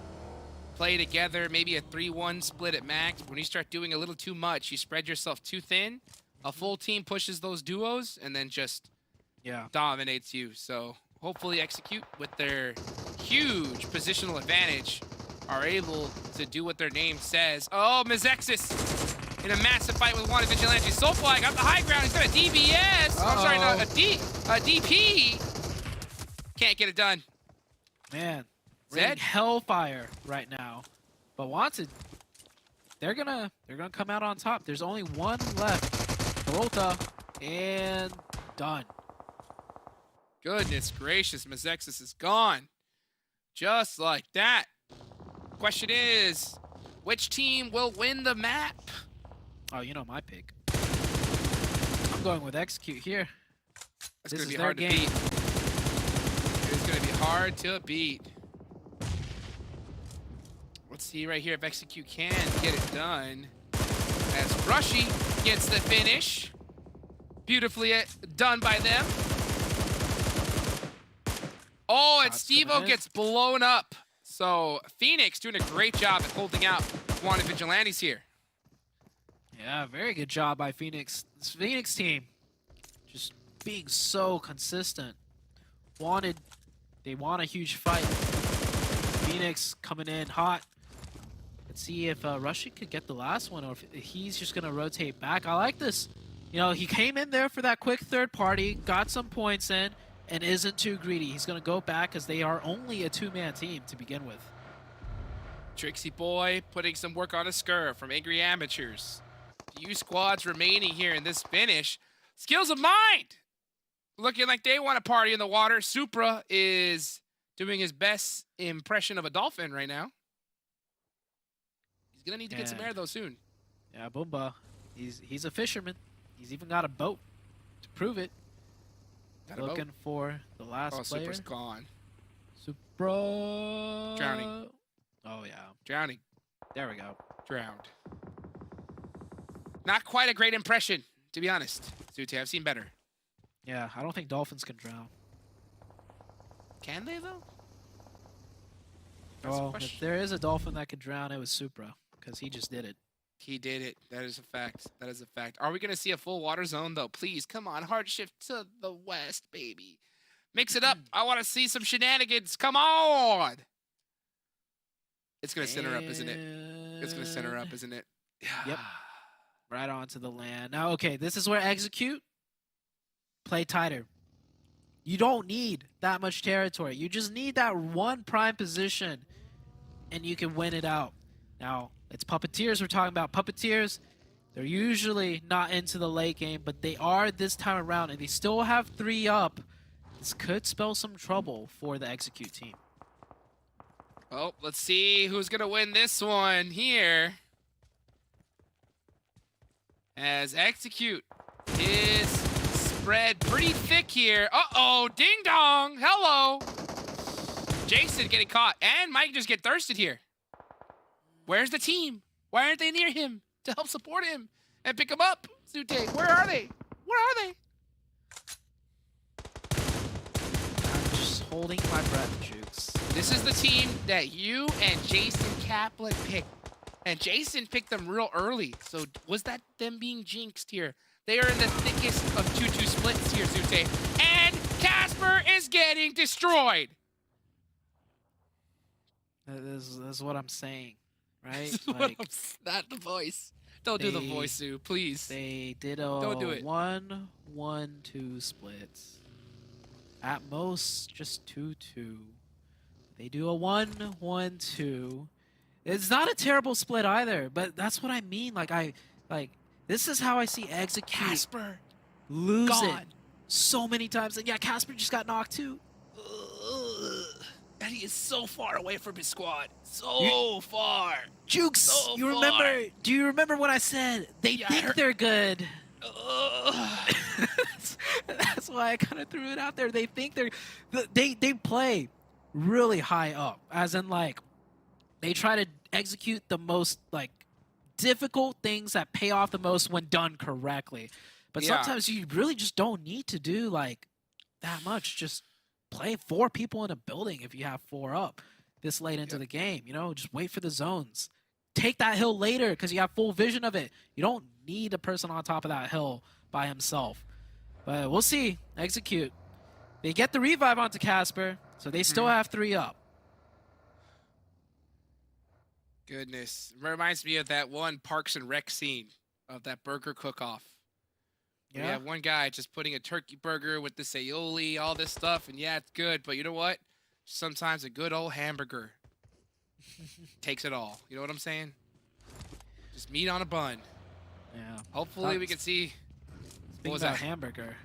Speaker 3: Play together, maybe a 3-1 split at max. When you start doing a little too much, you spread yourself too thin. A full team pushes those duos and then just dominates you. So hopefully Execute, with their huge positional advantage, are able to do what their name says. Oh, MEZEXIS in a massive fight with one of Vigilantes. Soulfly got the high ground. He's got a DBS. Oh, I'm sorry, no, a DP. Can't get it done.
Speaker 4: Man,
Speaker 3: Zed?
Speaker 4: raining hellfire right now. But Wanted, they're gonna come out on top. There's only one left. Peralta, and done.
Speaker 3: Goodness gracious, MEZEXIS is gone. Just like that. Question is, which team will win the map?
Speaker 4: Oh, you know my pick. I'm going with Execute here.
Speaker 3: It's
Speaker 4: This
Speaker 3: going to
Speaker 4: is
Speaker 3: be
Speaker 4: their
Speaker 3: hard to
Speaker 4: game.
Speaker 3: beat. It's going to be hard to beat. Let's see right here if Execute can get it done. As Rushy gets the finish. Beautifully done by them. Oh, and
Speaker 4: Shots coming
Speaker 3: Stevo
Speaker 4: in.
Speaker 3: gets blown up. So Phoenix doing a great job at holding out wanted Vigilantes here.
Speaker 4: Yeah, very good job by Phoenix. This Phoenix team just being so consistent. They want a huge fight. Phoenix coming in hot. Let's see if Rushy could get the last one or if he's just going to rotate back. I like this. You know, he came in there for that quick third party, got some points in, and isn't too greedy. He's going to go back because they are only a two-man team to begin with.
Speaker 3: Trixie Boy putting some work on a Skur from Angry Amateurs. Few squads remaining here in this finish. Skills of Mind! Looking like they want to party in the water. Supra is doing his best impression of a dolphin right now. He's going to need to get some air, though, soon.
Speaker 4: Yeah, Boomba. He's a fisherman. He's even got a boat to prove it.
Speaker 3: Got a
Speaker 4: Looking
Speaker 3: boat.
Speaker 4: for the last
Speaker 3: Oh,
Speaker 4: player.
Speaker 3: Supra's gone.
Speaker 4: Supra.
Speaker 3: Drowning.
Speaker 4: Oh, yeah.
Speaker 3: Drowning.
Speaker 4: There we go.
Speaker 3: Drowned. Not quite a great impression, to be honest. Zute, I've seen better.
Speaker 4: Yeah, I don't think dolphins can drown.
Speaker 3: Can they, though? That's a
Speaker 4: Well,
Speaker 3: question.
Speaker 4: if there is a dolphin that can drown, it was Supra, because he just did it.
Speaker 3: He did it. That is a fact. That is a fact. Are we going to see a full water zone, though? Please, come on. Hard shift to the west, baby. Mix it up. I want to see some shenanigans. Come on. It's going to center up, isn't it? It's going to center up, isn't it?
Speaker 4: Yep. Right onto the land. Now, okay, this is where Execute. Play tighter. You don't need that much territory. You just need that one prime position, and you can win it out. Now, it's Puppeteers we're talking about. Puppeteers, they're usually not into the late game, but they are this time around, and they still have 3 up. This could spell some trouble for the Execute team.
Speaker 3: Oh, let's see who's going to win this one here. As Execute is spread pretty thick here. Uh-oh, ding dong, hello. Jason getting caught, and Mike just get thirsted here. Where's the team? Why aren't they near him to help support him and pick him up? Zute, where are they? Where are they?
Speaker 4: I'm just holding my breath, Jukes.
Speaker 3: This is the team that you and Jason Kaplan picked. And Jason picked them real early. So was that them being jinxed here? They are in the thickest of 2-2 splits here, Zute. And Casper is getting destroyed.
Speaker 4: This is what I'm saying, right?
Speaker 3: Not the voice. Don't do the voice, Sue, please.
Speaker 4: They did a
Speaker 3: Don't do it.
Speaker 4: 1-1-2 splits. At most, just 2-2. They do a 1-1-2. It's not a terrible split either, but that's what I mean. This is how I see Execute
Speaker 3: Casper
Speaker 4: lose
Speaker 3: gone.
Speaker 4: it so many times. And yeah, Casper just got knocked too.
Speaker 3: And he is so far away from his squad. So far.
Speaker 4: Jukes,
Speaker 3: So
Speaker 4: you
Speaker 3: far.
Speaker 4: remember? Do you remember when I said they
Speaker 3: Yeah, I
Speaker 4: think
Speaker 3: heard-
Speaker 4: they're good? That's why I kind of threw it out there. They think they play really high up, as in they try to execute the most difficult things that pay off the most when done correctly. But
Speaker 3: Yeah.
Speaker 4: sometimes you really just don't need to do that much. Just play 4 people in a building if you have 4 up this late into the game. You know, just wait for the zones. Take that hill later because you have full vision of it. You don't need a person on top of that hill by himself. But we'll see. Execute. They get the revive onto Casper, so they still have 3 up.
Speaker 3: Goodness. Reminds me of that one Parks and Rec scene of that burger cook-off. We have one guy just putting a turkey burger with this aioli, all this stuff, and yeah, it's good, but you know what? Sometimes a good old hamburger takes it all. You know what I'm saying? Just meat on a bun.
Speaker 4: Yeah.
Speaker 3: Hopefully we can see.
Speaker 4: Speaking
Speaker 3: was
Speaker 4: about
Speaker 3: that?
Speaker 4: hamburger,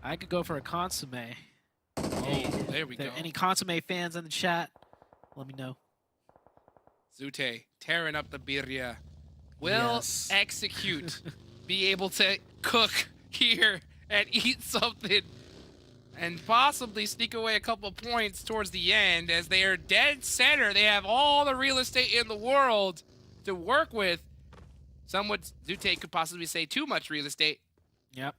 Speaker 4: I could go for a consomme.
Speaker 3: Oh, there we
Speaker 4: If there
Speaker 3: go.
Speaker 4: are any consomme fans in the chat, let me know.
Speaker 3: Zute tearing up the birria. Will
Speaker 4: Yes.
Speaker 3: Execute be able to cook here and eat something and possibly sneak away a couple points towards the end as they are dead center? They have all the real estate in the world to work with. Some would, Zute could possibly say too much real estate.
Speaker 4: Yep.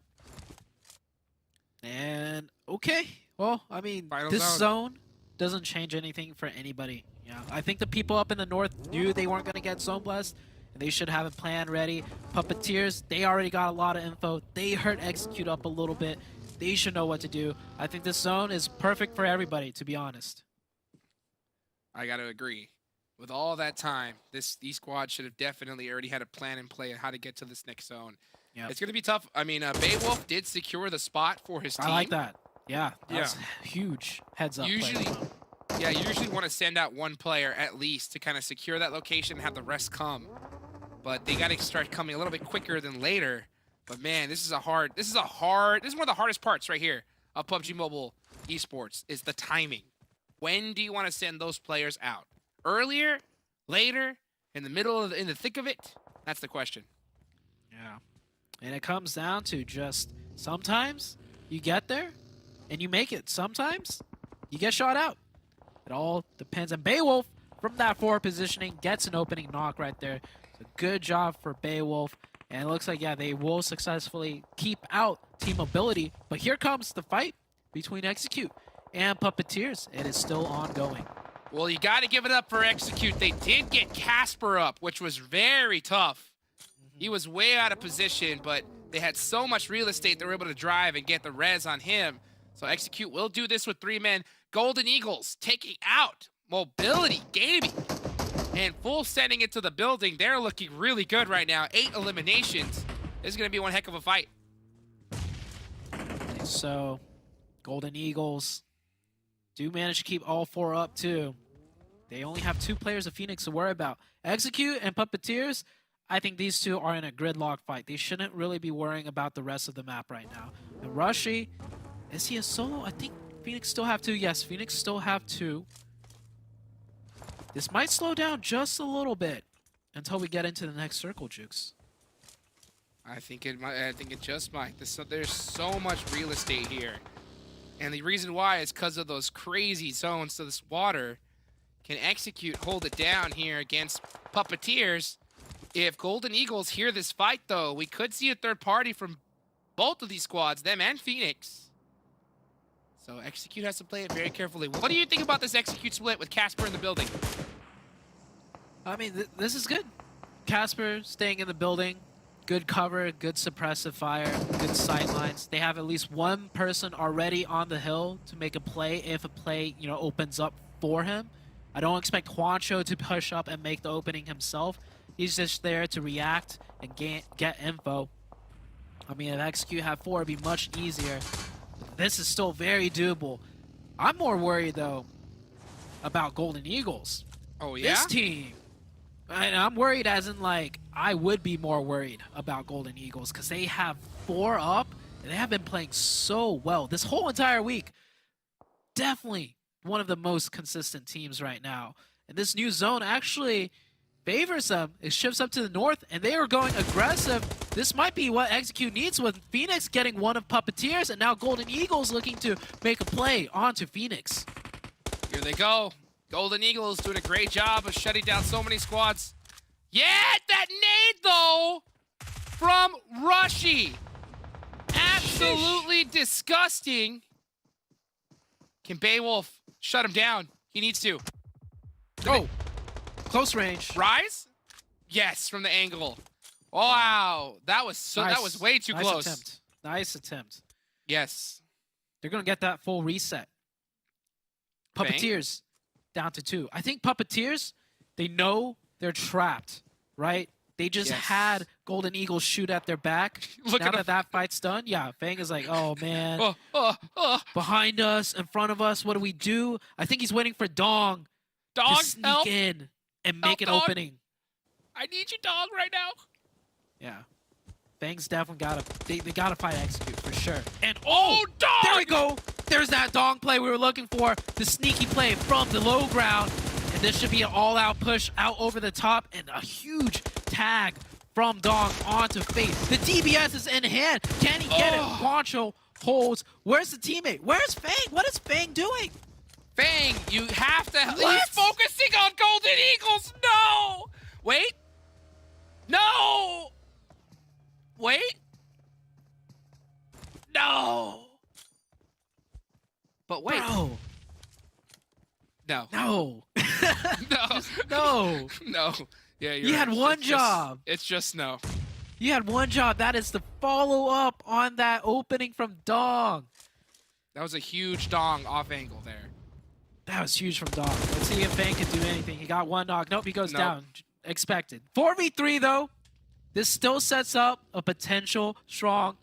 Speaker 4: And okay, well, I mean,
Speaker 3: Final
Speaker 4: this
Speaker 3: zone.
Speaker 4: zone doesn't change anything for anybody. Yeah, I think the people up in the north knew they weren't going to get zone blessed, and they should have a plan ready. Puppeteers, they already got a lot of info. They hurt Execute up a little bit. They should know what to do. I think this zone is perfect for everybody, to be honest.
Speaker 3: I got to agree. With all that time, these squads should have definitely already had a plan in play on how to get to this next zone.
Speaker 4: Yep.
Speaker 3: It's going to be tough. I mean, Beowulf did secure the spot for his team.
Speaker 4: I like that. Yeah, that's
Speaker 3: Yeah.
Speaker 4: huge heads up. play
Speaker 3: Usually-
Speaker 4: from them.
Speaker 3: Yeah, you usually want to send out one player at least to kind of secure that location and have the rest come. But they got to start coming a little bit quicker than later. But man, this is one of the hardest parts right here of PUBG Mobile Esports is the timing. When do you want to send those players out? Earlier, later, in the middle of in the thick of it? That's the question.
Speaker 4: Yeah. And it comes down to just sometimes you get there and you make it. Sometimes you get shot out. It all depends. And Beowulf, from that forward positioning, gets an opening knock right there. So good job for Beowulf. And it looks like, yeah, they will successfully keep out Team Mobility. But here comes the fight between Execute and Puppeteers. It is still ongoing.
Speaker 3: Well, you got to give it up for Execute. They did get Casper up, which was very tough. He was way out of position, but they had so much real estate they were able to drive and get the res on him. So Execute will do this with 3 men. Golden Eagles taking out Mobility Gaming and full sending it to the building. They're looking really good right now. 8 eliminations. This is going to be one heck of a fight.
Speaker 4: So Golden Eagles do manage to keep all 4 up too. They only have 2 players of Phoenix to worry about. Execute and Puppeteers, I think these 2 are in a gridlock fight. They shouldn't really be worrying about the rest of the map right now. And Rushy, is he a solo? I think Phoenix still have 2. Yes, Phoenix still have 2. This might slow down just a little bit until we get into the next circle, Jukes.
Speaker 3: I think it might. I think it just might. There's so much real estate here, and the reason why is because of those crazy zones. So this water can Execute, hold it down here against Puppeteers. If Golden Eagles hear this fight, though, we could see a third party from both of these squads, them and Phoenix. So Execute has to play it very carefully. What do you think about this Execute split with Casper in the building?
Speaker 4: I mean, this is good. Casper staying in the building. Good cover, good suppressive fire, good sightlines. They have at least one person already on the hill to make a play if a play, you know, opens up for him. I don't expect Juancho to push up and make the opening himself. He's just there to react and get info. I mean, if Execute had 4, it'd be much easier. This is still very doable. I'm more worried, though, about Golden Eagles.
Speaker 3: Oh, yeah?
Speaker 4: This team. And I'm worried as in, like, I would be more worried about Golden Eagles because they have 4 up and they have been playing so well this whole entire week. Definitely one of the most consistent teams right now. And this new zone actually favors them. It shifts up to the north and they are going aggressive. This might be what Execute needs with Phoenix getting one of Puppeteers and now Golden Eagles looking to make a play onto Phoenix.
Speaker 3: Here they go. Golden Eagles doing a great job of shutting down so many squads. Yeah, that nade, though, from Rushy. Absolutely disgusting. Can Beowulf shut him down? He needs to.
Speaker 4: Oh, close range.
Speaker 3: Rise? Yes, from the angle. Wow, that was so.
Speaker 4: Nice.
Speaker 3: That was way too
Speaker 4: Nice
Speaker 3: close.
Speaker 4: Attempt. Nice attempt.
Speaker 3: Yes.
Speaker 4: They're going to get that full reset.
Speaker 3: Bang.
Speaker 4: Puppeteers down to 2. I think Puppeteers, they know they're trapped, right? They just
Speaker 3: Yes.
Speaker 4: had Golden Eagles shoot at their back.
Speaker 3: Look
Speaker 4: now
Speaker 3: at
Speaker 4: that that fight's done, yeah, Fang is like, oh, man,
Speaker 3: Oh.
Speaker 4: behind us, in front of us, what do we do? I think he's waiting for Dong
Speaker 3: Dog,
Speaker 4: to sneak
Speaker 3: help.
Speaker 4: in and
Speaker 3: Help,
Speaker 4: make an
Speaker 3: Dong.
Speaker 4: opening.
Speaker 3: I need you, dog, right now.
Speaker 4: Yeah. Fang's definitely got to, they got to fight Execute for sure. And
Speaker 3: Oh, dog!
Speaker 4: there we go. There's that Dong play we were looking for. The sneaky play from the low ground. And This should be an all-out push out over the top and a huge tag from Dong onto Fate. The DBS is in hand. Can he get it? Wancho holds. Where's the teammate? Where's Fang? What is Fang doing?
Speaker 3: Fang, you have to.
Speaker 4: What?
Speaker 3: He's focusing on Golden Eagles. No. Wait. No. Wait. No. But wait.
Speaker 4: Bro.
Speaker 3: No.
Speaker 4: No.
Speaker 3: No.
Speaker 4: No.
Speaker 3: No. Yeah, you're
Speaker 4: You
Speaker 3: right.
Speaker 4: had one
Speaker 3: It's just-
Speaker 4: job.
Speaker 3: It's just no.
Speaker 4: You had one job. That is the follow-up on that opening from Dong.
Speaker 3: That was a huge dong off angle there.
Speaker 4: That was huge from Dong. Let's see if Fang can do anything. He got one knock. Nope, he goes
Speaker 3: Nope.
Speaker 4: down. Expected. 4v3 though. This still sets up a potential strong,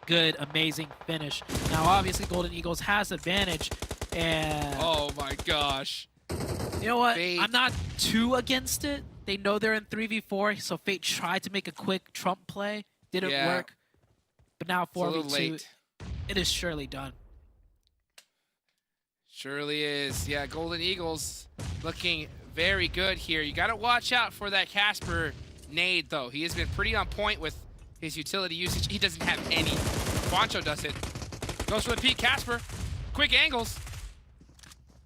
Speaker 4: good, amazing finish. Now obviously Golden Eagles has advantage, and
Speaker 3: Oh my gosh.
Speaker 4: you know what?
Speaker 3: Fate.
Speaker 4: I'm not too against it. They know they're in 3v4, so Fate tried to make a quick trump play. Didn't
Speaker 3: Yeah.
Speaker 4: work. But now
Speaker 3: It's a little
Speaker 4: 4v2,
Speaker 3: late.
Speaker 4: it is surely done.
Speaker 3: Surely is. Yeah, Golden Eagles looking very good here. You got to watch out for that Casper nade, though. He has been pretty on point with his utility usage. He doesn't have any. Wancho does it. Goes for the peak. Casper. Quick angles.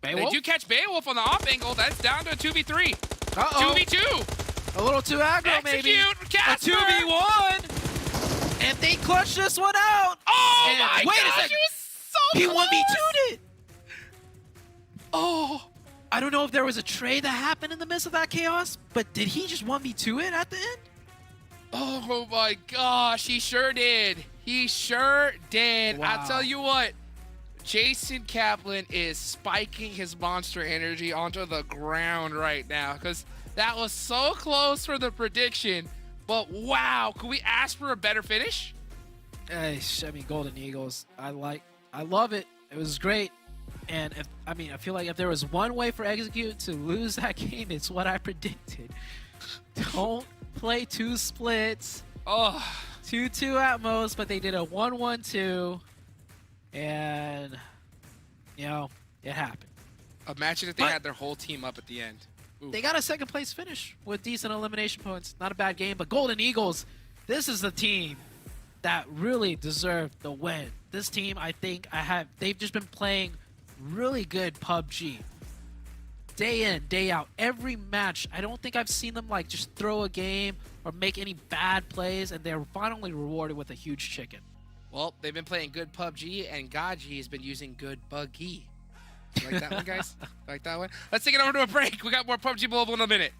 Speaker 3: They
Speaker 4: Beowulf?
Speaker 3: do catch Beowulf on the off angle. That's down to a 2v3.
Speaker 4: Uh-oh.
Speaker 3: 2v2.
Speaker 4: A little too aggro, maybe.
Speaker 3: Execute, Casper.
Speaker 4: A 2v1. And they clutch this one out.
Speaker 3: Oh
Speaker 4: And
Speaker 3: my
Speaker 4: wait a
Speaker 3: gosh,
Speaker 4: second.
Speaker 3: he was so
Speaker 4: He
Speaker 3: close.
Speaker 4: 1v2'd it.
Speaker 3: Oh.
Speaker 4: I don't know if there was a trade that happened in the midst of that chaos, but did he just 1v2 it at the end?
Speaker 3: Oh my gosh, he sure did. He sure did.
Speaker 4: Wow.
Speaker 3: I'll tell you what, Jason Kaplan is spiking his monster energy onto the ground right now because that was so close for the prediction. But wow, could we ask for a better finish?
Speaker 4: I mean, Golden Eagles, I love it. It was great. And I feel like if there was one way for Execute to lose that game, it's what I predicted. Don't play two splits,
Speaker 3: Oh,
Speaker 4: 2-2 at most, but they did a 1-1-2, and it happened.
Speaker 3: imagine if they
Speaker 4: But-
Speaker 3: had their whole team up at the end. Ooh.
Speaker 4: They got a second place finish with decent elimination points. Not a bad game, but Golden Eagles, this is the team that really deserved the win. This team, I think, they've just been playing really good PUBG. Day in, day out, every match. I don't think I've seen them like just throw a game or make any bad plays, and they're finally rewarded with a huge chicken.
Speaker 3: Well, they've been playing good PUBG, and Gaji has been using good Buggy. You like that one, guys? Like that one? Let's take it over to a break. We got more PUBG Mobile in a minute.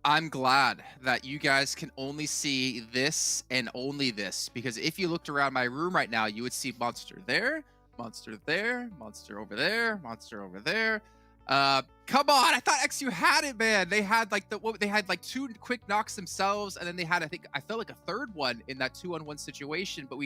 Speaker 1: I'm glad that you guys can only see this and only this, because if you looked around my room right now, you would see monster there, monster there, monster over there, monster over there. Come on, I thought XU had it, man. They had like they had like 2 quick knocks themselves, and then they had, I felt like a third one in that 2-on-1 situation, but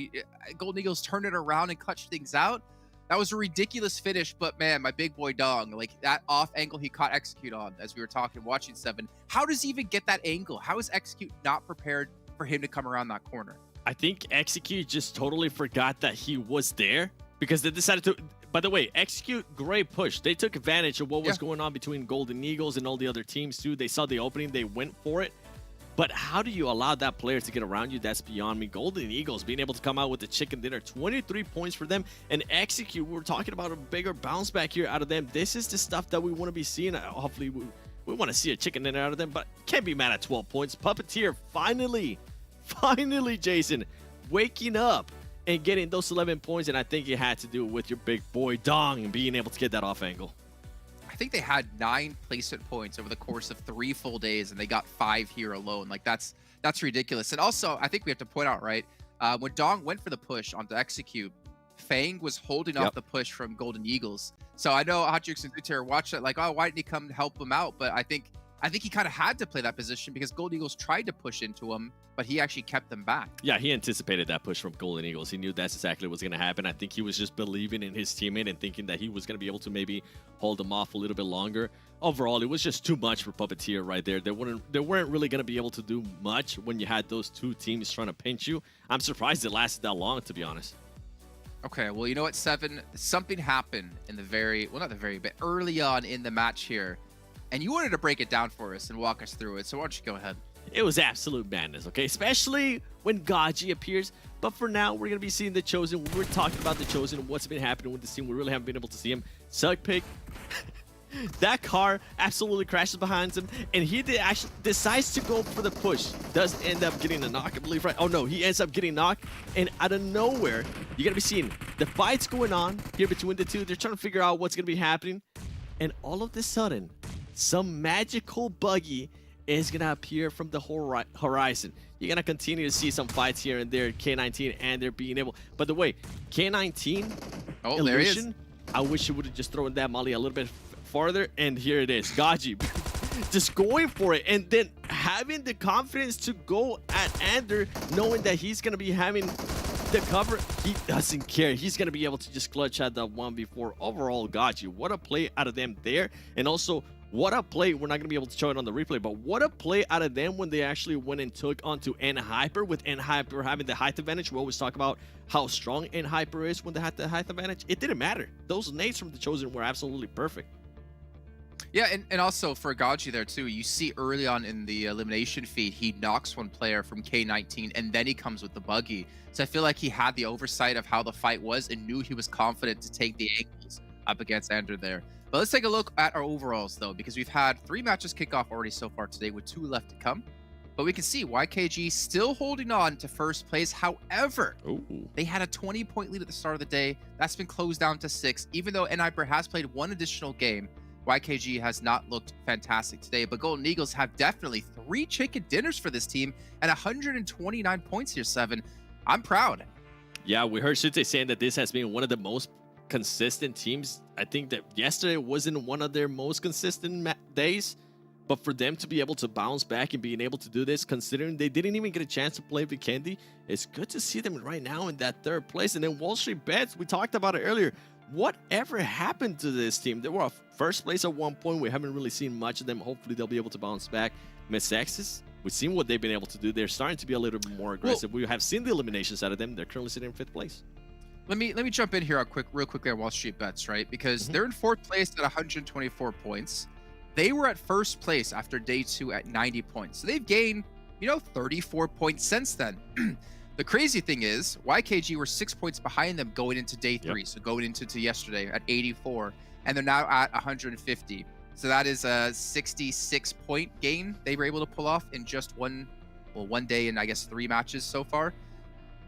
Speaker 1: Golden Eagles turned it around and clutched things out. That was a ridiculous finish, but man, my big boy Dong, like that off angle he caught Execute on, as we were talking, watching Seven. How does he even get that angle? How is Execute not prepared for him to come around that corner?
Speaker 2: I think Execute just totally forgot that he was there, because they decided to. By the way, Execute, great push. They took advantage of what was going on between Golden Eagles and all the other teams too. They saw the opening, they went for it. But how do you allow that player to get around you? That's beyond me. Golden Eagles being able to come out with the chicken dinner, 23 points for them, and Execute. We're talking about a bigger bounce back here out of them. This is the stuff that we want to be seeing. Hopefully, we want to see a chicken dinner out of them, but can't be mad at 12 points. Puppeteer, finally, Jason, waking up and getting those 11 points, and I think it had to do with your big boy Dong and being able to get that off angle.
Speaker 1: I think they had 9 placement points over the course of 3 full days, and they got 5 here alone. Like that's ridiculous. And also, I think we have to point out, right, when Dong went for the push onto Execute, Fang was holding off the push from Golden Eagles. So I know Hotjukes and Zuter watched it like, oh, why didn't he come to help him out? But I think he kind of had to play that position because Golden Eagles tried to push into him, but he actually kept them back.
Speaker 2: Yeah, he anticipated that push from Golden Eagles. He knew that's exactly what was going to happen. I think he was just believing in his teammate and thinking that he was going to be able to maybe hold him off a little bit longer. Overall, it was just too much for Puppeteer right there. They weren't really going to be able to do much when you had those 2 teams trying to pinch you. I'm surprised it lasted that long, to be honest.
Speaker 1: Okay, well, you know what, Seven? Something happened in but early on in the match here. And you wanted to break it down for us and walk us through it, so why don't you go ahead?
Speaker 2: It was absolute madness, okay? Especially when Gaji appears. But for now, we're going to be seeing the Chosen. We're talking about the Chosen and what's been happening with this team. We really haven't been able to see him. Suck pick. That car absolutely crashes behind him, and he actually decides to go for the push. Does end up getting a knock, I believe, right? Oh, no, he ends up getting knocked, and out of nowhere, you're going to be seeing the fights going on here between the two. They're trying to figure out what's going to be happening, and all of a sudden, some magical buggy is going to appear from the horizon. You're going to continue to see some fights here and there, K19, and they're being able... By the way, K19,
Speaker 1: oh,
Speaker 2: Illusion,
Speaker 1: there he is.
Speaker 2: I wish you would have just thrown that molly a little bit farther, and here it is. Gaji just going for it, and then having the confidence to go at Ander, knowing that he's going to be having the cover. He doesn't care. He's going to be able to just clutch at the 1v4. Overall, Gaji, what a play out of them there. And also, what a play. We're not going to be able to show it on the replay, but what a play out of them when they actually went and took onto N-Hyper, with N-Hyper having the height advantage. We always talk about how strong N-Hyper is when they had the height advantage. It didn't matter. Those nades from the Chosen were absolutely perfect.
Speaker 1: Yeah, and also for Gaji there too, you see early on in the elimination feed, he knocks one player from K19, and then he comes with the buggy. So I feel like he had the oversight of how the fight was and knew he was confident to take the angles up against Ander there. But let's take a look at our overalls, though, because we've had 3 matches kick off already so far today with 2 left to come. But we can see YKG still holding on to first place. However, they had a 20-point lead at the start of the day. That's been closed down to 6. Even though N-Hyper has played 1 additional game, YKG has not looked fantastic today. But Golden Eagles have definitely 3 chicken dinners for this team and 129 points here, 7. I'm proud.
Speaker 2: Yeah, we heard Shute saying that this has been one of the most consistent teams. I think that yesterday wasn't one of their most consistent days, but for them to be able to bounce back and being able to do this, considering they didn't even get a chance to play Vikendi, it's good to see them right now in that 3rd place. And then WALLSTREETBETS, we talked about it earlier. Whatever happened to this team? They were first place at one point. We haven't really seen much of them. Hopefully they'll be able to bounce back. MEZEXIS, we've seen what they've been able to do. They're starting to be a little bit more aggressive. We have seen the eliminations out of them. They're currently sitting in 5th place.
Speaker 1: Let me jump in here real quickly on WALLSTREETBETS, right? Because they're in 4th place at 124 points. They were at 1st place after day 2 at 90 points. So they've gained, 34 points since then. The crazy thing is, YKG were 6 points behind them going into day 3. So going into yesterday at 84, and they're now at 150. So that is a 66-point gain they were able to pull off in just one day and I guess 3 matches so far.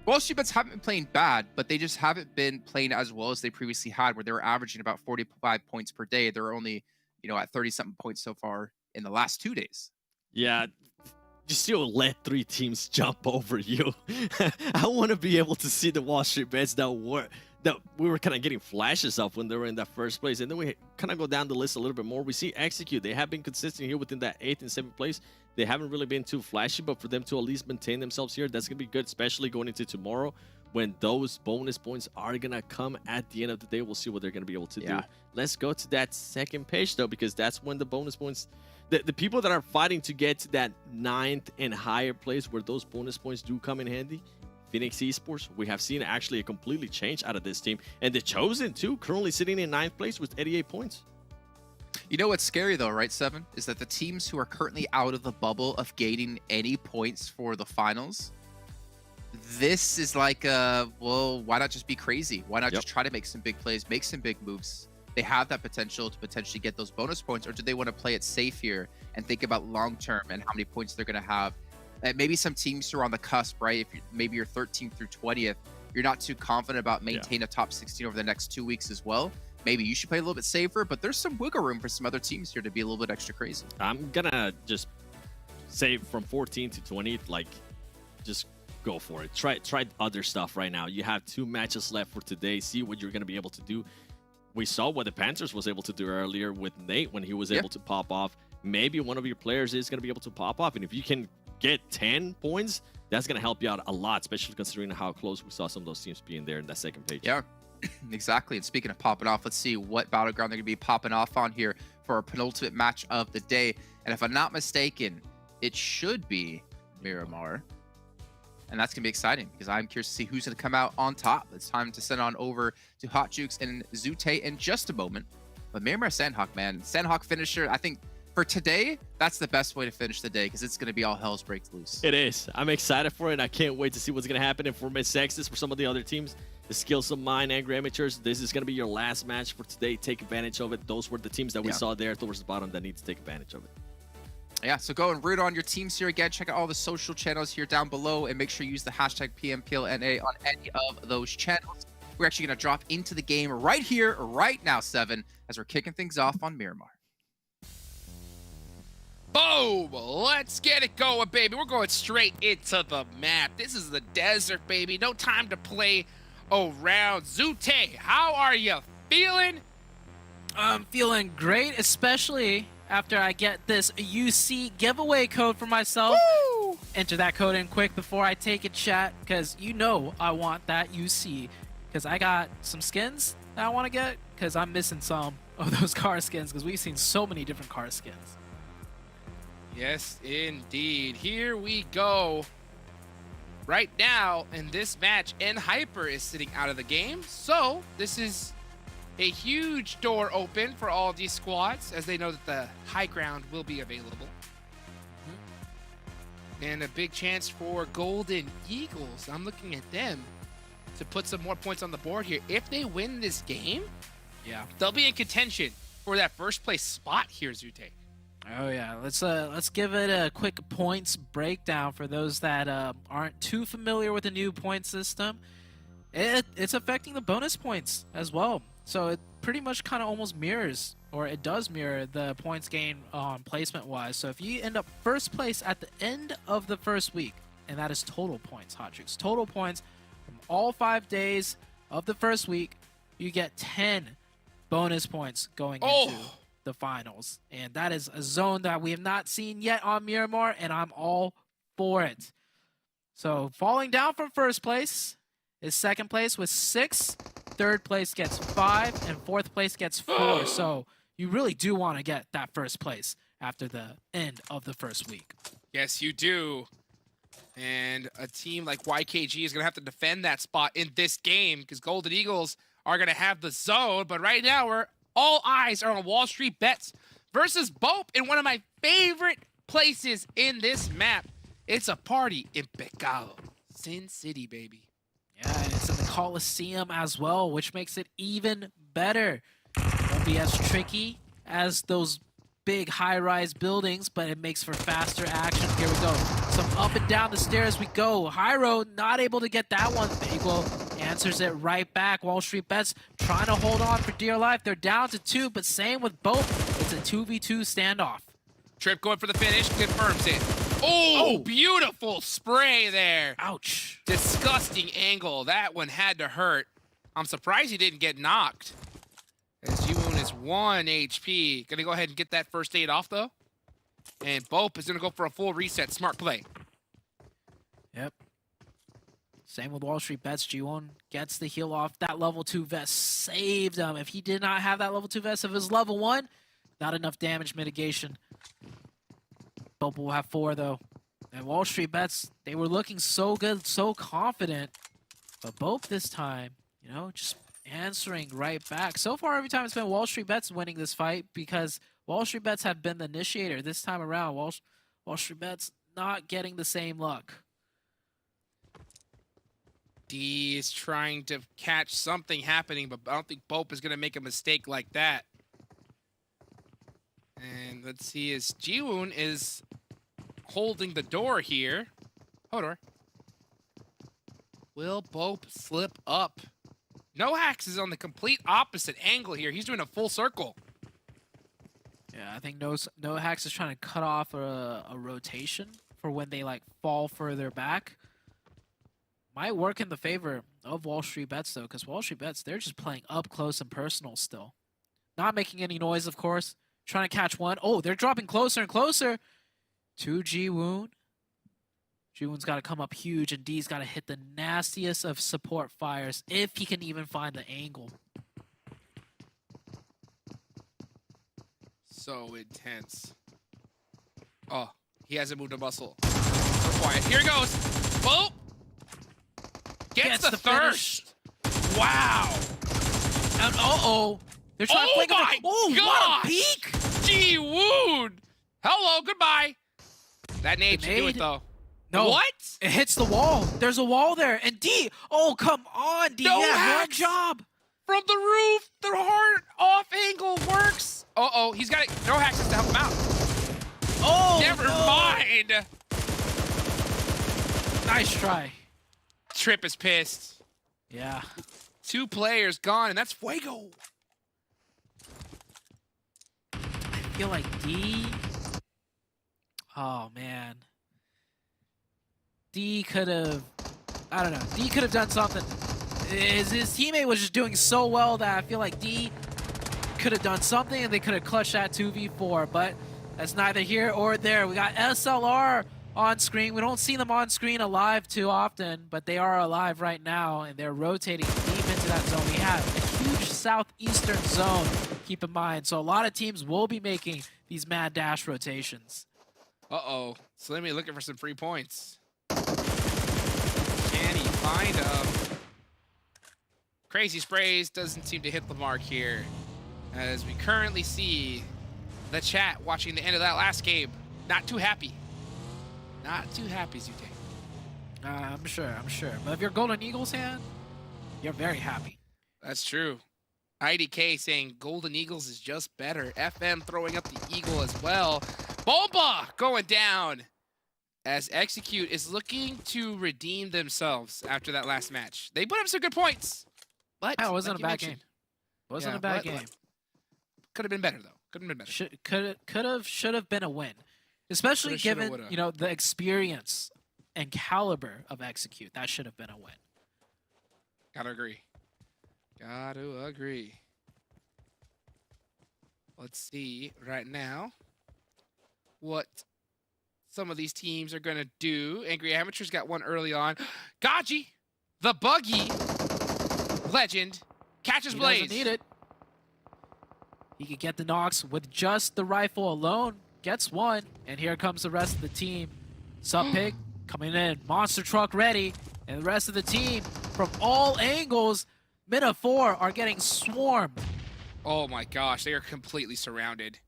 Speaker 1: WALLSTREETBETS haven't been playing bad, but they just haven't been playing as well as they previously had, where they were averaging about 45 points per day. They're only, at 30-something points so far in the last 2 days.
Speaker 2: Yeah, you still let 3 teams jump over you. I want to be able to see the Wall Street bets that we were kind of getting flashes of when they were in that first place. And then we kind of go down the list a little bit more. We see Execute. They have been consistent here within that 8th and 7th place. They haven't really been too flashy, but for them to at least maintain themselves here, that's going to be good, especially going into tomorrow when those bonus points are going to come at the end of the day. We'll see what they're going to be able to do. Let's go to that second page, though, because that's when the bonus points, the people that are fighting to get to that 9th and higher place where those bonus points do come in handy, Phoenix Esports, we have seen actually a completely change out of this team. And the Chosen, too, currently sitting in 9th place with 88 points.
Speaker 1: You know what's scary, though, right, Seven? Is that the teams who are currently out of the bubble of gaining any points for the finals, this is like, well, why not just be crazy? Why not just try to make some big plays, make some big moves? They have that potential to potentially get those bonus points, or do they want to play it safe here and think about long-term and how many points they're going to have? Maybe some teams who are on the cusp, right? If maybe you're 13th through 20th, you're not too confident about maintaining a top 16 over the next 2 weeks as well. Maybe you should play a little bit safer, but there's some wiggle room for some other teams here to be a little bit extra crazy.
Speaker 2: I'm gonna just say from 14th to 20th, like, just go for it. Try other stuff right now. You have 2 matches left for today. See what you're gonna be able to do. We saw what the Panthers was able to do earlier with Nate when he was able to pop off. Maybe one of your players is gonna be able to pop off, and if you can get 10 points, that's gonna help you out a lot, especially considering how close we saw some of those teams being there in that second page.
Speaker 1: Yeah. Exactly. And speaking of popping off, let's see what battleground they're going to be popping off on here for our penultimate match of the day. And if I'm not mistaken, it should be Miramar. And that's going to be exciting because I'm curious to see who's going to come out on top. It's time to send on over to Hot Jukes and Zute in just a moment. But Miramar Sanhok, man. Sanhok finisher, I think for today, that's the best way to finish the day because it's going to be all hell's breaks loose.
Speaker 2: It is. I'm excited for it. I can't wait to see what's going to happen. And for MEZEXIS, for some of the other teams, the Skills of Mine, Angry Amateurs, this is going to be your last match for today. Take advantage of it. Those were the teams that we saw there towards the bottom that need to take advantage of it.
Speaker 1: Yeah, so go and root on your teams here again. Check out all the social channels here down below and make sure you use the hashtag PMPL NA on any of those channels. We're actually going to drop into the game right here, right now, Seven, as we're kicking things off on Miramar.
Speaker 3: Boom! Let's get it going, baby. We're going straight into the map. This is the desert, baby. No time to play around. Zute, how are you feeling?
Speaker 4: I'm feeling great, especially after I get this UC giveaway code for myself.
Speaker 3: Woo!
Speaker 4: Enter that code in quick before I take it, chat, because you know I want that UC. Because I got some skins that I want to get, because I'm missing some of those car skins, because we've seen so many different car skins.
Speaker 3: Yes, indeed. Here we go. Right now, in this match, Hyper is sitting out of the game. So, this is a huge door open for all these squads, as they know that the high ground will be available. And a big chance for Golden Eagles. I'm looking at them to put some more points on the board here. If they win this game, they'll be in contention for that first place spot here, Zute.
Speaker 4: Oh yeah, let's give it a quick points breakdown for those that aren't too familiar with the new point system. It's affecting the bonus points as well. So it pretty much kind of almost mirrors, or it does mirror the points gained placement wise. So if you end up first place at the end of the first week, and that is total points, Hot Jukes, total points from all 5 days of the first week, you get 10 bonus points going into the finals. And that is a zone that we have not seen yet on Miramar, and I'm all for it. So falling down from first place is second place with 6, third place gets 5, and fourth place gets 4. So you really do want to get that first place after the end of the first week.
Speaker 3: Yes, you do. And a team like YKG is going to have to defend that spot in this game because Golden Eagles are going to have the zone. But right now, all eyes are on Wall Street Bets versus BOPE in one of my favorite places in this map. It's a party in Pecado, Sin City, baby.
Speaker 4: Yeah, and it's in the Coliseum as well, which makes it even better. Won't be as tricky as those big high-rise buildings, but it makes for faster action. Here we go. Some up and down the stairs we go. Hyro not able to get that one. Bagel answers it right back. Wall Street Bets trying to hold on for dear life. They're down to 2, but same with both. It's a 2v2 standoff.
Speaker 3: Trip going for the finish, confirms it. Oh, beautiful spray there.
Speaker 4: Ouch.
Speaker 3: Disgusting angle. That one had to hurt. I'm surprised he didn't get knocked. As Jiwoon is 1 HP. Gonna go ahead and get that first aid off though. And BOPE is gonna go for a full reset. Smart play.
Speaker 4: Yep. Same with WALLSTREETBETS. Jiwoon gets the heal off. That level 2 vest saved him. If he did not have that level 2 vest of his level 1, not enough damage mitigation. BOPE will have 4 though. And WALLSTREETBETS, they were looking so good, so confident. But BOPE this time, you know, just answering right back. So far, every time it's been WALLSTREETBETS winning this fight because WALLSTREETBETS have been the initiator. This time around, WALLSTREETBETS not getting the same luck.
Speaker 3: D is trying to catch something happening, but I don't think BOPE is going to make a mistake like that. And let's see, as Jiwoon is holding the door here. Hold on. Will BOPE slip up? NoHax is on the complete opposite angle here. He's doing a full circle.
Speaker 4: Yeah, I think NoHax is trying to cut off a rotation for when they like fall further back. Might work in the favor of WALLSTREETBETS though, because WALLSTREETBETS, they're just playing up close and personal still. Not making any noise, of course. Trying to catch one. Oh, they're dropping closer and closer to Jiwoon. Jiwoon's got to come up huge, and D's got to hit the nastiest of support fires if he can even find the angle.
Speaker 3: So intense. Oh, he hasn't moved a muscle. So quiet. Here he goes. BOPE gets the thirst. Wow.
Speaker 4: And uh-oh. They're trying to flank him. Oh, what a peek!
Speaker 3: Jiwoon! Hello, goodbye. That nade should do it, though.
Speaker 4: No.
Speaker 3: What?
Speaker 4: It hits the wall. There's a wall there. And D, oh, come on, D.
Speaker 3: No
Speaker 4: yeah, one
Speaker 3: hacks.
Speaker 4: job.
Speaker 3: From the roof, the hard off angle works. Uh-oh, he's got it. NoHax has to help him out.
Speaker 4: Oh,
Speaker 3: Never
Speaker 4: no.
Speaker 3: mind.
Speaker 4: Nice try.
Speaker 3: Trip is pissed.
Speaker 4: Yeah.
Speaker 3: 2 players gone, and that's Fuego.
Speaker 4: I feel like D... Oh, man. D could have... I don't know. D could have done something. His teammate was just doing so well that I feel like D could have done something and they could have clutched that 2v4, but that's neither here or there. We got SLR on screen. We don't see them on screen alive too often, but they are alive right now, and they're rotating deep into that zone. We have a huge southeastern zone, keep in mind, so a lot of teams will be making these mad dash rotations.
Speaker 3: Uh-oh. Slimmy looking for some free points. Can he find them? Crazy Sprays doesn't seem to hit the mark here, as we currently see the chat watching the end of that last game. Not too happy. Not too happy, Zute.
Speaker 4: I'm sure. But if you're Golden Eagles fan, you're very happy.
Speaker 3: That's true. IDK saying Golden Eagles is just better. FM throwing up the eagle as well. Bomba going down as Execute is looking to redeem themselves after that last match. They put up some good points. But
Speaker 4: it wasn't
Speaker 3: like
Speaker 4: a bad game. Wasn't a bad game.
Speaker 3: Could have been better, though. Could have been better.
Speaker 4: Should have been a win. Especially given,
Speaker 3: woulda.
Speaker 4: you know, the experience and caliber of Execute. That should have been a win.
Speaker 3: Gotta agree. Gotta agree. Let's see right now what some of these teams are gonna do. Angry Amateurs got one early on. Gaji, the buggy legend, catches Blaze.
Speaker 4: Doesn't need it. He could get the knocks with just the rifle alone. Gets one, and here comes the rest of the team. Sup Pig coming in, monster truck ready, and the rest of the team from all angles. MEZEXIS are getting swarmed.
Speaker 3: Oh my gosh, they are completely surrounded.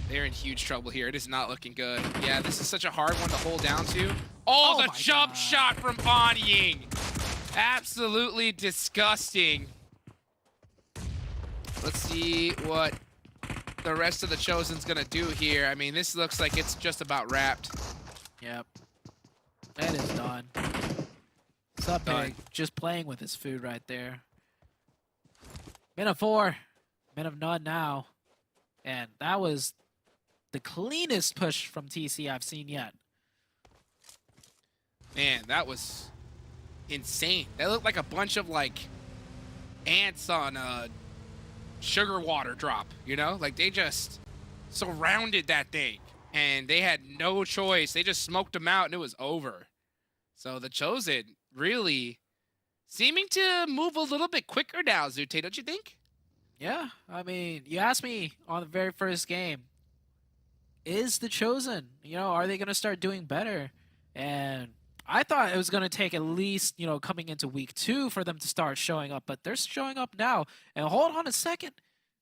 Speaker 3: They're in huge trouble here. It is not looking good. Yeah, this is such a hard one to hold down to. Oh, the jump shot from Anying. Absolutely disgusting. Let's see what the rest of the Chosen's gonna do here. I mean, this looks like it's just about wrapped.
Speaker 4: Yep. That is done. Sup Pig, just playing with his food right there. Men of 4, men of none now. And that was the cleanest push from TC I've seen yet.
Speaker 3: Man, that was insane. That looked like a bunch of like ants on a sugar water drop, you know? Like they just surrounded that thing and they had no choice. They just smoked them out and it was over. So the Chosen really seeming to move a little bit quicker now, Zute, don't you think?
Speaker 4: Yeah, I mean, you asked me on the very first game, is the Chosen, you know, are they going to start doing better? And I thought it was going to take at least, you know, coming into week 2 for them to start showing up, but they're showing up now. And hold on a second.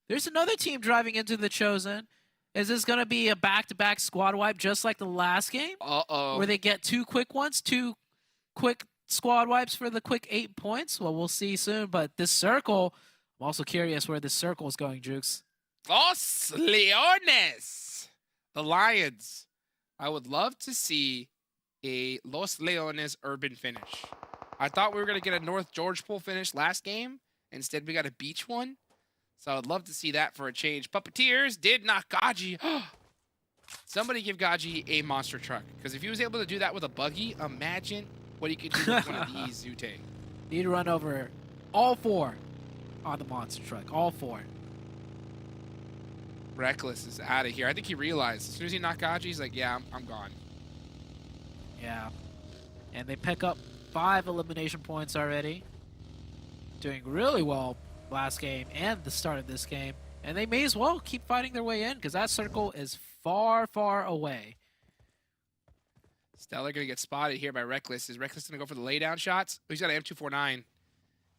Speaker 4: There's another team driving into the Chosen. Is this going to be a back-to-back squad wipe just like the last game?
Speaker 3: Uh-oh.
Speaker 4: Where they get 2 quick ones, 2 quick squad wipes for the quick 8 points? Well, we'll see soon, but this circle, I'm also curious where this circle is going, Jukes.
Speaker 3: Los Leones! The Lions. I would love to see a Los Leones urban finish. I thought we were going to get a North George Pool finish last game. Instead, we got a beach one. So I'd love to see that for a change. Puppeteers did knock Gaji. Somebody give Gaji a monster truck. Because if he was able to do that with a buggy, imagine what he could do with one of these, Zute.
Speaker 4: He'd run over all 4 on the monster truck. All 4.
Speaker 3: Reckless is out of here. I think he realized as soon as he knocked Gaji, he's like, yeah, I'm gone.
Speaker 4: Yeah. And they pick up 5 elimination points already. Doing really well last game and the start of this game. And they may as well keep fighting their way in because that circle is far, far away.
Speaker 3: Stellar going to get spotted here by Reckless. Is Reckless going to go for the laydown shots? Oh, he's got an M249.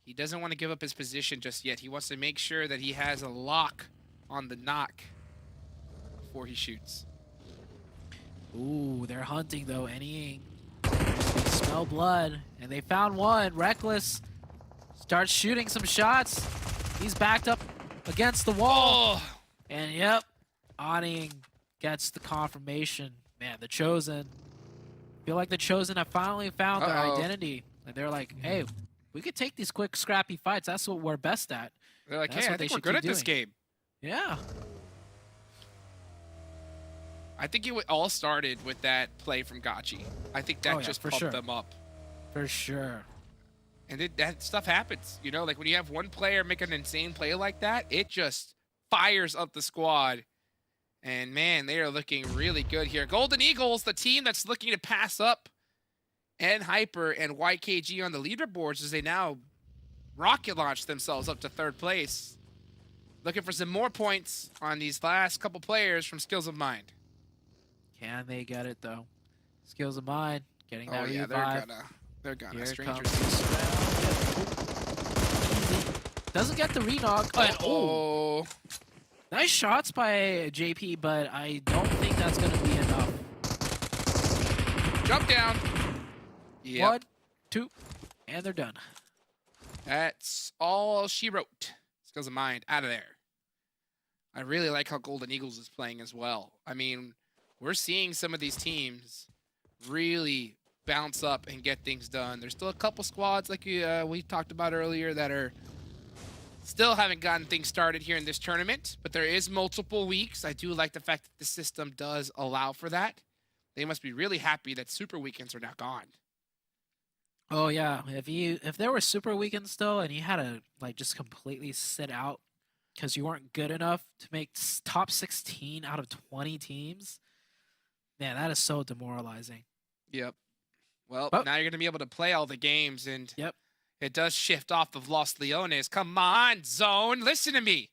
Speaker 3: He doesn't want to give up his position just yet. He wants to make sure that he has a lock on the knock before he shoots.
Speaker 4: Ooh, they're hunting though. They smell blood, and they found one. Reckless starts shooting some shots. He's backed up against the wall.
Speaker 3: Oh.
Speaker 4: And yep, Awning gets the confirmation. Man, the Chosen. I feel like the Chosen have finally found their identity. And they're like, hey, we could take these quick, scrappy fights. That's what we're best at.
Speaker 3: They're like,
Speaker 4: That's
Speaker 3: hey,
Speaker 4: what
Speaker 3: I think
Speaker 4: they
Speaker 3: we're
Speaker 4: should
Speaker 3: good
Speaker 4: keep
Speaker 3: at this game.
Speaker 4: Yeah.
Speaker 3: I think it all started with that play from Gachi. I think that just pumped them up.
Speaker 4: For sure.
Speaker 3: And that stuff happens. You know, like when you have one player make an insane play like that, it just fires up the squad. And man, they are looking really good here. Golden Eagles, the team that's looking to pass up and Hyper and YKG on the leaderboards as they now rocket launch themselves up to 3rd place. Looking for some more points on these last couple players from Skills of Mind.
Speaker 4: Can they get it though? Skills of Mind getting that
Speaker 3: yeah,
Speaker 4: revive.
Speaker 3: they're gonna.
Speaker 4: Here
Speaker 3: Strangers.
Speaker 4: Doesn't get the re-knock.
Speaker 3: Oh.
Speaker 4: Nice shots by JP, but I don't think that's going to be enough.
Speaker 3: Jump down. Yep.
Speaker 4: 1, 2, and they're done.
Speaker 3: That's all she wrote. Skills of Mind out of there. I really like how Golden Eagles is playing as well. I mean, we're seeing some of these teams really bounce up and get things done. There's still a couple squads like we talked about earlier that are still haven't gotten things started here in this tournament, but there is multiple weeks. I do like the fact that the system does allow for that. They must be really happy that Super Weekends are now gone.
Speaker 4: Oh yeah, if there were Super Weekends still and you had to like just completely sit out because you weren't good enough to make top 16 out of 20 teams, man, that is so demoralizing.
Speaker 3: Yep. Well,
Speaker 4: Oh.
Speaker 3: now you're going to be able to play all the games, and
Speaker 4: Yep.
Speaker 3: it does shift off of Los Leones. Come on, Zone, listen to me.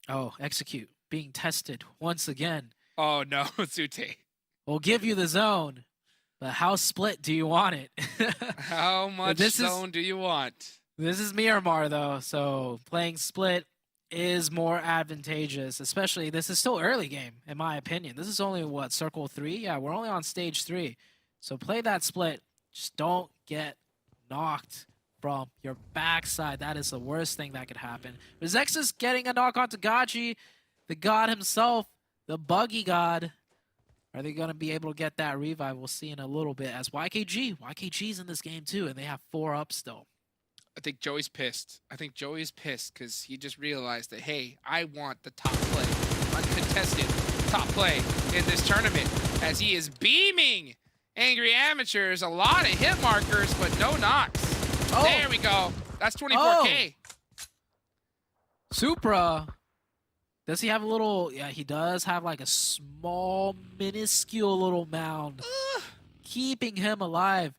Speaker 4: Oh, execute. Being tested once again.
Speaker 3: Oh, no, Zute.
Speaker 4: We'll give you the zone, but how split do you want it?
Speaker 3: How much zone do you want?
Speaker 4: This is Miramar, though, so playing split is more advantageous, especially this is still early game, in my opinion. This is only, what, Circle 3? Yeah, we're only on Stage 3. So play that split. Just don't get knocked from your backside. That is the worst thing that could happen. MEZEXIS getting a knock onto Gachi, the god himself, the buggy god. Are they going to be able to get that revive? We'll see in a little bit as YKG's in this game too, and they have 4 up still.
Speaker 3: I think Joey's pissed. I think Joey's pissed because he just realized that, hey, I want the top play, uncontested top play in this tournament, as he is beaming Angry Amateurs. A lot of hit markers, but no knocks.
Speaker 4: Oh.
Speaker 3: There we go. That's 24K.
Speaker 4: Supra. Does he have a little? Yeah, he does have like a small, minuscule little mound keeping him alive.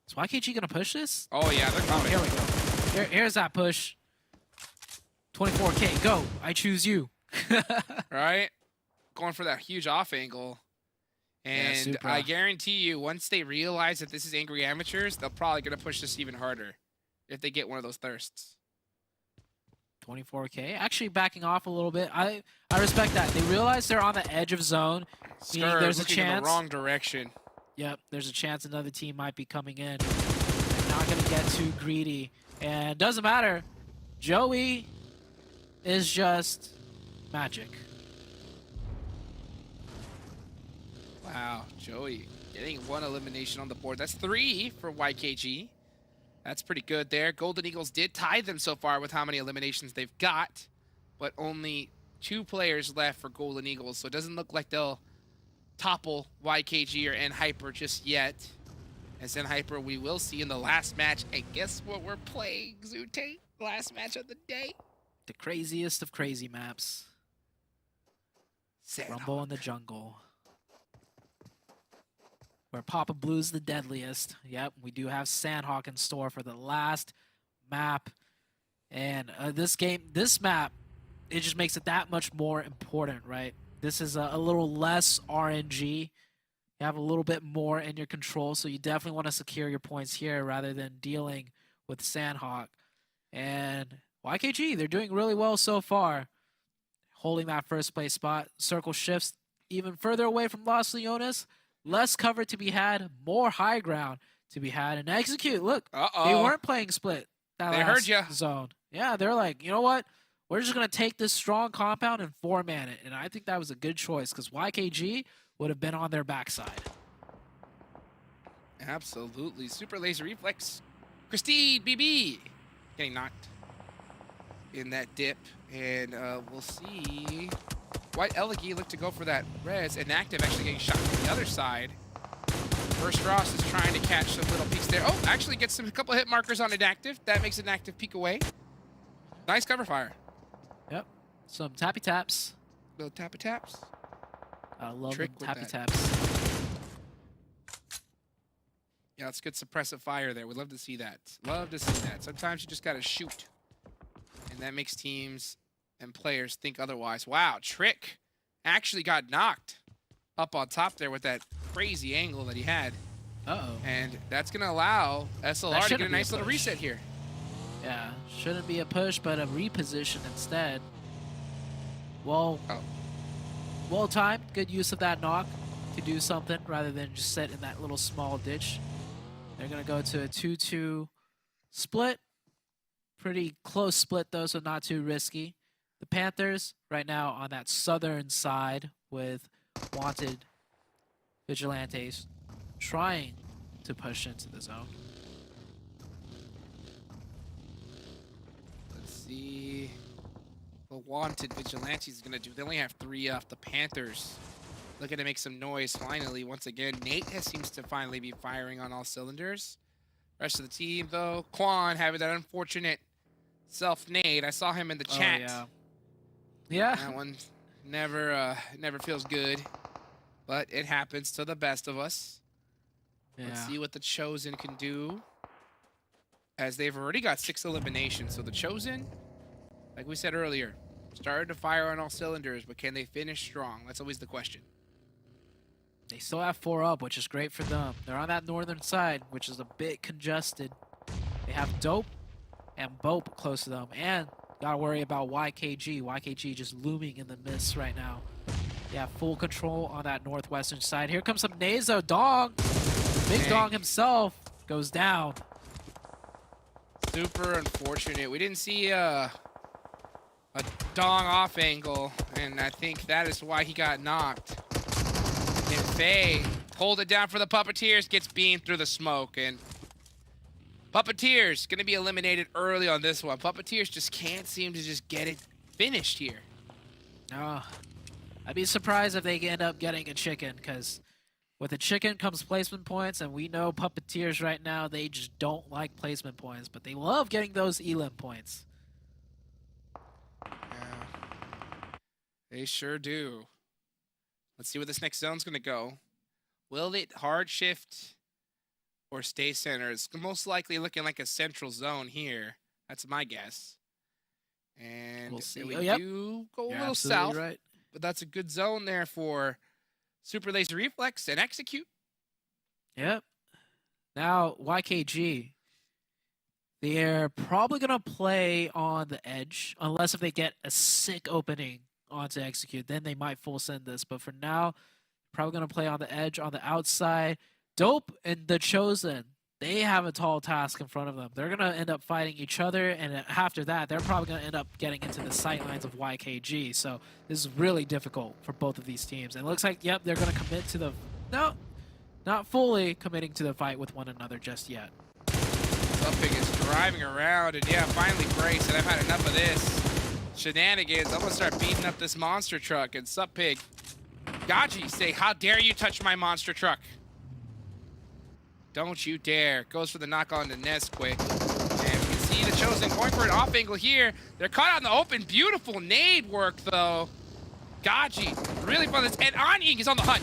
Speaker 4: Is YKG gonna push this?
Speaker 3: Oh yeah, they're coming.
Speaker 4: Here we go. Here's that push. 24K, go. I choose you.
Speaker 3: Right? Going for that huge off angle. And
Speaker 4: Supra.
Speaker 3: I guarantee you, once they realize that this is Angry Amateurs, they're probably going to push this even harder if they get one of those thirsts.
Speaker 4: 24K, actually backing off a little bit. I respect that. They realize they're on the edge of zone. Meaning
Speaker 3: Skur
Speaker 4: there's a
Speaker 3: looking in
Speaker 4: chance.
Speaker 3: the wrong direction.
Speaker 4: Yep, there's a chance another team might be coming in. They're not going to get too greedy. And doesn't matter. Joey is just magic.
Speaker 3: Wow, Joey getting one elimination on the board. That's 3 for YKG. That's pretty good there. Golden Eagles did tie them so far with how many eliminations they've got, but only 2 players left for Golden Eagles, so it doesn't look like they'll topple YKG or NHyper just yet. As NHyper, we will see in the last match. And guess what we're playing, Zute? Last match of the day.
Speaker 4: The craziest of crazy maps.
Speaker 3: Sanhok.
Speaker 4: Rumble in the Jungle. Where Papa Blue's the deadliest. Yep, we do have Sanhok in store for the last map. And this map, it just makes it that much more important, right? This is a little less RNG. You have a little bit more in your control, so you definitely want to secure your points here rather than dealing with Sanhok. And YKG, they're doing really well so far. Holding that first place spot. Circle shifts even further away from Los Leones. Less cover to be had, more high ground to be had. And execute, look, they weren't playing split that
Speaker 3: They
Speaker 4: last
Speaker 3: heard ya.
Speaker 4: zone. Yeah, they're like, you know what? We're just going to take this strong compound and 4-man it. And I think that was a good choice because YKG would have been on their backside.
Speaker 3: Absolutely. Super laser reflex. Christine BB getting knocked in that dip. And we'll see. White Elegy looked to go for that res. Inactive actually getting shot from the other side. First Ross is trying to catch some little peeks there. Oh, actually gets a couple hit markers on Inactive. That makes Inactive peek away. Nice cover fire.
Speaker 4: Yep. Some tappy taps.
Speaker 3: Little tappy taps.
Speaker 4: I love
Speaker 3: Trick
Speaker 4: them
Speaker 3: with
Speaker 4: tappy
Speaker 3: that.
Speaker 4: taps.
Speaker 3: Yeah, that's good suppressive fire there. We'd love to see that. Love to see that. Sometimes you just got to shoot. And that makes teams and players think otherwise. Wow, Trick actually got knocked up on top there with that crazy angle that he had.
Speaker 4: Uh-oh.
Speaker 3: And that's going to allow SLR to get a nice little reset here.
Speaker 4: Yeah, shouldn't be a push, but a reposition instead. Well, well timed. Good use of that knock to do something rather than just sit in that little small ditch. They're going to go to a 2-2 split. Pretty close split, though, so not too risky. The Panthers right now on that southern side with wanted Vigilantes trying to push into the zone.
Speaker 3: Let's see what wanted Vigilantes is going to do. They only have 3 off. The Panthers looking to make some noise finally. Once again, Nate seems to finally be firing on all cylinders. Rest of the team, though, Quan having that unfortunate self-nade. I saw him in the chat.
Speaker 4: Oh, yeah.
Speaker 3: That one never feels good, but it happens to the best of us.
Speaker 4: Yeah.
Speaker 3: Let's see what the Chosen can do, as they've already got 6 eliminations. So the Chosen, like we said earlier, started to fire on all cylinders, but can they finish strong? That's always the question.
Speaker 4: They still have 4 up, which is great for them. They're on that northern side, which is a bit congested. They have Dope and BOPE close to them, and gotta worry about YKG. YKG just looming in the mist right now. Yeah, full control on that northwestern side. Here comes some nades, though. Dong, Big
Speaker 3: Dang.
Speaker 4: Dong himself goes down.
Speaker 3: Super unfortunate. We didn't see a Dong off angle, and I think that is why he got knocked. And Faye pulled it down for the Puppeteers, gets beamed through the smoke, and Puppeteers going to be eliminated early on this one. Puppeteers just can't seem to just get it finished here.
Speaker 4: Oh, I'd be surprised if they end up getting a chicken, because with a chicken comes placement points, and we know Puppeteers right now, they just don't like placement points, but they love getting those elim points.
Speaker 3: Yeah, they sure do. Let's see where this next zone's going to go. Will it hard shift or stay center? It's most likely looking like a central zone here. That's my guess. And
Speaker 4: We'll see.
Speaker 3: we
Speaker 4: Yep.
Speaker 3: do go a
Speaker 4: You're
Speaker 3: little
Speaker 4: absolutely
Speaker 3: south,
Speaker 4: right.
Speaker 3: but that's a good zone there for Super Laser Reflex and Execute.
Speaker 4: Yep. Now, YKG, they're probably going to play on the edge, unless if they get a sick opening onto Execute. Then they might full send this. But for now, probably going to play on the edge, on the outside. Dope and The Chosen, they have a tall task in front of them. They're going to end up fighting each other, and after that, they're probably going to end up getting into the sight lines of YKG. So this is really difficult for both of these teams. And it looks like, yep, they're going to commit to the... No, not fully committing to the fight with one another just yet.
Speaker 3: Something is driving around, and yeah, finally Brace, and I've had enough of this shenanigans. I'm going to start beating up this monster truck. And Sup Pig, Gaji say, how dare you touch my monster truck? Don't you dare. Goes for the knock on to Nesquik. And we can see The Chosen going for an off angle here. They're caught out in the open. Beautiful nade work, though. Gaji, really fun. And Anying is on the hunt.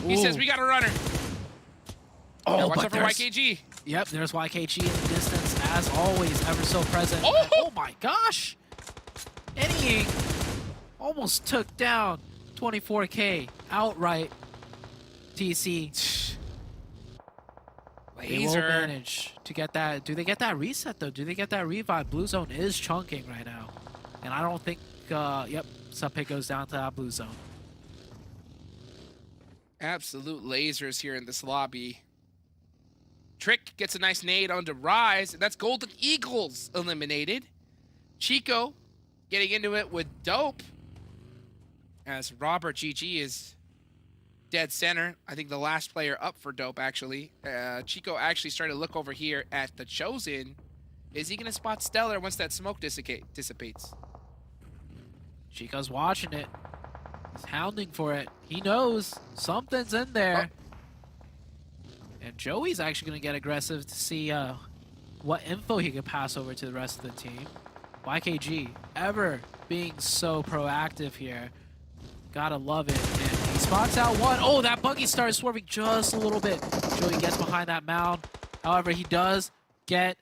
Speaker 3: He says, we got a runner.
Speaker 4: Oh,
Speaker 3: Yeah, watch
Speaker 4: but
Speaker 3: out for YKG.
Speaker 4: Yep, there's YKG in the distance, as always, ever so present. Oh my gosh! Anying almost took down 24K outright. TC. They will
Speaker 3: Laser.
Speaker 4: manage to get that. Do they get that reset, though? Do they get that revive? Blue zone is chunking right now. And I don't think, yep, Subpick goes down to that blue zone.
Speaker 3: Absolute lasers here in this lobby. Trick gets a nice nade onto Rise, and that's Golden Eagles eliminated. Chico getting into it with Dope, as Robert GG is dead center. I think the last player up for Dope, actually. Chico actually started to look over here at The Chosen. Is he going to spot Stellar once that smoke dissipates?
Speaker 4: Chico's watching it. He's hounding for it. He knows something's in there.
Speaker 3: Oh.
Speaker 4: And Joey's actually going to get aggressive to see what info he can pass over to the rest of the team. YKG, ever being so proactive here. Gotta love it. And he spots out one. Oh, that buggy started swerving just a little bit. Joey gets behind that mound. However, he does get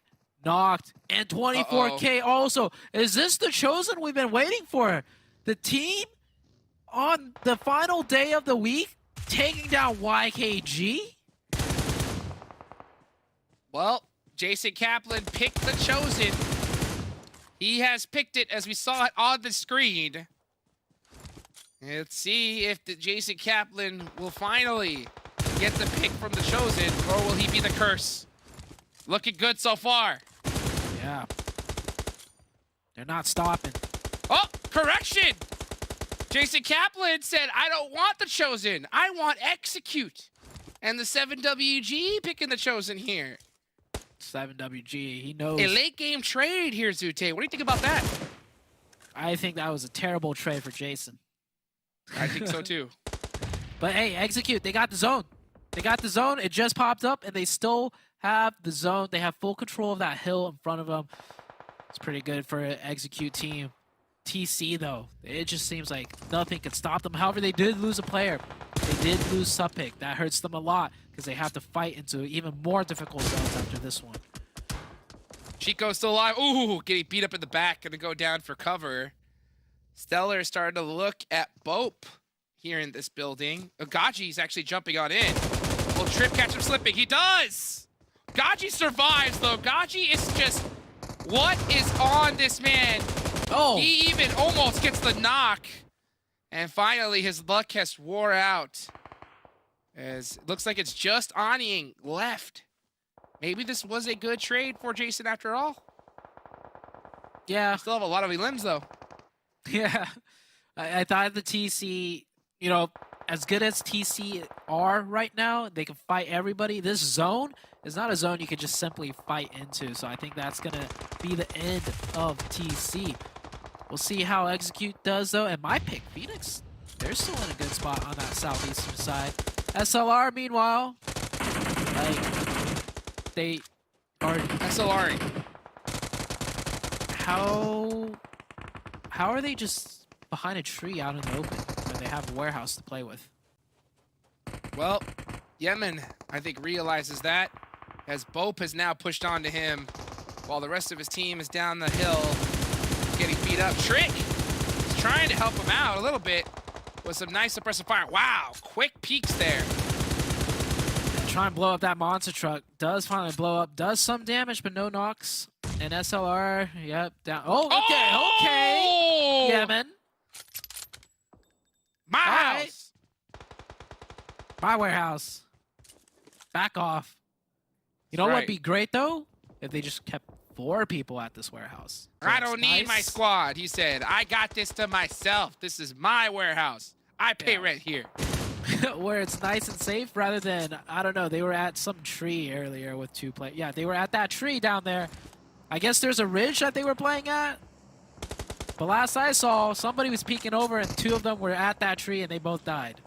Speaker 4: knocked. And 24K also. Is this The Chosen we've been waiting for? The team on the final day of the week taking down YKG?
Speaker 3: Well, Jason Kaplan picked The Chosen. He has picked it as we saw it on the screen. Let's see if the Jason Kaplan will finally get the pick from The Chosen, or will he be the curse? Looking good so far.
Speaker 4: Yeah. They're not stopping.
Speaker 3: Oh, correction! Jason Kaplan said, I don't want The Chosen. I want Execute. And the 7WG picking The Chosen here.
Speaker 4: 7WG, he knows.
Speaker 3: A late game trade here, Zute. What do you think about that?
Speaker 4: I think that was a terrible trade for Jason.
Speaker 3: I think so too.
Speaker 4: But hey, Execute, they got the zone. They got the zone. It just popped up, and they still have the zone. They have full control of that hill in front of them. It's pretty good for an Execute team. TC, though, it just seems like nothing could stop them. However, they did lose a player. They did lose Subpick. That hurts them a lot because they have to fight into even more difficult zones after this one.
Speaker 3: Chico's still alive. Ooh, getting beat up in the back. Gonna go down for cover. Stellar starting to look at BOPE here in this building. Gaji's actually jumping on in. Will Trip catch him slipping? He does! Gaji survives, though. Gaji is just... What is on this man?
Speaker 4: Oh!
Speaker 3: He even almost gets the knock. And finally, his luck has wore out. As it looks like it's just Anying left. Maybe this was a good trade for Jason after all.
Speaker 4: Yeah.
Speaker 3: Still have a lot of limbs, though.
Speaker 4: Yeah. I thought the TC, you know, as good as TC are right now, they can fight everybody. This zone is not a zone you can just simply fight into. So I think that's going to be the end of TC. We'll see how Execute does, though. And my pick, Phoenix, they're still in a good spot on that southeastern side. SLR, meanwhile, like, they are...
Speaker 3: SLRing.
Speaker 4: How are they just behind a tree out in the open when they have a warehouse to play with?
Speaker 3: Well, Yemen, I think, realizes that as BOPE has now pushed onto him while the rest of his team is down the hill getting beat up. Trick is trying to help him out a little bit with some nice suppressive fire. Wow, quick peeks there.
Speaker 4: Try and blow up that monster truck. Does finally blow up. Does some damage, but no knocks. And SLR, yep, down. Oh, okay. Yemen.
Speaker 3: My house.
Speaker 4: My warehouse. Back off. You know what'd be great, though? If they just kept 4 people at this warehouse. So
Speaker 3: I don't need my squad, he said. I got this to myself. This is my warehouse. I pay rent here.
Speaker 4: Where it's nice and safe rather than, I don't know, they were at some tree earlier with 2 players. Yeah, they were at that tree down there. I guess there's a ridge that they were playing at. But last I saw, somebody was peeking over and 2 of them were at that tree and they both died.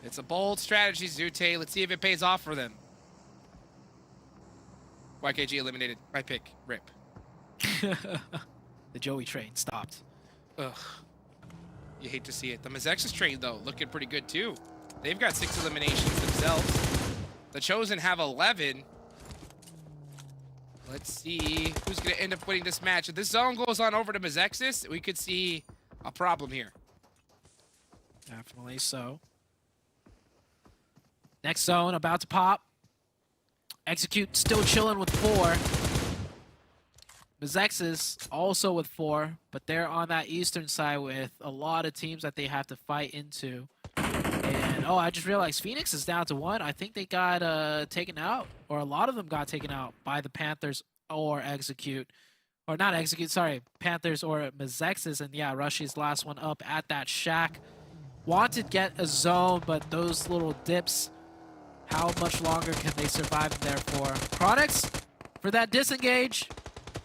Speaker 3: It's a bold strategy, Zute. Let's see if it pays off for them. YKG eliminated. My pick. Rip.
Speaker 4: The Joey train stopped.
Speaker 3: Ugh. You hate to see it. The MEZEXIS train, though, looking pretty good, too. They've got 6 eliminations themselves. The Chosen have 11. Let's see who's going to end up winning this match. If this zone goes on over to MEZEXIS, we could see a problem here.
Speaker 4: Definitely so. Next zone about to pop. Execute still chilling with 4. MEZEXIS also with 4, but they're on that eastern side with a lot of teams that they have to fight into. And oh, I just realized Phoenix is down to 1. I think they got taken out, or a lot of them got taken out by the Panthers or Execute. Or not Execute, sorry, Panthers or MEZEXIS. And yeah, Rushy's last one up at that shack. Wanted get a zone, but those little dips, how much longer can they survive in there for? Chronix for that disengage.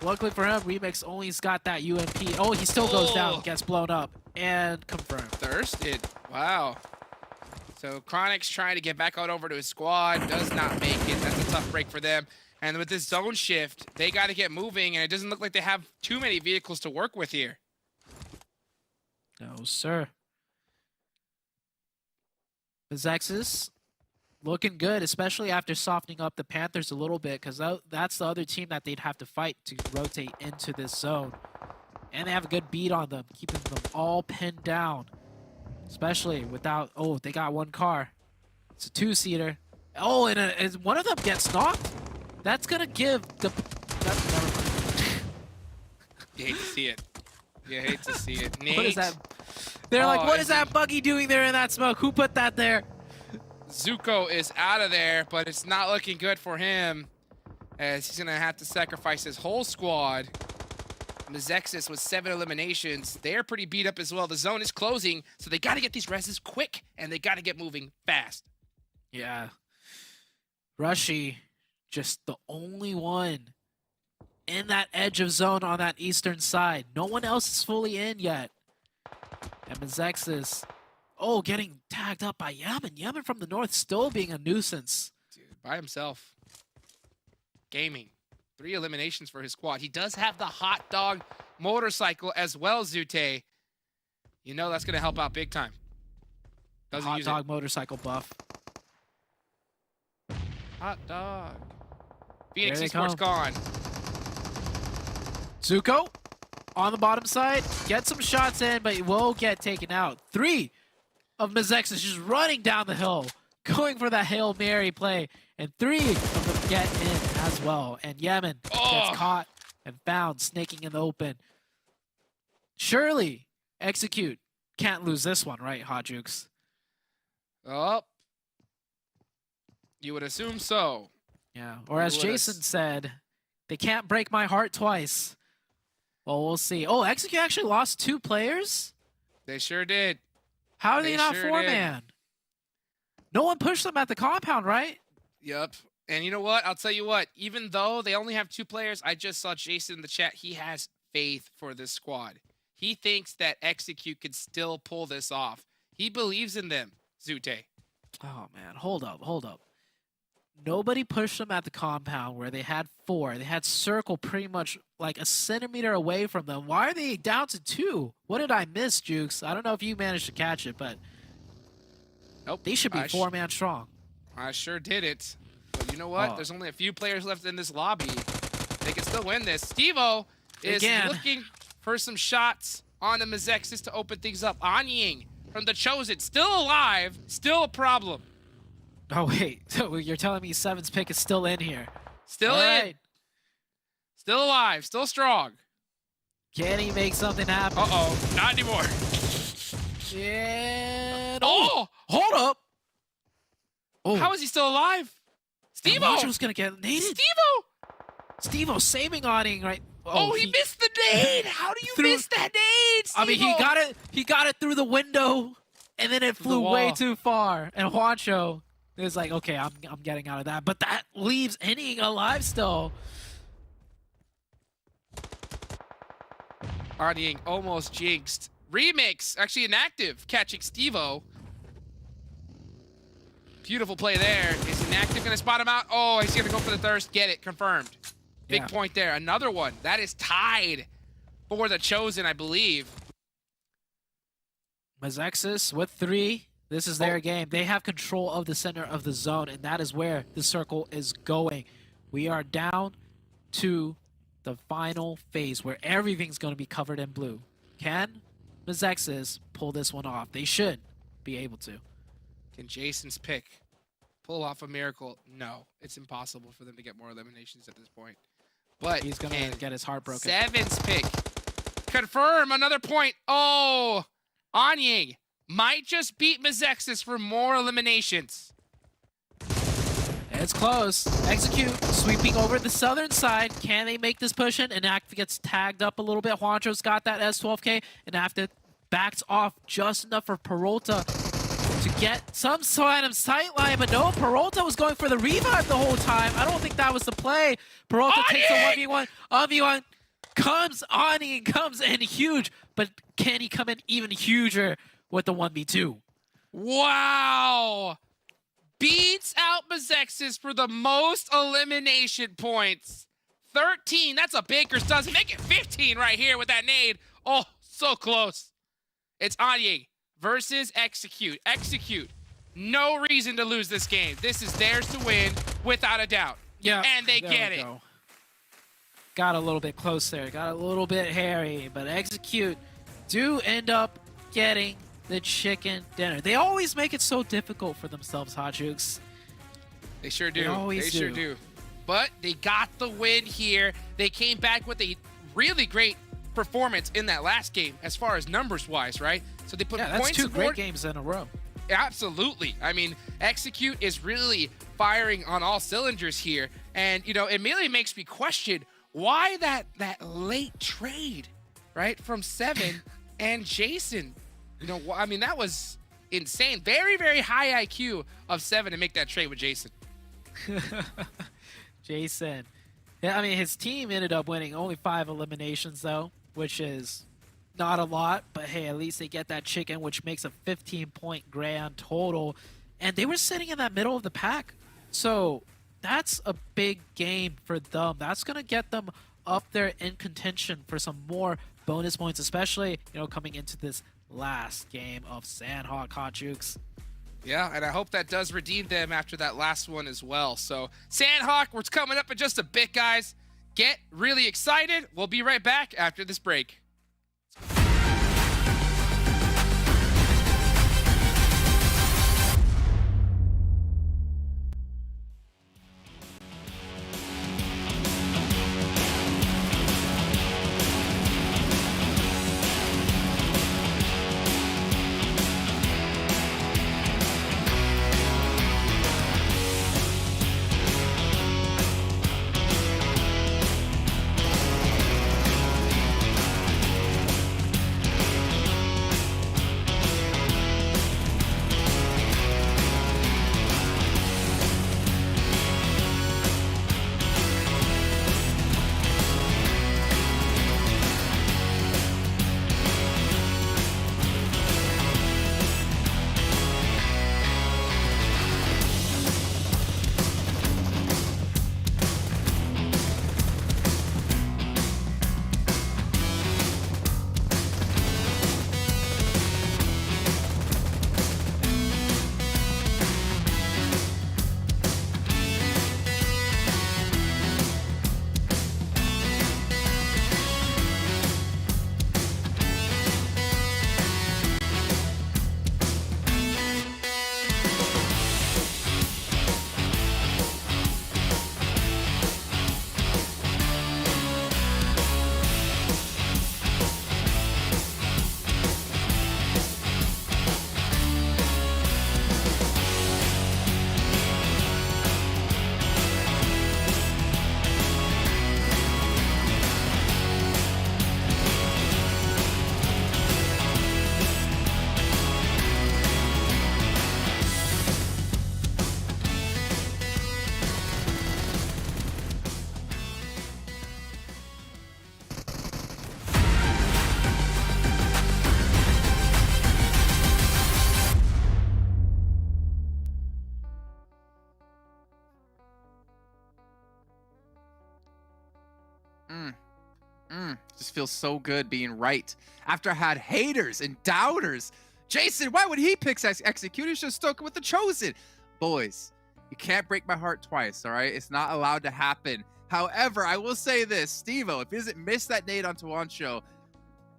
Speaker 4: Luckily for him, Remix only's got that UMP. Oh, he still goes down, gets blown up, and confirmed.
Speaker 3: Thirsted. Wow. So Chronix trying to get back out over to his squad, does not make it. That's a tough break for them. And with this zone shift, they got to get moving, and it doesn't look like they have too many vehicles to work with here.
Speaker 4: No, sir. MEZEXIS looking good, especially after softening up the Panthers a little bit, because that's the other team that they'd have to fight to rotate into this zone. And they have a good beat on them, keeping them all pinned down. Especially without... Oh, they got 1 car. It's a 2-seater. Oh, and one of them gets knocked? That's going to give the... Never mind.
Speaker 3: You hate to see it. You hate to see it. Nate.
Speaker 4: What is that? They're like, what is that buggy doing there in that smoke? Who put that there?
Speaker 3: Zuko is out of there, but it's not looking good for him, as he's going to have to sacrifice his whole squad. MEZEXIS with 7 eliminations. They're pretty beat up as well. The zone is closing, so they got to get these reses quick, and they got to get moving fast.
Speaker 4: Yeah. Rushy, just the only one in that edge of zone on that eastern side. No one else is fully in yet. And MEZEXIS, oh, getting tagged up by Yemen. Yemen from the north still being a nuisance.
Speaker 3: Dude, by himself. Gaming. 3 eliminations for his squad. He does have the hot dog motorcycle as well, Zute. You know that's going to help out big time. Doesn't
Speaker 4: Hot
Speaker 3: use
Speaker 4: dog motorcycle buff.
Speaker 3: Hot dog. Phoenix
Speaker 4: There they
Speaker 3: Esports gone.
Speaker 4: Zuko on the bottom side. Get some shots in, but he will get taken out. 3 of MEZEXIS just running down the hill, going for that Hail Mary play. And 3 of them get in as well. And Yemen gets caught and found snaking in the open. Surely, Execute can't lose this one, right, Hot Jukes?
Speaker 3: Oh. You would assume so.
Speaker 4: Yeah, or as Jason said, they can't break my heart twice. Well, we'll see. Oh, Execute actually lost 2 players?
Speaker 3: They sure did.
Speaker 4: How are they not
Speaker 3: sure
Speaker 4: 4-man? No one pushed them at the compound, right?
Speaker 3: Yep. And you know what? I'll tell you what. Even though they only have 2 players, I just saw Jason in the chat. He has faith for this squad. He thinks that Execute could still pull this off. He believes in them, Zute.
Speaker 4: Oh, man. Hold up. Nobody pushed them at the compound where they had 4. They had Circle pretty much like a centimeter away from them. Why are they down to 2? What did I miss, Jukes? I don't know if you managed to catch it, but
Speaker 3: Nope.
Speaker 4: they should be 4-man strong.
Speaker 3: I sure did it. But you know what?
Speaker 4: Oh.
Speaker 3: There's only a few players left in this lobby. They can still win this. Steve-O is looking for some shots on the MEZEXIS to open things up. Anying from the Chosen, still alive, still a problem.
Speaker 4: Oh, wait. So you're telling me Seven's pick is still in here?
Speaker 3: Still
Speaker 4: All
Speaker 3: in.
Speaker 4: right.
Speaker 3: Still alive, still strong.
Speaker 4: Can he make something happen?
Speaker 3: Uh-oh, not anymore.
Speaker 4: Yeah.
Speaker 3: Oh!
Speaker 4: Hold up. Oh.
Speaker 3: How is he still alive? Steve-O!
Speaker 4: was going to get naded.
Speaker 3: Steve-O!
Speaker 4: Steve-O saving Anying right.
Speaker 3: Oh, he missed the nade! How do you miss that nade, Steve-O?
Speaker 4: I mean, he got it through the window, and then it flew way too far. And Juancho is like, okay, I'm getting out of that. But that leaves Anying alive still.
Speaker 3: Anying almost jinxed. Remix, actually inactive, catching Steve-O. Beautiful play there. Is inactive gonna spot him out? Oh, he's gonna go for the thirst. Get it, confirmed. Big point there. Another one. That is tied for the Chosen, I believe.
Speaker 4: MEZEXIS with 3. This is their game. They have control of the center of the zone, and that is where the circle is going. We are down to the final phase where everything's going to be covered in blue. Can MEZEXIS pull this one off? They should be able to.
Speaker 3: Can Jason's pick pull off a miracle? No, it's impossible for them to get more eliminations at this point. But
Speaker 4: he's going to get his heart broken.
Speaker 3: Seven's pick. Confirm another point. Oh, Anying might just beat MEZEXIS for more eliminations.
Speaker 4: It's close. Execute, sweeping over the southern side. Can they make this push in? And Act gets tagged up a little bit. Juancho's got that S12K, and after backs off just enough for Peralta to get some sort of sight line, but no, Peralta was going for the revive the whole time. I don't think that was the play. Peralta takes a 1v1. 1v1 comes on, he comes in huge, but can he come in even huger with the 1v2?
Speaker 3: Wow! Beats out MEZEXIS for the most elimination points. 13, that's a baker's dozen. Make it 15 right here with that nade. Oh, so close. It's Anying versus Execute. Execute, no reason to lose this game. This is theirs to win without a doubt.
Speaker 4: Yeah,
Speaker 3: and they get it.
Speaker 4: Got a little bit close there. Got a little bit hairy, but Execute do end up getting the chicken dinner. They always make it so difficult for themselves, Hotjukes.
Speaker 3: They sure do.
Speaker 4: They
Speaker 3: sure do. But they got the win here. They came back with a really great performance in that last game as far as numbers-wise, right? So they put
Speaker 4: that's
Speaker 3: points
Speaker 4: 2
Speaker 3: aboard.
Speaker 4: great games in a row.
Speaker 3: Absolutely. I mean, Execute is really firing on all cylinders here. And, you know, it really makes me question why that late trade, right, from Seven and Jason. You know, I mean, that was insane. Very, very high IQ of Seven to make that trade with Jason.
Speaker 4: Jason. Yeah, I mean, his team ended up winning only 5 eliminations, though, which is not a lot. But, hey, at least they get that chicken, which makes a 15-point grand total. And they were sitting in that middle of the pack. So that's a big game for them. That's going to get them up there in contention for some more bonus points, especially, you know, coming into this last game of Sanhok, Hotjukes.
Speaker 3: Yeah, and I hope that does redeem them after that last one as well. So, Sanhok, we're coming up in just a bit, guys. Get really excited. We'll be right back after this break.
Speaker 1: Just feels so good being right. After I had haters and doubters. Jason, why would he pick Execute? He should have stuck with the Chosen. Boys, you can't break my heart twice, all right? It's not allowed to happen. However, I will say this, Steve-O, if he doesn't miss that nade onto Wancho,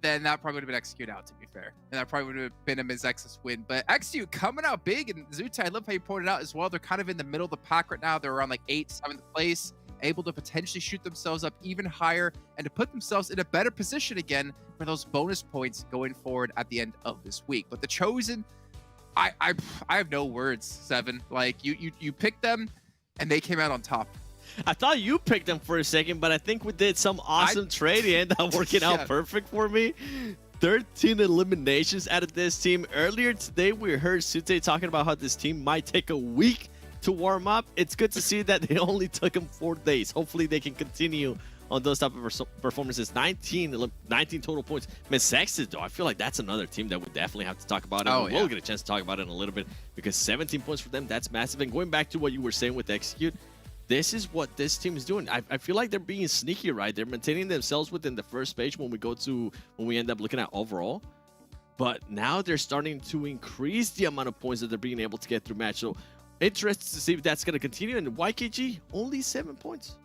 Speaker 1: then that probably would have been Execute out, to be fair. And that probably would have been a MEZEXIS win. But Execute coming out big, and Zutai, I love how you pointed out as well. They're kind of in the middle of the pack right now. They're around like 8th, 7th place, able to potentially shoot themselves up even higher and to put themselves in a better position again for those bonus points going forward at the end of this week. But the Chosen, I have no words, Seven. Like, you picked them, and they came out on top.
Speaker 2: I thought you picked them for a second, but I think we did some awesome trade. It ended up working out perfect for me. 13 eliminations out of this team. Earlier today, we heard Sute talking about how this team might take a week to warm up. It's good to see that they only took them 4 days. Hopefully, they can continue on those type of performances. 19 total points. MEZEXIS, though, I feel like that's another team that we definitely have to talk about. And we'll get a chance to talk about it in a little bit because 17 points for them, that's massive. And going back to what you were saying with Execute, this is what this team is doing. I feel like they're being sneaky, right? They're maintaining themselves within the first page when we end up looking at overall. But now they're starting to increase the amount of points that they're being able to get through match. So interested to see if that's going to continue. And YKG, only 7 points.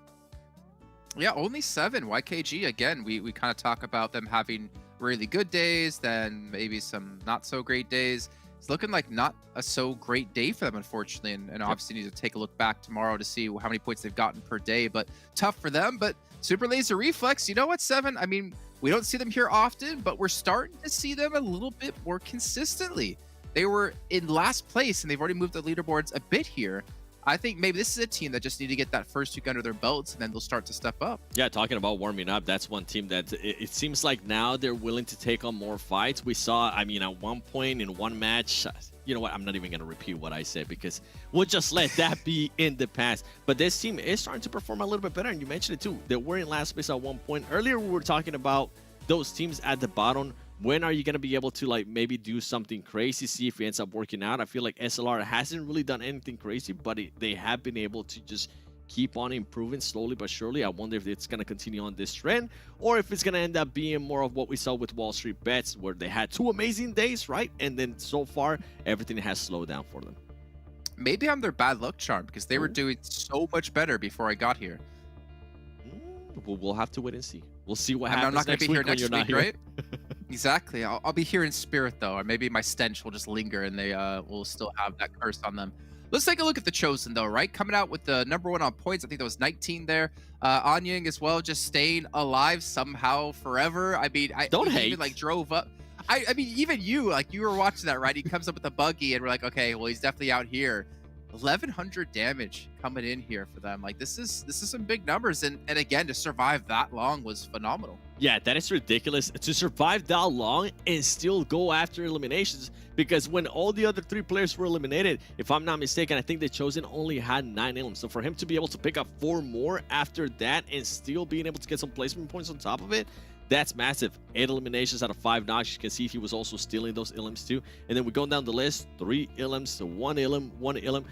Speaker 1: Yeah, only 7. YKG, again, we kind of talk about them having really good days, then maybe some not so great days. It's looking like not a so great day for them, unfortunately, and obviously need to take a look back tomorrow to see how many points they've gotten per day, but tough for them. But Super Laser Reflex, you know what, Seven? I mean, we don't see them here often, but we're starting to see them a little bit more consistently. They were in last place, and they've already moved the leaderboards a bit here. I think maybe this is a team that just need to get that first week under their belts, and then they'll start to step up. Yeah,
Speaker 2: talking about warming up, that's one team that it seems like now they're willing to take on more fights. We saw, I mean, at one point in one match, you know what, I'm not even going to repeat what I said because we'll just let that be in the past. But this team is starting to perform a little bit better, and you mentioned it too. They were in last place at one point. Earlier, we were talking about those teams at the bottom. When are you going to be able to, like, maybe do something crazy, see if it ends up working out? I feel like SLR hasn't really done anything crazy, but they have been able to just keep on improving slowly but surely. I wonder if it's going to continue on this trend or if it's going to end up being more of what we saw with WALLSTREETBETS, where they had 2 amazing days, right? And then so far, everything has slowed down for them.
Speaker 1: Maybe I'm their bad luck charm because they were doing so much better before I got here.
Speaker 2: Well, we'll have to wait and see. We'll see what happens.
Speaker 1: I'm not going to be here next week, right? Exactly. I'll be here in spirit, though, or maybe my stench will just linger and they will still have that curse on them. Let's take a look at the Chosen, though, right? Coming out with the #1 on points. I think that was 19 there. Anyang as well, just staying alive somehow forever. I mean,
Speaker 2: don't hate.
Speaker 1: Even, like, drove up. I mean, even you, like, you were watching that, right? He comes up with a buggy, and we're like, okay, well, he's definitely out here. 1,100 damage coming in here for them. Like, this is some big numbers, and again, to survive that long was phenomenal.
Speaker 2: Yeah, that is ridiculous to survive that long and still go after eliminations, because when all the other 3 players were eliminated, if I'm not mistaken, I think the Chosen only had 9 elims. So for him to be able to pick up 4 more after that and still being able to get some placement points on top of it, that's massive. 8 eliminations out of 5 knocks. You can see he was also stealing those elims too. And then we go down the list, 3 elims to 1 elim, 1 elim.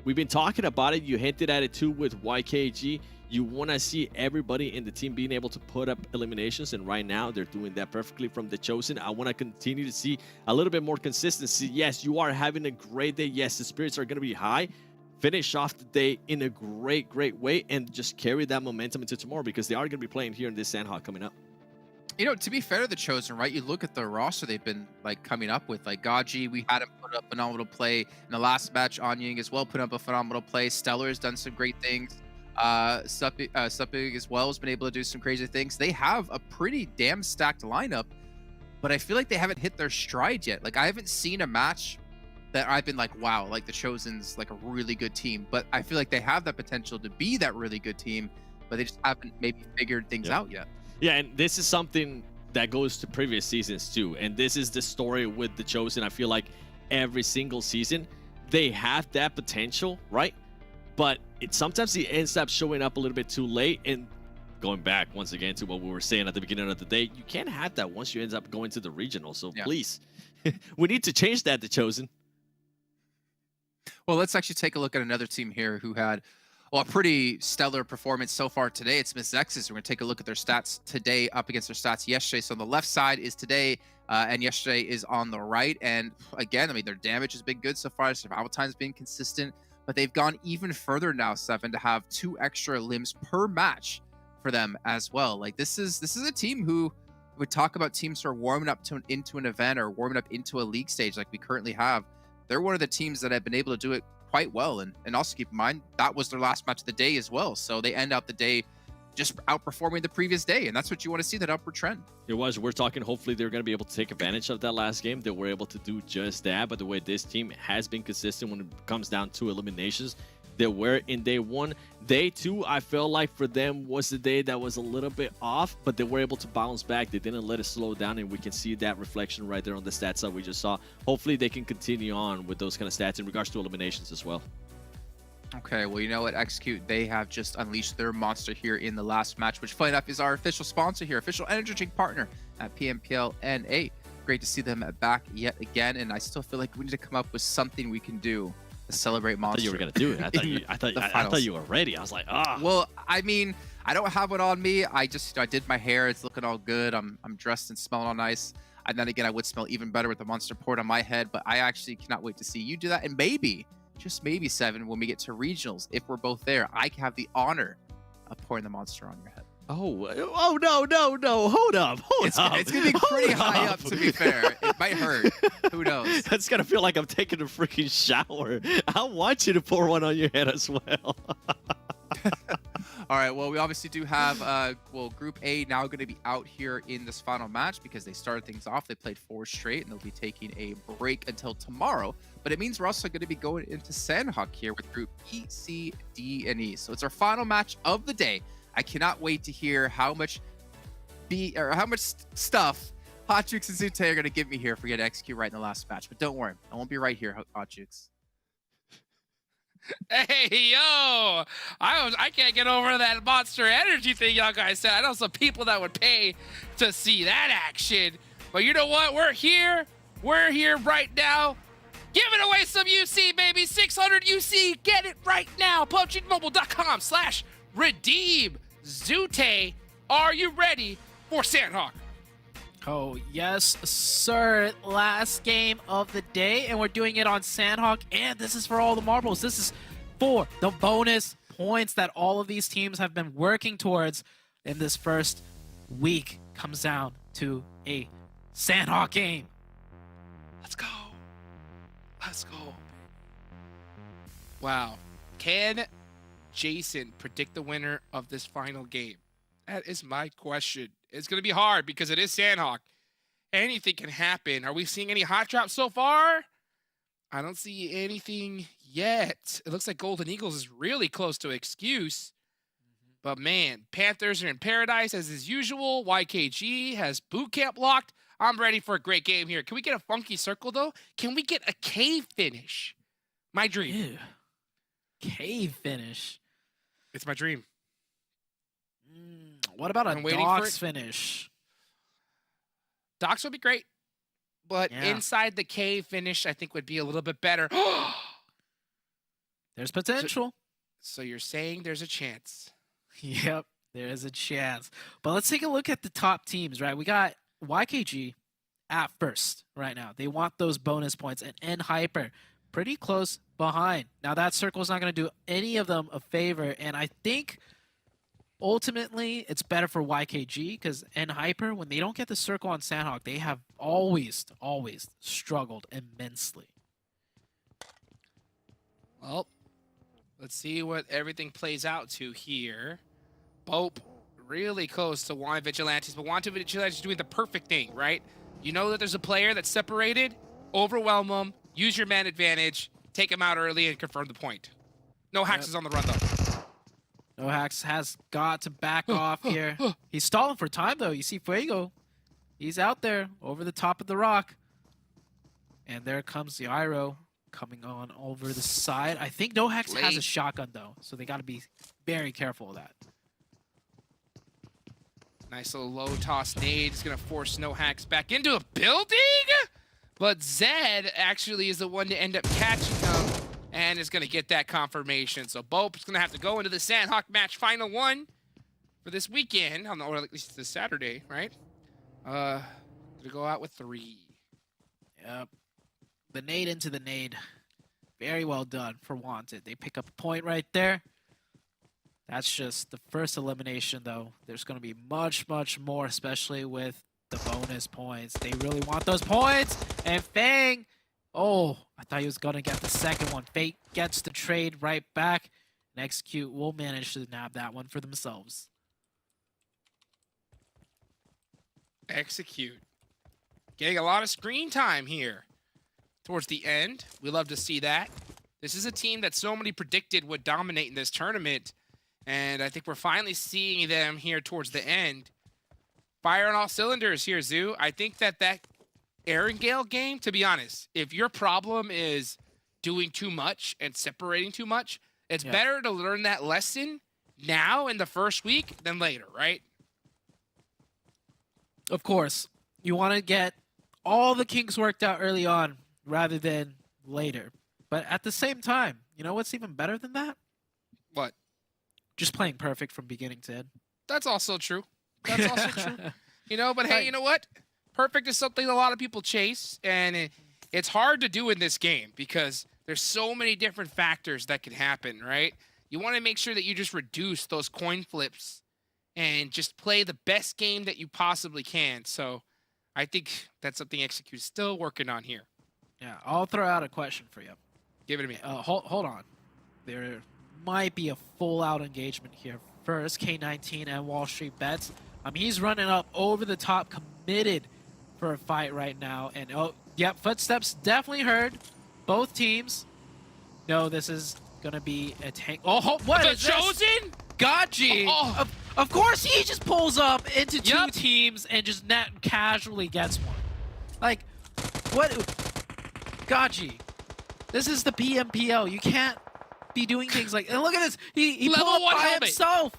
Speaker 2: We've been talking about it. You hinted at it too with YKG. You want to see everybody in the team being able to put up eliminations, and right now they're doing that perfectly from the Chosen. I want to continue to see a little bit more consistency. Yes, you are having a great day. Yes, the spirits are going to be high. Finish off the day in a great way and just carry that momentum into tomorrow, because they are going to be playing here in this Sanhok coming up.
Speaker 1: You know, to be fair to the Chosen, right? You look at the roster they've been like coming up with, like Gaji, we had him put up phenomenal play in the last match. Anyang as well put up a phenomenal play. Stellar has done some great things. Supig as well has been able to do some crazy things. They have a pretty damn stacked lineup, but I feel like they haven't hit their stride yet. Like, I haven't seen a match that I've been like, wow, like the Chosen's like a really good team. But I feel like they have that potential to be that really good team, but they just haven't maybe figured things out yet.
Speaker 2: Yeah, and this is something that goes to previous seasons too. And this is the story with the Chosen. I feel like every single season, they have that potential, right? But sometimes it ends up showing up a little bit too late. And going back once again to what we were saying at the beginning of the day, you can't have that once you end up going to the regional. So please, we need to change that, the Chosen.
Speaker 1: Well, let's actually take a look at another team here who had Well, a pretty stellar performance so far today. It's MEZEXIS. We're going to take a look at their stats today up against their stats yesterday. So on the left side is today, and yesterday is on the right. And again, I mean, their damage has been good so far. Survival time's been consistent, but they've gone even further now, Seven, to have 2 extra limbs per match for them as well. Like this is a team who would talk about teams who are warming up into an event or warming up into a league stage like we currently have. They're one of the teams that have been able to do it quite well, and also keep in mind that was their last match of the day as well, so they end out the day just outperforming the previous day, and that's what you want to see, that upward trend.
Speaker 2: It was. We're talking hopefully they're going to be able to take advantage of that last game. They were able to do just that, but the way this team has been consistent when it comes down to eliminations, they were in day 1. Day 2, I felt like for them was the day that was a little bit off, but they were able to bounce back. They didn't let it slow down, and we can see that reflection right there on the stats that we just saw. Hopefully they can continue on with those kind of stats in regards to eliminations as well.
Speaker 1: Okay, well, you know what, Execute, they have just unleashed their monster here in the last match, which, funny enough, is our official sponsor here, official energy drink partner at PMPL NA. Great to see them back yet again, and I still feel like we need to come up with something we can do to celebrate Monster.
Speaker 2: I thought you were going to do it. I thought you were ready. I was like, ah.
Speaker 1: Well, I mean, I don't have it on me. I just, I did my hair. It's looking all good. I'm dressed and smelling all nice. And then again, I would smell even better with the Monster port on my head. But I actually cannot wait to see you do that. And maybe, just maybe, Seven, when we get to regionals, if we're both there, I can have the honor of pouring the Monster on your head.
Speaker 2: Oh no. Hold up.
Speaker 1: It's going to be pretty high up, to be fair. It might hurt. Who knows?
Speaker 2: That's going to feel like I'm taking a freaking shower. I want you to pour one on your head as well.
Speaker 1: All right, well, we obviously do have, Group A now going to be out here in this final match because they started things off. They played 4 straight, and they'll be taking a break until tomorrow. But it means we're also going to be going into Sanhok here with Group E, C, D, and E. So it's our final match of the day. I cannot wait to hear how much stuff Hot Jukes and Zute are going to give me here if we get to execute right in the last match. But don't worry, I won't be right here, Hot Jukes.
Speaker 3: Hey, yo! I can't get over that Monster Energy thing y'all guys said. I know some people that would pay to see that action. But you know what? We're here. We're here right now. Giving away some UC, baby. 600 UC. Get it right now. PUBGmobile.com/redeem. Zute, are you ready for Sanhok?
Speaker 4: Oh, yes, sir. Last game of the day, and we're doing it on Sanhok, and this is for all the marbles. This is for the bonus points that all of these teams have been working towards in this first week. Comes down to a Sanhok game.
Speaker 3: Let's go. Let's go. Wow. Can Jason predict the winner of this final game? That is my question. It's going to be hard because it is Sanhok. Anything can happen. Are we seeing any hot drops so far? I don't see anything yet. It looks like Golden Eagles is really close to excuse. But man, Panthers are in paradise as is usual. YKG has boot camp locked. I'm ready for a great game here. Can we get a funky circle though? Can we get a cave finish? My dream.
Speaker 4: Ew. Cave finish.
Speaker 3: It's my dream.
Speaker 4: What about a
Speaker 3: I'm waiting for
Speaker 4: Docs
Speaker 3: it.
Speaker 4: finish?
Speaker 3: Docs would be great, but
Speaker 4: Yeah.
Speaker 3: inside the cave finish, I think would be a little bit better.
Speaker 4: There's potential.
Speaker 3: So you're saying there's a chance?
Speaker 4: Yep, there is a chance. But let's take a look at the top teams, right? We got YKG at first right now. They want those bonus points, and N-Hyper pretty close behind. Now that circle is not going to do any of them a favor, and I think ultimately it's better for YKG because N-Hyper, when they don't get the circle on Sanhok, they have always struggled immensely.
Speaker 3: Well, let's see what everything plays out to here. BOPE really close to Wanted Vigilantes, but Wanted Vigilantes is doing the perfect thing, right? You know that there's a player that's separated, overwhelm them, use your man advantage, take him out early, and confirm the point. No hacks is on the run, though.
Speaker 4: No Hacks has got to back off here. He's stalling for time, though. You see Fuego. He's out there over the top of the rock. And there comes the Iro coming on over the side. I think No Hacks has a shotgun, though, so they got to be very careful of that.
Speaker 3: Nice little low toss nade is going to force No Hacks back into a building, but Zed actually is the one to end up catching him. and is going to get that confirmation. So BOPE is going to have to go into the Sanhok match final one for this weekend, or at least this Saturday, right? Going to go out with 3.
Speaker 4: Yep. The nade into the nade. Very well done for Wanted. They pick up a point right there. That's just the first elimination, though. There's going to be much, much more, especially with the bonus points. They really want those points. And Fang, oh, I thought he was going to get the second one. Fate gets the trade right back. And Execute will manage to nab that one for themselves.
Speaker 3: Execute. Getting a lot of screen time here towards the end. We love to see that. This is a team that so many predicted would dominate in this tournament. And I think we're finally seeing them here towards the end. Fire on all cylinders here, Zoo. I think that Erangel game, to be honest, if your problem is doing too much and separating too much, it's better to learn that lesson now in the first week than later, right?
Speaker 4: Of course, you want to get all the kinks worked out early on rather than later. But at the same time, you know what's even better than that?
Speaker 3: What?
Speaker 4: Just playing perfect from beginning to end.
Speaker 3: That's also true. That's also true. You know, but hey, you know what? Perfect is something a lot of people chase, and it's hard to do in this game because there's so many different factors that can happen, right? You want to make sure that you just reduce those coin flips and just play the best game that you possibly can. So I think that's something Execute's still working on here.
Speaker 4: Yeah, I'll throw out a question for you.
Speaker 3: Give it to me.
Speaker 4: Hold on. There might be a full-out engagement here. First, K19 and Wall Street Bets. He's running up over the top, committed for a fight right now. And, oh, yep, footsteps definitely heard. Both teams know this is going to be a tank. Oh, what is this?
Speaker 3: Chosen?
Speaker 4: Gaji!
Speaker 3: Oh.
Speaker 4: Of course, he just pulls up into two teams and just casually gets one. Like, what? Gaji, this is the PMPL. You can't be doing things like, and look at this. He pulled up by himself.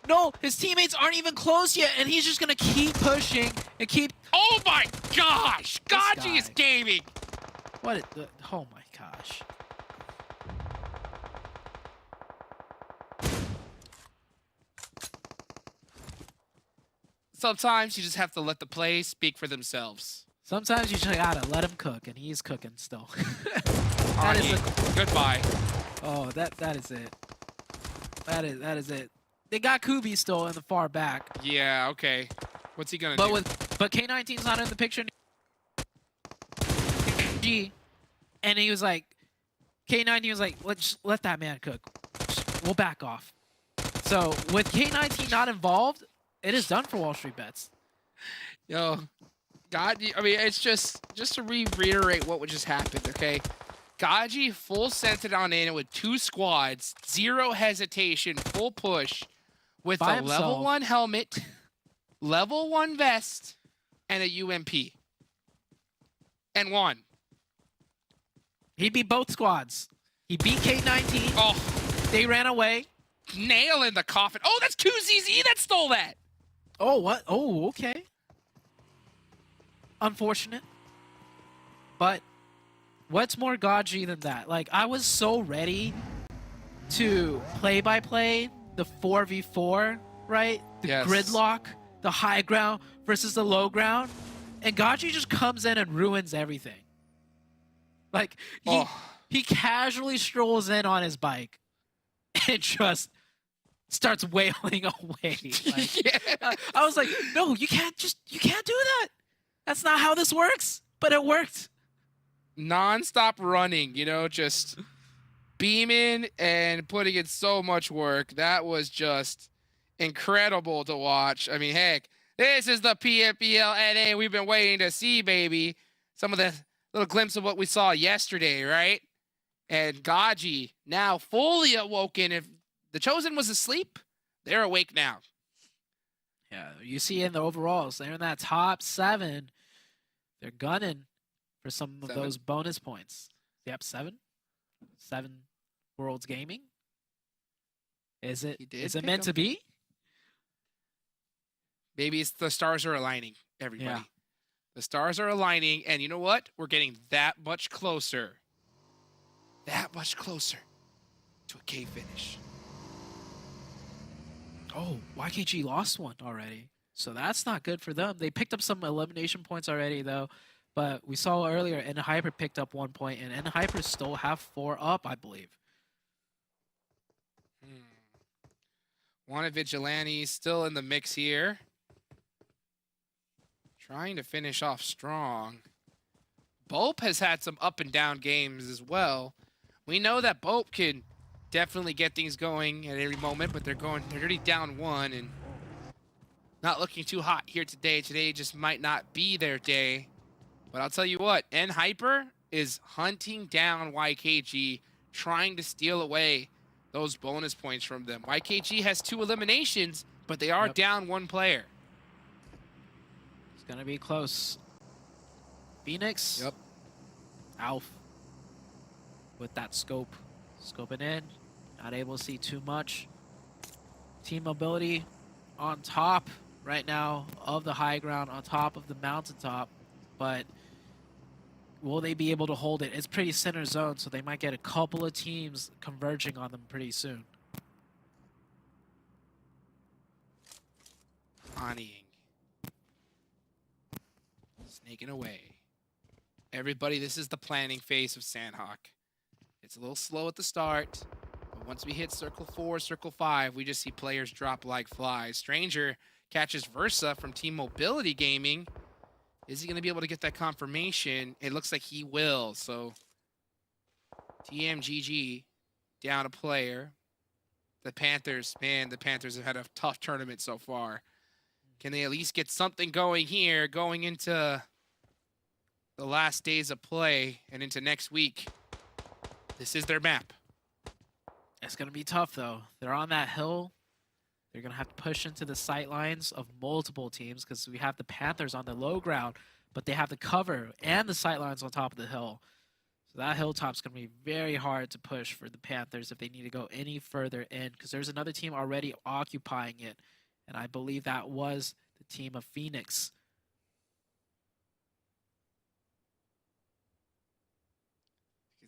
Speaker 4: No, his teammates aren't even close yet, and he's just gonna keep pushing and keep.
Speaker 3: Oh my gosh! Gaji is gaming.
Speaker 4: What? Oh my gosh.
Speaker 3: Sometimes you just have to let the plays speak for themselves.
Speaker 4: Sometimes you just gotta let him cook, and he's cooking still.
Speaker 3: Goodbye.
Speaker 4: Oh, that is it. That is it. They got Kubi still in the far back.
Speaker 3: Yeah, okay. What's he gonna do?
Speaker 4: But K19's not in the picture. And he was like, K19 was like, let's let that man cook. We'll back off. So with K19 not involved, it is done for Wall Street Bets.
Speaker 3: Yo, God, I mean, it's just to reiterate what just happened, okay? Gaji full sent it on in with 2 squads, 0 hesitation, full push, with a level 1 helmet, level 1 vest, and a UMP. And won.
Speaker 4: He beat both squads. He beat K19.
Speaker 3: Oh.
Speaker 4: They ran away.
Speaker 3: Nail in the coffin. Oh, that's QZZ that stole that.
Speaker 4: Oh, what? Oh, okay. Unfortunate. But what's more Gaji than that? Like, I was so ready to play-by-play the 4v4, right? The gridlock, the high ground versus the low ground. And Gaji just comes in and ruins everything. Like, he casually strolls in on his bike and just starts wailing away. Like, I was like, no, you can't do that. That's not how this works. But it worked.
Speaker 3: Non-stop running, you know, just beaming and putting in so much work. That was just incredible to watch. I mean, heck, this is the PMPL NA we've been waiting to see, baby. Some of the little glimpse of what we saw yesterday, right? And Gaji now fully awoken. If the Chosen was asleep, they're awake now.
Speaker 4: Yeah, you see in the overalls, they're in that top 7. They're gunning for some of those bonus points. Yep, 7. 7 Worlds Gaming. Is it meant to be?
Speaker 3: Maybe it's the stars are aligning, everybody.
Speaker 4: Yeah.
Speaker 3: The stars are aligning, and you know what? We're getting that much closer. that much closer to a K finish.
Speaker 4: Oh, YKG lost one already. So that's not good for them. They picked up some elimination points already, though. But we saw earlier, Hyper picked up 1 point, and Hyper still have 4 up, I believe.
Speaker 3: One of Vigilantes still in the mix here. Trying to finish off strong. BOPE has had some up and down games as well. We know that BOPE can definitely get things going at every moment, but they're already down 1 and not looking too hot here today. Today just might not be their day. But I'll tell you what, Hyper is hunting down YKG, trying to steal away those bonus points from them. YKG has 2 eliminations, but they are down 1 player.
Speaker 4: It's going to be close. Phoenix.
Speaker 3: Yep.
Speaker 4: Alf. With that scope. Scoping in. Not able to see too much. Team mobility on top right now of the high ground, on top of the mountaintop. But will they be able to hold it? It's pretty center zone, so they might get a couple of teams converging on them pretty soon.
Speaker 3: Honeying. Snaking away. Everybody, this is the planning phase of Sanhok. It's a little slow at the start, but once we hit circle 4, circle 5, we just see players drop like flies. Stranger catches Versa from Team Mobility Gaming. Is he going to be able to get that confirmation? It looks like he will, so TMGG down a player. The Panthers, man, the Panthers have had a tough tournament so far. Can they at least get something going here, going into the last days of play and into next week? This is their map.
Speaker 4: It's going to be tough, though. They're on that hill. They're going to have to push into the sight lines of multiple teams because we have the Panthers on the low ground, but they have the cover and the sight lines on top of the hill. So that hilltop's going to be very hard to push for the Panthers if they need to go any further in, because there's another team already occupying it, and I believe that was the team of Phoenix.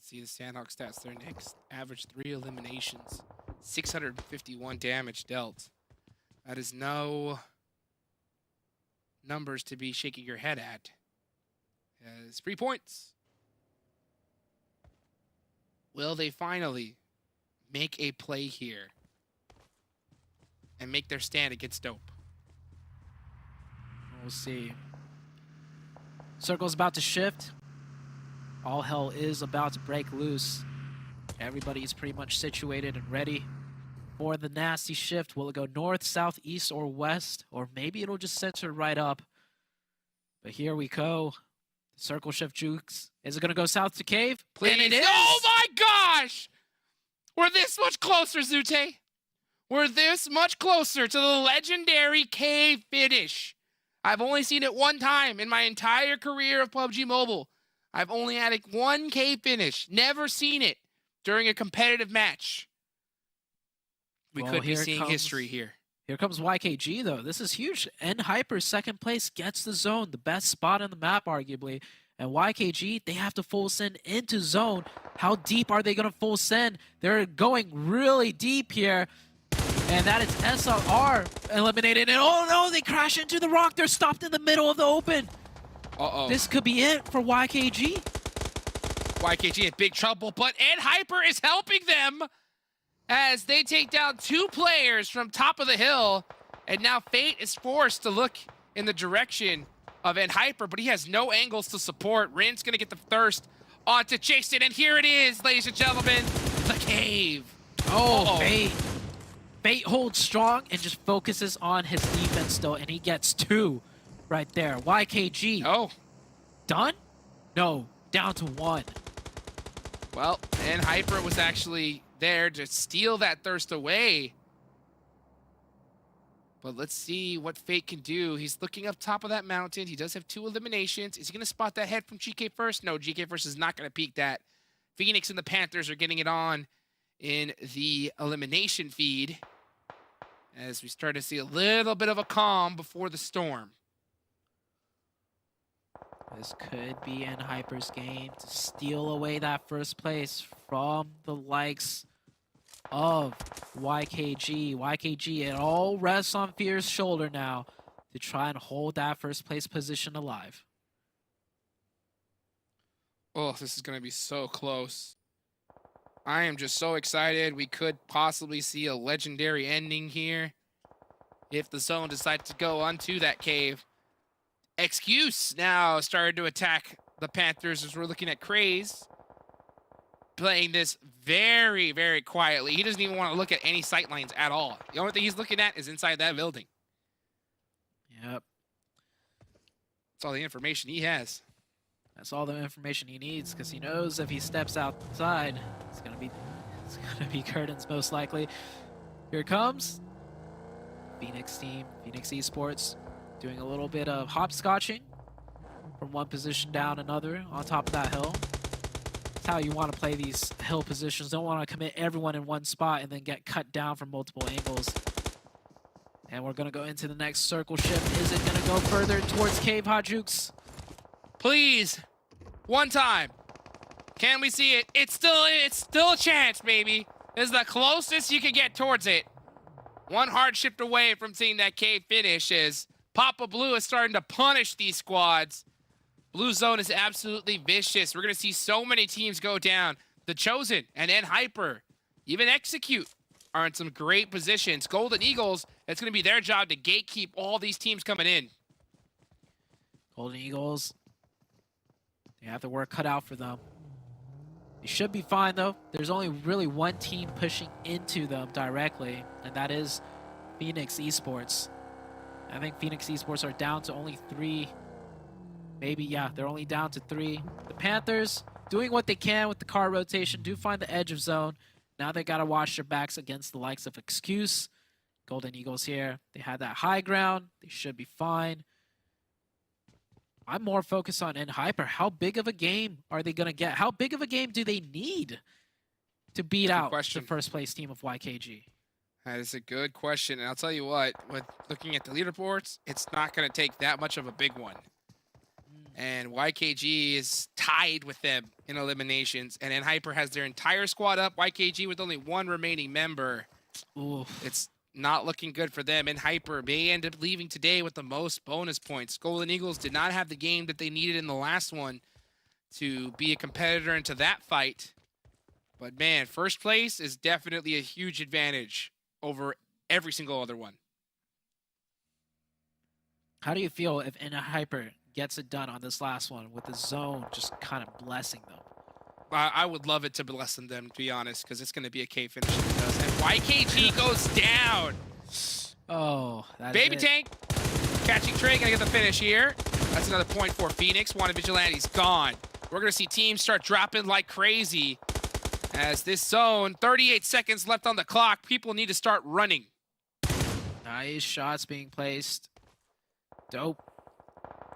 Speaker 3: See the Sanhok stats there next. Average 3 eliminations, 651 damage dealt. That is no numbers to be shaking your head at. It's 3 points. Will they finally make a play here and make their stand against Dope?
Speaker 4: We'll see. Circle's about to shift. All hell is about to break loose. Everybody's pretty much situated and ready for the nasty shift. Will it go north, south, east, or west? Or maybe it'll just center right up. But here we go. The circle shift jukes. Is it going to go south to cave?
Speaker 3: Please.
Speaker 4: And it is!
Speaker 3: Oh my gosh! We're this much closer, Zute. We're this much closer to the legendary cave finish. I've only seen it 1 time in my entire career of PUBG Mobile. I've only had a 1 cave finish. Never seen it during a competitive match. We could be seeing history here.
Speaker 4: Here comes YKG, though. This is huge. Hyper, second place, gets the zone. The best spot on the map, arguably. And YKG, they have to full send into zone. How deep are they going to full send? They're going really deep here. And that is SLR eliminated. And oh no, they crash into the rock. They're stopped in the middle of the open.
Speaker 3: Uh-oh.
Speaker 4: This could be it for YKG.
Speaker 3: YKG in big trouble, but Hyper is helping them as they take down 2 players from top of the hill. And now Fate is forced to look in the direction of Hyper, but he has no angles to support. Rin's gonna get the thirst onto Jason, and here it is, ladies and gentlemen, the cave.
Speaker 4: Oh, Fate. Fate holds strong and just focuses on his defense still, and he gets 2 right there. YKG.
Speaker 3: Oh.
Speaker 4: Done? No, down to 1.
Speaker 3: Well, Hyper was actually there to steal that thirst away. But let's see what Fate can do. He's looking up top of that mountain. He does have 2 eliminations. Is he going to spot that head from GK First? No, GK First is not going to peek that. Phoenix and the Panthers are getting it on in the elimination feed as we start to see a little bit of a calm before the storm.
Speaker 4: This could be Hyper's game to steal away that first place from the likes of YKG. YKG, it all rests on Fear's shoulder now to try and hold that first place position alive.
Speaker 3: Oh, this is going to be so close. I am just so excited. We could possibly see a legendary ending here if the zone decides to go onto that cave. Excuse now started to attack the Panthers as we're looking at Craze playing this very, very quietly. He doesn't even want to look at any sight lines at all. The only thing he's looking at is inside that building.
Speaker 4: Yep.
Speaker 3: That's all the information he has.
Speaker 4: That's all the information he needs, because he knows if he steps outside, it's gonna be curtains most likely. Here it comes. Phoenix team, Phoenix Esports, doing a little bit of hopscotching from one position down another on top of that hill. That's how you want to play these hill positions. Don't want to commit everyone in one spot and then get cut down from multiple angles. And we're gonna go into the next circle shift. Is it gonna go further towards cave, Hot Jukes?
Speaker 3: Please, one time. Can we see it? It's still a chance, baby. This is the closest you can get towards it. One hard shift away from seeing that cave finish is Papa Blue is starting to punish these squads. Blue Zone is absolutely vicious. We're going to see so many teams go down. The Chosen and Hyper, even Execute, are in some great positions. Golden Eagles, it's going to be their job to gatekeep all these teams coming in.
Speaker 4: Golden Eagles, they have the work cut out for them. They should be fine, though. There's only really one team pushing into them directly, and that is Phoenix Esports. I think Phoenix Esports are down to only 3. Maybe, yeah, they're only down to 3. The Panthers, doing what they can with the car rotation, do find the edge of zone. Now they got to watch their backs against the likes of Excuse. Golden Eagles here, they had that high ground. They should be fine. I'm more focused on Hyper. How big of a game are they going to get? How big of a game do they need to beat out the first place team of YKG?
Speaker 3: That is a good question. And I'll tell you what, with looking at the leaderboards, it's not going to take that much of a big one. And YKG is tied with them in eliminations. And Hyper has their entire squad up. YKG with only 1 remaining member.
Speaker 4: Oof.
Speaker 3: It's not looking good for them. And Hyper may end up leaving today with the most bonus points. Golden Eagles did not have the game that they needed in the last one to be a competitor into that fight. But man, first place is definitely a huge advantage over every single other one.
Speaker 4: How do you feel if Hyper gets it done on this last one with the zone just kind of blessing them?
Speaker 3: I would love it to lessen them, to be honest, because it's going to be a cave finish if it does. And YKG goes down.
Speaker 4: Oh, that's
Speaker 3: Baby Tank catching Trey, going to get the finish here. That's another point for Phoenix. One of Vigilantes gone. We're going to see teams start dropping like crazy as this zone, 38 seconds left on the clock. People need to start running.
Speaker 4: Nice shots being placed. Dope.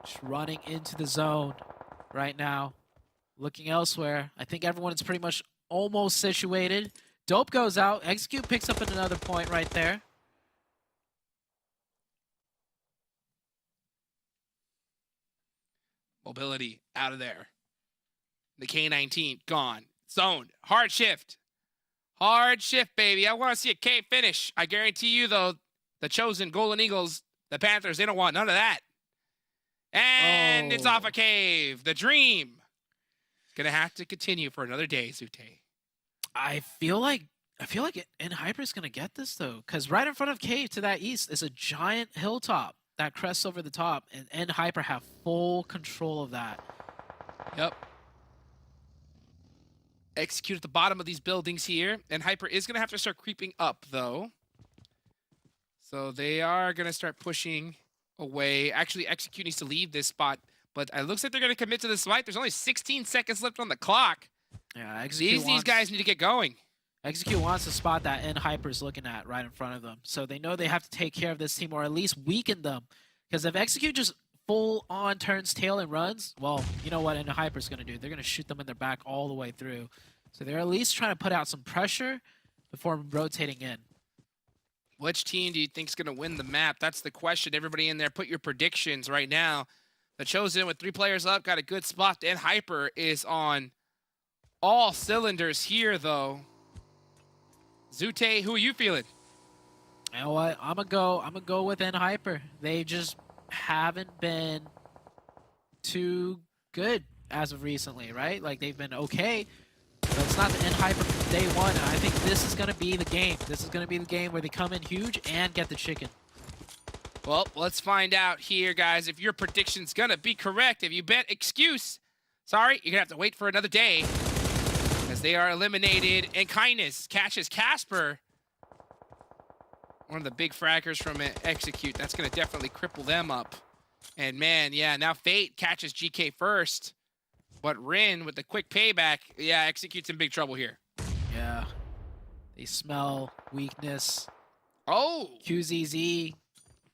Speaker 4: Just running into the zone right now. Looking elsewhere. I think everyone is pretty much almost situated. Dope goes out. Execute picks up another point right there.
Speaker 3: Mobility out of there. The K-19 gone. Zoned. Hard shift. Hard shift, baby. I want to see a K finish. I guarantee you, though, the Chosen, Golden Eagles, the Panthers, they don't want none of that. And it's off a cave. The dream. Gonna have to continue for another day, Zute.
Speaker 4: I feel like Hyper's gonna get this though, because right in front of Cave to that east is a giant hilltop that crests over the top, and Hyper have full control of that.
Speaker 3: Yep. Execute at the bottom of these buildings here, and Hyper is gonna have to start creeping up though. So they are gonna start pushing away. Actually, Execute needs to leave this spot. But it looks like they're going to commit to this fight. There's only 16 seconds left on the clock.
Speaker 4: Yeah,
Speaker 3: these guys need to get going.
Speaker 4: Execute wants to spot that Hyper's looking at right in front of them. So they know they have to take care of this team or at least weaken them. Because if Execute just full on turns tail and runs, well, you know what Hyper's going to do. They're going to shoot them in their back all the way through. So they're at least trying to put out some pressure before rotating in.
Speaker 3: Which team do you think is going to win the map? That's the question. Everybody in there, put your predictions right now. The Chosen with 3 players up, got a good spot. And Hyper is on all cylinders here, though. Zute, who are you feeling?
Speaker 4: You know what? I'm gonna go with Hyper. They just haven't been too good as of recently, right? Like they've been okay, but it's not the Hyper from day one. And I think this is gonna be the game. This is gonna be the game where they come in huge and get the chicken.
Speaker 3: Well, let's find out here, guys, if your prediction's gonna be correct. If you bet excuse, sorry, you're gonna have to wait for another day as they are eliminated. And Kindness catches Casper. One of the big fraggers from Execute. That's gonna definitely cripple them up. And man, yeah, now Fate catches GK first. But Rin with the quick payback, yeah, Execute's in big trouble here.
Speaker 4: Yeah. They smell weakness.
Speaker 3: Oh!
Speaker 4: QZZ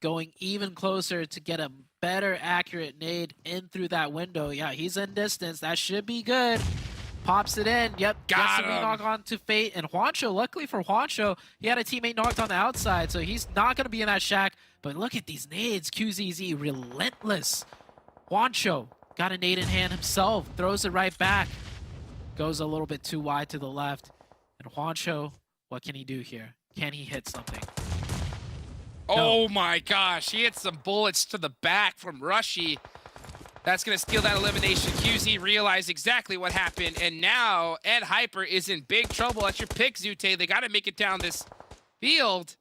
Speaker 4: going even closer to get a better accurate nade in through that window. Yeah, he's in distance. That should be good. Pops it in. Yep,
Speaker 3: Got
Speaker 4: gets the
Speaker 3: him.
Speaker 4: knock on to Fate. And Juancho, luckily for Juancho, he had a teammate knocked on the outside, so he's not going to be in that shack. But look at these nades. QZZ, relentless. Juancho got a nade in hand himself. Throws it right back. Goes a little bit too wide to the left. And Juancho, what can he do here? Can he hit something?
Speaker 3: Oh my gosh, he hit some bullets to the back from Rushy. That's going to steal that elimination. QZ realized exactly what happened, and now Ed Hyper is in big trouble. That's your pick, Zute. They got to make it down this field,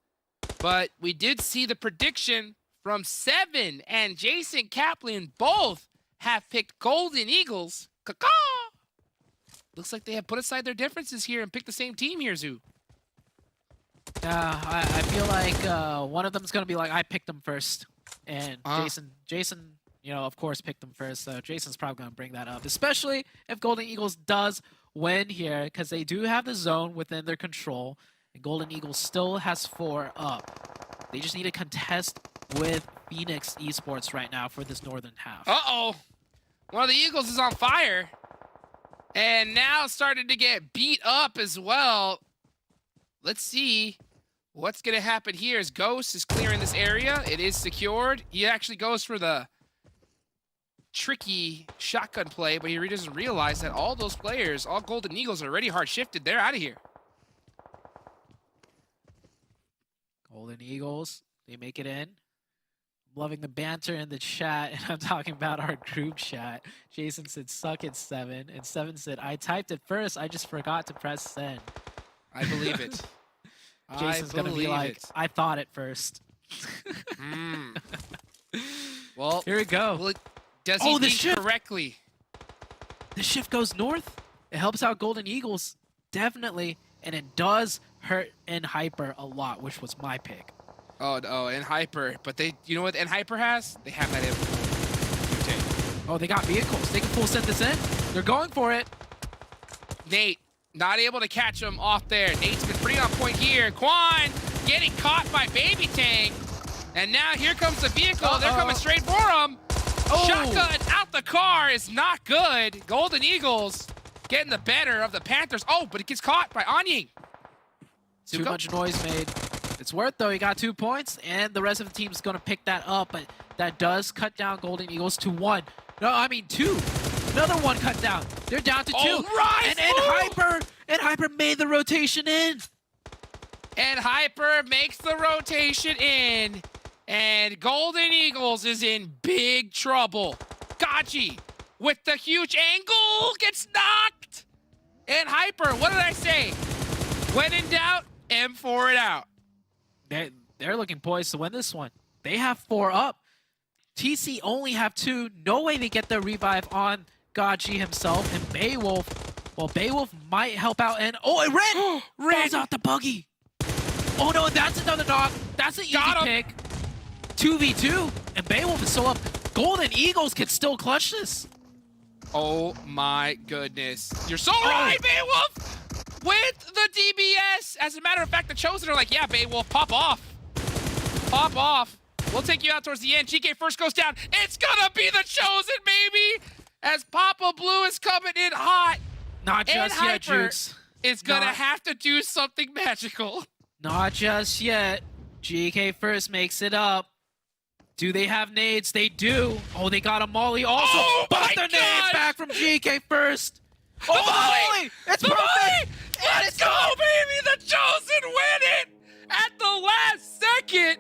Speaker 3: but we did see the prediction from Seven and Jason Kaplan. Both have picked Golden Eagles. Caw-caw! Looks like they have put aside their differences here and picked the same team here, Zoo.
Speaker 4: I feel like one of them's gonna be like, I picked them first, and Jason, you know, of course, picked them first. So Jason's probably gonna bring that up, especially if Golden Eagles does win here, because they do have the zone within their control, and Golden Eagles still has 4 up. They just need to contest with Phoenix Esports right now for this northern half.
Speaker 3: Uh-oh. One of the Eagles is on fire, and now started to get beat up as well. Let's see what's going to happen here as Ghost is clearing this area. It is secured. He actually goes for the tricky shotgun play, but he doesn't realize that all those players, all Golden Eagles, are already hard shifted. They're out of here.
Speaker 4: Golden Eagles, they make it in. I'm loving the banter in the chat, and I'm talking about our group chat. Jason said, suck it, Seven. And Seven said, I typed it first. I just forgot to press send.
Speaker 3: I believe it.
Speaker 4: Jason's going to be like, I thought it first.
Speaker 3: Well,
Speaker 4: here we go.
Speaker 3: Well, does he
Speaker 4: the
Speaker 3: think
Speaker 4: shift
Speaker 3: correctly?
Speaker 4: The shift goes north. It helps out Golden Eagles, definitely. And it does hurt Hyper a lot, which was my pick.
Speaker 3: Oh, and Hyper. But they, you know what Hyper has? They have that info.
Speaker 4: Oh, they got vehicles. They can full send this in. They're going for it.
Speaker 3: Nate. Not able to catch him off there. Nate's been pretty on point here. Quan getting caught by Baby Tang. And now here comes the vehicle. They're coming straight for him. Shotgun out the car is not good. Golden Eagles getting the better of the Panthers. Oh, but it gets caught by Anying.
Speaker 4: Too much noise made. It's worth, though. He got 2 points, and the rest of the team's going to pick that up. But that does cut down Golden Eagles to 1. No, I mean 2. Another 1 cut down. They're down to 2.
Speaker 3: Right,
Speaker 4: And Hyper made the rotation in.
Speaker 3: And Hyper makes the rotation in. And Golden Eagles is in big trouble. Gachi with the huge angle gets knocked. And Hyper, what did I say? When in doubt, M4 it out.
Speaker 4: They're looking poised to win this one. They have 4 up. TC only have 2. No way they get the revive on Gachi himself. And Beowulf, well, Beowulf might help out. And it Ren falls out the buggy. Oh no, that's another knock. That's an easy pick. 2v2, and Beowulf is still up. Golden Eagles can still clutch this.
Speaker 3: Oh my goodness. You're so right, Beowulf! With the DBS. As a matter of fact, the Chosen are like, yeah, Beowulf, pop off. Pop off. We'll take you out towards the end. GK first goes down. It's gonna be the Chosen, baby! As Papa Blue is coming in hot.
Speaker 4: Not just yet, Jukes.
Speaker 3: Is gonna have to do something magical.
Speaker 4: Not just yet. GK first makes it up. Do they have nades? They do. Oh, they got a molly also.
Speaker 3: Oh
Speaker 4: but
Speaker 3: my
Speaker 4: the
Speaker 3: God!
Speaker 4: nades back from GK first.
Speaker 3: The volley!
Speaker 4: It's
Speaker 3: the
Speaker 4: perfect!
Speaker 3: volley! Let's go, baby! The Chosen win it at the last second.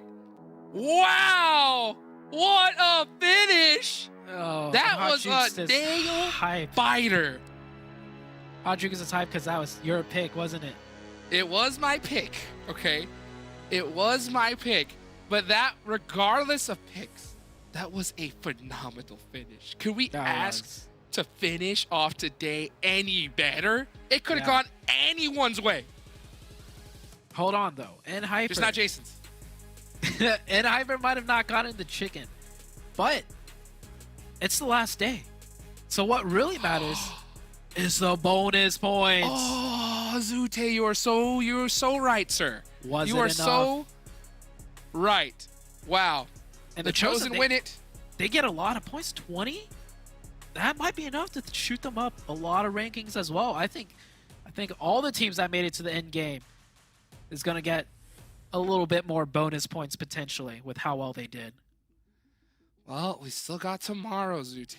Speaker 3: Wow! What a finish!
Speaker 4: Oh,
Speaker 3: That
Speaker 4: Hot
Speaker 3: was
Speaker 4: Jukes
Speaker 3: a
Speaker 4: is
Speaker 3: nail
Speaker 4: hype.
Speaker 3: biter.
Speaker 4: Hot Jukes is hype because that was your pick, wasn't it?
Speaker 3: It was my pick, okay? It was my pick. But that, regardless of picks, that was a phenomenal finish. Could we ask to finish off today any better? It could have gone anyone's way.
Speaker 4: Hold on, though. And Hyper.
Speaker 3: Just not Jason's.
Speaker 4: And Hyper might have not gotten the chicken. But it's the last day. So what really matters is the bonus points.
Speaker 3: Oh, Zute, you're so right, sir.
Speaker 4: Was
Speaker 3: you
Speaker 4: it
Speaker 3: are
Speaker 4: enough?
Speaker 3: so right. Wow.
Speaker 4: And
Speaker 3: the Chosen win it.
Speaker 4: They get a lot of points. 20? That might be enough to shoot them up a lot of rankings as well. I think all the teams that made it to the end game is going to get a little bit more bonus points potentially with how well they did.
Speaker 3: Well, we still got tomorrow, Zute.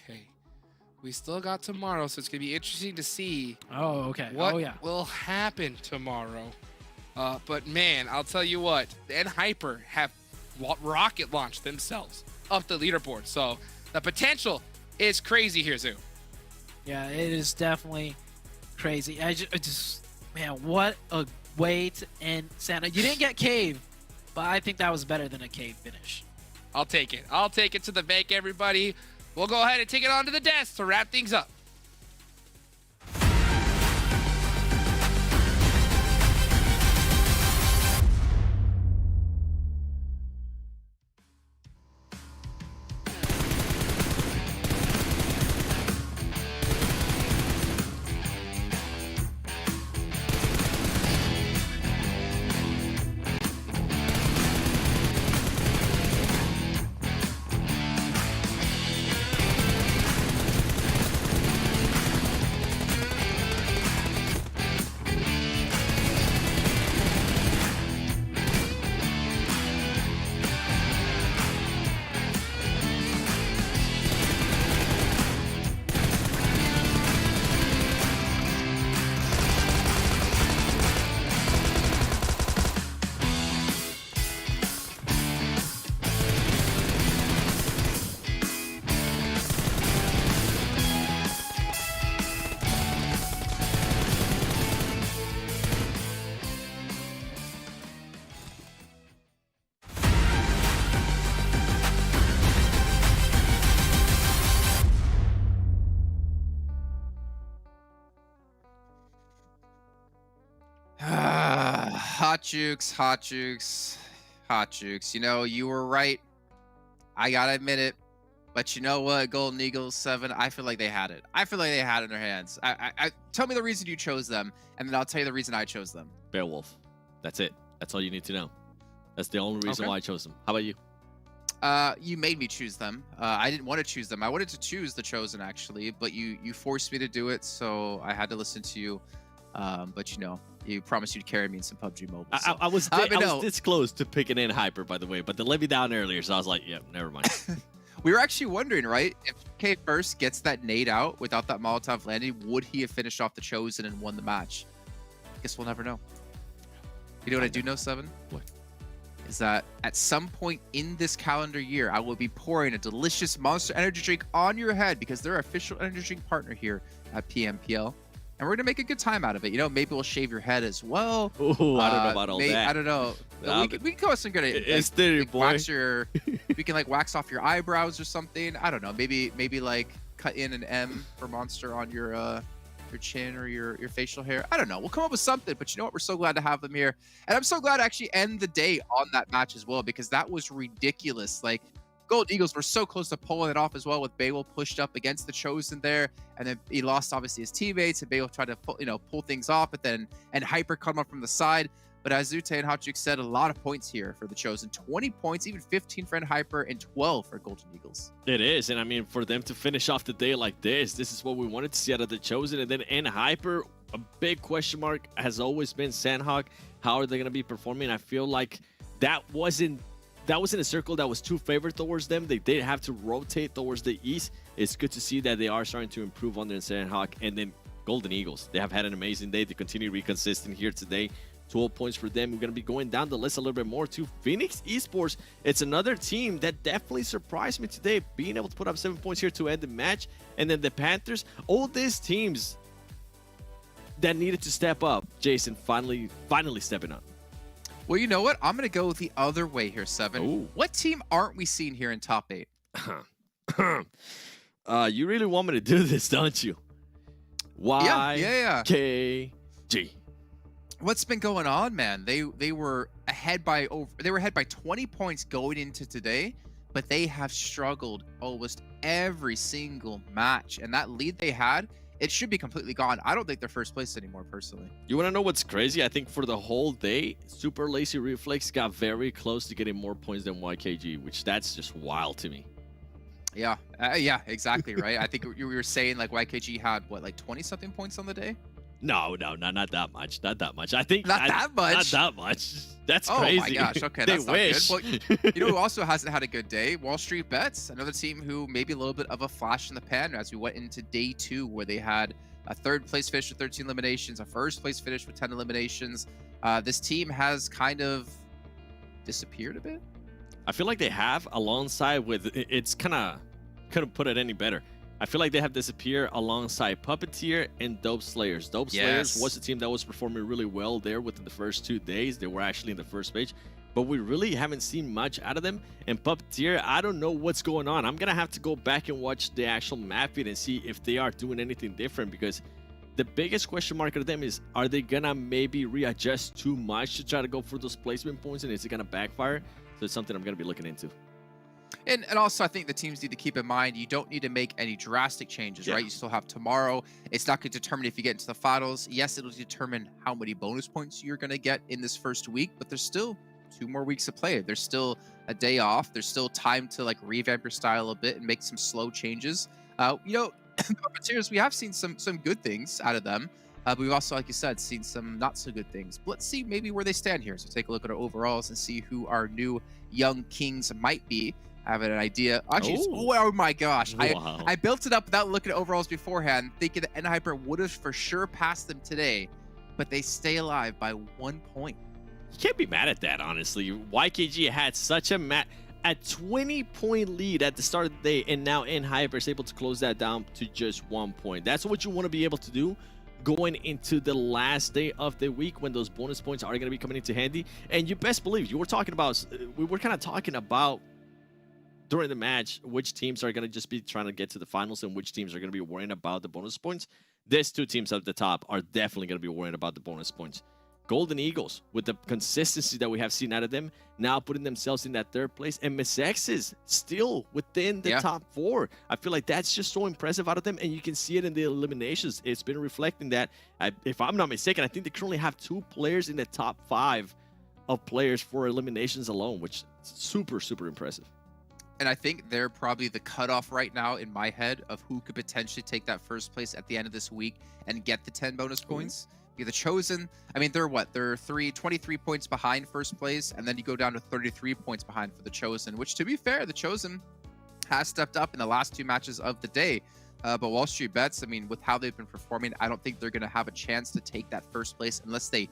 Speaker 3: We still got tomorrow, so it's going to be interesting to see what will happen tomorrow. But man, I'll tell you what, and Hyper have rocket launched themselves up the leaderboard. So the potential is crazy here, Zoo.
Speaker 4: Yeah, it is definitely crazy. I just man, what a way to end Santa. You didn't get Cave, but I think that was better than a Cave finish.
Speaker 3: I'll take it. I'll take it to the bank, everybody. We'll go ahead and take it onto the desk to wrap things up.
Speaker 1: Hot Jukes, Hot Jukes, Hot Jukes. You know, you were right. I gotta admit it. But you know what, Golden Eagles 7, I feel like they had it. I feel like they had it in their hands. Tell me the reason you chose them, and then I'll tell you the reason I chose them.
Speaker 2: Beowulf. That's it. That's all you need to know. That's the only reason why I chose them. How about you?
Speaker 1: You made me choose them. I didn't want to choose them. I wanted to choose the Chosen, actually, but you forced me to do it, so I had to listen to you. But you know, you promised you'd carry me in some PUBG Mobile. So.
Speaker 2: I was this close to picking in Hyper, by the way, but they let me down earlier, so I was like, yeah, never mind.
Speaker 1: We were actually wondering, right? If K first gets that nade out without that Molotov landing, would he have finished off the Chosen and won the match? Guess we'll never know. You know what I do know, 7?
Speaker 2: What?
Speaker 1: Is that at some point in this calendar year, I will be pouring a delicious Monster Energy drink on your head because they're our official energy drink partner here at PMPL. And we're going to make a good time out of it. You know, maybe we'll shave your head as well.
Speaker 2: Oh, I don't know about all that.
Speaker 1: I don't know. We can come up with some good
Speaker 2: It's theory, boy.
Speaker 1: We can like wax off your eyebrows or something. I don't know. Maybe like cut in an M for Monster on your chin or your facial hair. I don't know. We'll come up with something. But you know what? We're so glad to have them here. And I'm so glad to actually end the day on that match as well, because that was ridiculous. Like, Gold Eagles were so close to pulling it off as well, with Beowulf pushed up against the Chosen there, and then he lost obviously his teammates, and Beowulf tried to pull things off, but then Hyper come up from the side. But as Zute and Hotjuk said, a lot of points here for the Chosen. 20 points, even 15 for Hyper, and 12 for Golden Eagles.
Speaker 2: It is, and I mean, for them to finish off the day like this is what we wanted to see out of the Chosen. And then Hyper, a big question mark has always been Sanhok. How are they going to be performing? I feel like that wasn't a circle that was too favored towards them. They did have to rotate towards the east. It's good to see that they are starting to improve on their Sanhok. And then Golden Eagles. They have had an amazing day. They continue to be consistent here today. 12 points for them. We're going to be going down the list a little bit more to Phoenix Esports. It's another team that definitely surprised me today, being able to put up 7 points here to end the match. And then the Panthers, all these teams that needed to step up. Jason finally stepping up.
Speaker 1: Well, you know what? I'm going to go the other way here, Seven.
Speaker 2: Ooh.
Speaker 1: What team aren't we seeing here in top 8?
Speaker 2: You really want me to do this, don't you?
Speaker 1: Yeah.
Speaker 2: YKG.
Speaker 1: What's been going on, man? They were ahead by 20 points going into today, but they have struggled almost every single match. And that lead they had, it should be completely gone. I don't think they're first place anymore, personally.
Speaker 2: You want to know what's crazy? I think for the whole day, Super Lazy Reflex got very close to getting more points than YKG, which that's just wild to me.
Speaker 1: Yeah, exactly, right? I think you were saying like YKG had, what, like 20-something points on the day?
Speaker 2: No, not that much. Not that much. I think
Speaker 1: Not that much?
Speaker 2: Not that much. That's
Speaker 1: Oh
Speaker 2: crazy.
Speaker 1: my gosh, okay,
Speaker 2: They
Speaker 1: that's
Speaker 2: wish.
Speaker 1: not good. Well, you know who also hasn't had a good day? WALLSTREETBETS, another team who maybe a little bit of a flash in the pan as we went into day 2, where they had a 3rd place finish with 13 eliminations, a 1st place finish with 10 eliminations. This team has kind of disappeared a bit.
Speaker 2: I feel like they have, alongside with, it's kind of, couldn't put it any better. I feel like they have disappeared alongside PUPPETEER and Dope Slayers. Dope Slayers was a team that was performing really well there within the first 2 days. They were actually in the first page, but we really haven't seen much out of them. And PUPPETEER, I don't know what's going on. I'm going to have to go back and watch the actual map feed and see if they are doing anything different, because the biggest question mark of them is, are they going to maybe readjust too much to try to go for those placement points, and is it going to backfire? So it's something I'm going to be looking into.
Speaker 1: And also, I think the teams need to keep in mind, you don't need to make any drastic changes, right? You still have tomorrow. It's not going to determine if you get into the finals. Yes, it'll determine how many bonus points you're going to get in this first week, but there's still 2 more weeks to play. There's still a day off. There's still time to like revamp your style a bit and make some slow changes. You know, PUPPETEERs, we have seen some good things out of them. But we've also, like you said, seen some not so good things. But let's see maybe where they stand here. So take a look at our overalls and see who our new young kings might be. I have an idea. Actually, oh my gosh.
Speaker 2: Wow.
Speaker 1: I built it up without looking at overalls beforehand, thinking that NHyper would have for sure passed them today, but they stay alive by 1 point.
Speaker 2: You can't be mad at that, honestly. YKG had such a 20-point lead at the start of the day, and now NHyper is able to close that down to just 1 point. That's what you want to be able to do going into the last day of the week, when those bonus points are going to be coming into handy. And you best believe, we were kind of talking about during the match which teams are going to just be trying to get to the finals and which teams are going to be worrying about the bonus points. These 2 teams at the top are definitely going to be worrying about the bonus points. Golden Eagles, with the consistency that we have seen out of them, now putting themselves in that 3rd place, and MEZEXIS still within the top 4. I feel like that's just so impressive out of them, and you can see it in the eliminations. It's been reflecting that. If I'm not mistaken, I think they currently have 2 players in the top 5 of players for eliminations alone, which is super, super impressive.
Speaker 1: And I think they're probably the cutoff right now in my head of who could potentially take that 1st place at the end of this week and get the 10 bonus points. You're the Chosen. I mean, they're what? They're 23 points behind 1st place, and then you go down to 33 points behind for the Chosen, which, to be fair, the Chosen has stepped up in the last 2 matches of the day. But WALLSTREETBETS, I mean, with how they've been performing, I don't think they're going to have a chance to take that 1st place unless they,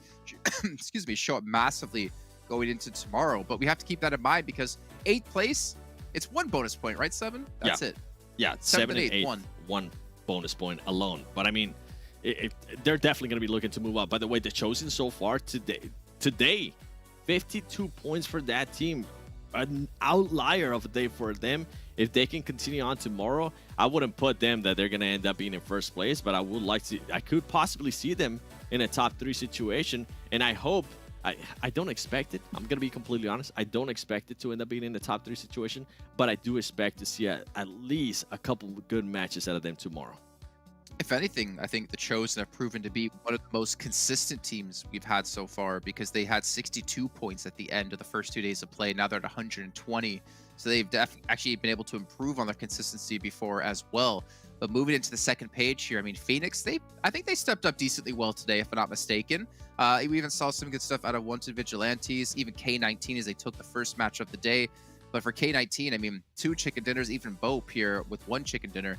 Speaker 1: excuse me, show up massively going into tomorrow. But we have to keep that in mind, because 8th place, it's 1 bonus point, right, 7? That's it.
Speaker 2: Yeah, 7 and 8, 1 bonus point alone. But I mean, they're definitely going to be looking to move up. By the way, the Chosen so far today, 52 points for that team. An outlier of a day for them. If they can continue on tomorrow, I wouldn't put them that they're going to end up being in 1st place, but I could possibly see them in a top 3 situation, and I hope, I don't expect it. I'm going to be completely honest. I don't expect it to end up being in the top 3 situation, but I do expect to see at least a couple of good matches out of them tomorrow.
Speaker 1: If anything, I think the Chosen have proven to be one of the most consistent teams we've had so far, because they had 62 points at the end of the first 2 days of play. Now they're at 120. So they've actually been able to improve on their consistency before as well. But moving into the 2nd page here, I mean, Phoenix, I think they stepped up decently well today, if I'm not mistaken. We even saw some good stuff out of Wanted Vigilantes, even K19 as they took the 1st match of the day. But for K19, I mean, 2 chicken dinners, even BOPE here with 1 chicken dinner.